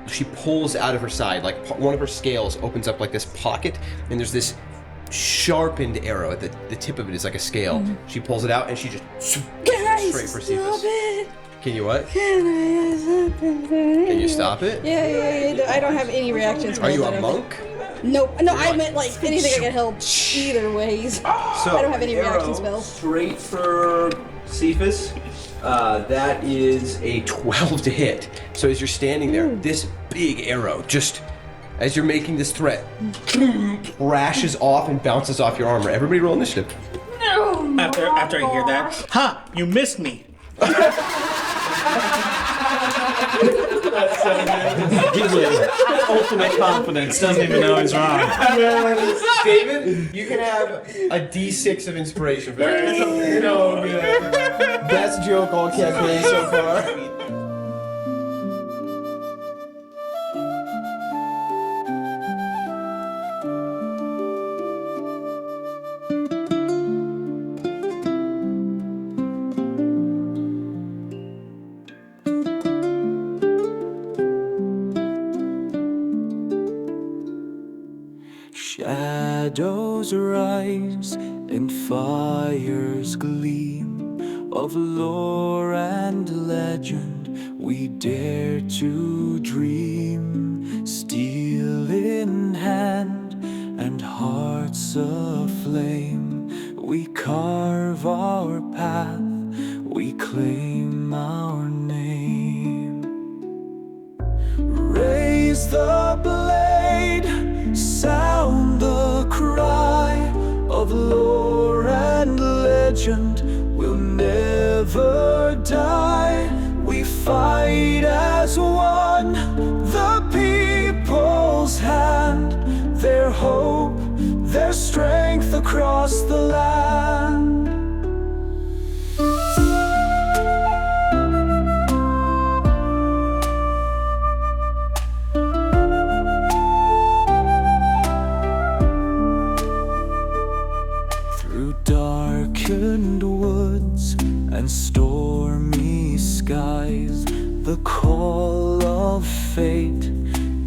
she pulls out of her side, like one of her scales opens up like this pocket, and there's this sharpened arrow at the tip of it is like a scale. She pulls it out, and she just straight for Cepheus. Can you what? Can you stop it? Yeah. I don't have any reactions. Are you a monk? Nope. No, I meant like anything I can help either ways. So I don't have any arrow reaction spells. Straight for Cepheus. That is a 12 to hit. So as you're standing there, this big arrow, just as you're making this threat, rashes off and bounces off your armor. Everybody roll initiative. No. After I hear that, you missed me. Ultimate confidence. Doesn't even know he's wrong. David, you can have a D6 of inspiration. Very good. Best joke all campaign so far. Shadows rise and fires gleam of lore and legend we dare to dream. Steel in hand and hearts aflame, we carve our path, we claim our name. Raise the blade, sound the cry of lore and legend. We'll never die. We fight as one, the people's hand, their hope, their strength across the land. Darkened woods and stormy skies, the call of fate,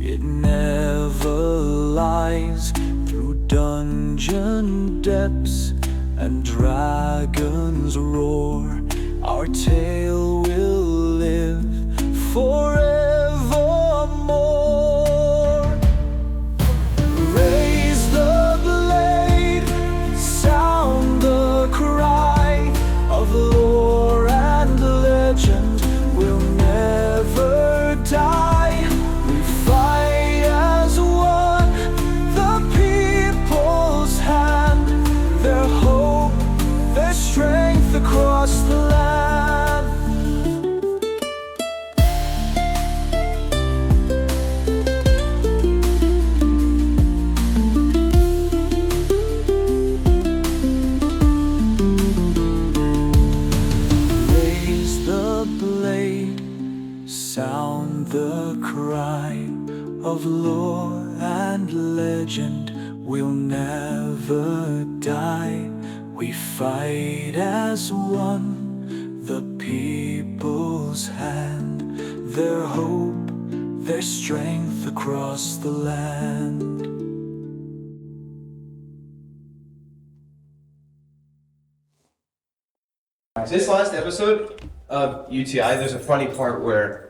it never lies. Through dungeon depths and dragon's roar, our tale will live forevermore. Raise the blade, sound the cry of lore and legend. We'll never die. We fight as one, the people's hand, their hope, their strength across the land. Sound the cry of lore and legend. We'll never die. We fight as one, the people's hand, their hope, their strength across the land. This last episode of UTI, there's a funny part where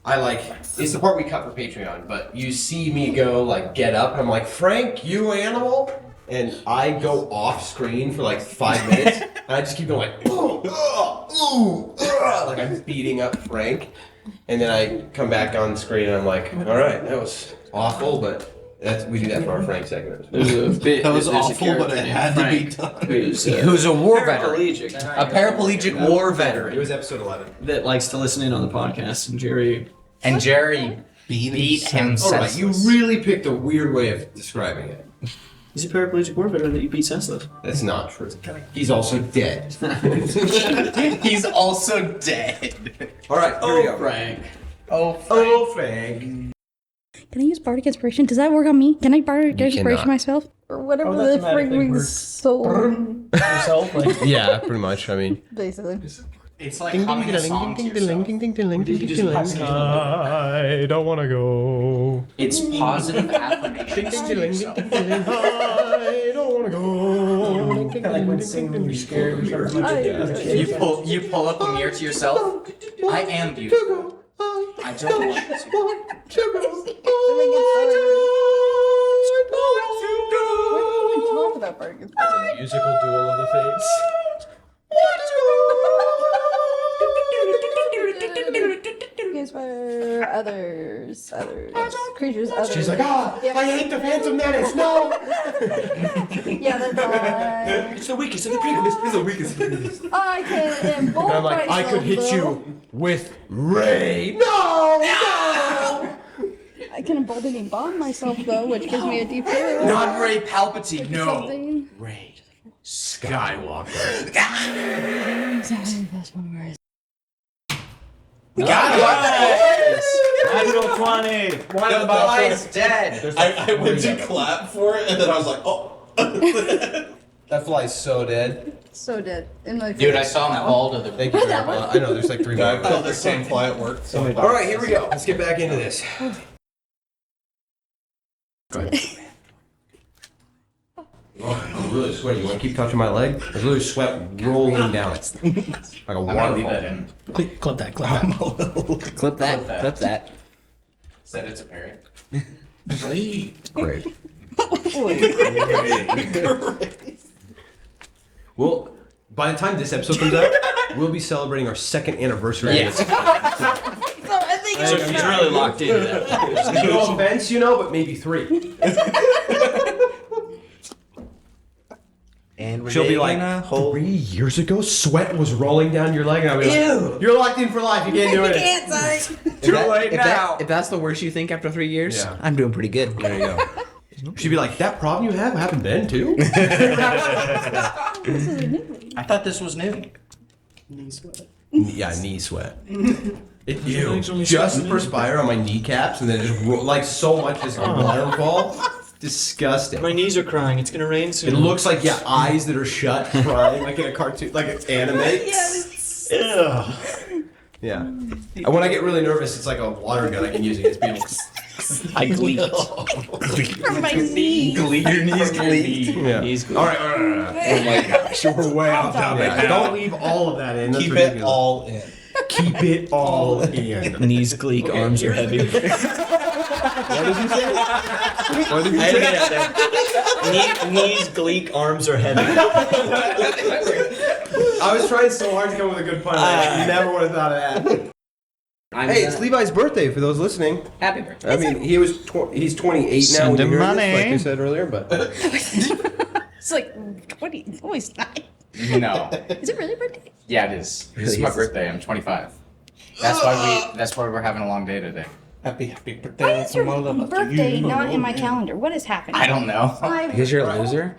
it's the part we cut for Patreon, but you see me go, get up, and I'm like, Frank, you animal? And I go off screen for 5 minutes, and I just keep going like I'm beating up Frank. And then I come back on screen, and I'm like, all right, that was awful, but We do that for our Frank segment. There's a bit. That was there's a awful, but character it named had to be Frank done. Who's a war veteran. A paraplegic war veteran. It was episode 11. That likes to listen in on the podcast, and Jerry beat him All right, you really picked a weird way of describing it. He's a paraplegic war veteran that you beat senseless. That's not true. He's also dead. He's also dead. All right, here we go. Frank. Oh, Frank. Can I use Bardic Inspiration? Does that work on me? Can I Bardic Inspiration cannot. myself? Or whatever Oh, that the automatically frigging works. soul. Yourself, like Yeah, pretty much. I mean, Basically. It's like humming a song to yourself. I don't want to go. It's positive affirmations to yourself. I don't want to go. like when singing when you're scared. You pull up a mirror to yourself. I am beautiful. I don't want to. Talk about Bardic It's a musical duel of the fates. Inspire others, creatures, others. She's like, I hate the Phantom Menace. No. Yeah, that's It's the weakest of the weakest. It's the weakest of the weakest. I can embolden And I'm like, I could hit you with Ray. No. I can embolden and bond myself though, which gives me a deep hero. Not Ray Palpatine. No. Something. Ray Skywalker. Natural 20. One of the boys dead. I went to clap for it, and then I was like, oh. That fly's so dead. So dead. In my Dude, I saw him bald other Thank you very much. I know, there's like 3 more. I killed the same fly at work. So All right, here we go. Let's get back into this. Go ahead. Oh, I'm really sweaty. You want to keep touching my leg? There's literally sweat rolling down. Like a I'm gonna waterfall. leave that in. clip that. Clip that. Said it's a parry. Great. Well, by the time this episode comes out, we'll be celebrating our 2nd anniversary. Yes. So she's really locked into that. No offense, but maybe 3. And She'll be like, 3 years ago, sweat was rolling down your leg, and I'll be like, you're locked in for life. You can't do it. Too late now. If that's the worst you think after 3 years, Yeah. I'm doing pretty good. There you go. She'd be like, that problem you have happened then too? I thought this was new. Yeah, knee sweat. Just perspire on my kneecaps, and then just so much as a waterfall. Disgusting. My knees are crying. It's gonna rain It soon. looks like eyes that are shut, crying like in a cartoon, like it's anime. Yeah. And when I get really nervous, it's like a water gun I can use against people. I gleeked. From my knee. Your knees gleeked. Yeah. All right. Oh my gosh, we're way off topic. Yeah, don't leave all of that in. That's keep it ridiculous. all in. Keep it all in. Knees gleek, arms are heavy. What did you say? What did you say? Knees gleek, arms are heavy. I was trying so hard to come up with a good pun. I never would have thought of that. Hey, it's Levi's birthday for those listening. Happy birthday. I mean, he's 28 now. When you hear this, like you said earlier, but It's like 20. Oh, he's not. No. Is it really birthday? Yeah, it is. This is my birthday. I'm 25. That's why we're having a long day today. Happy Why birthday is your from all of us to birthday you. not in my calendar? What is happening? I don't know. Because you're a loser?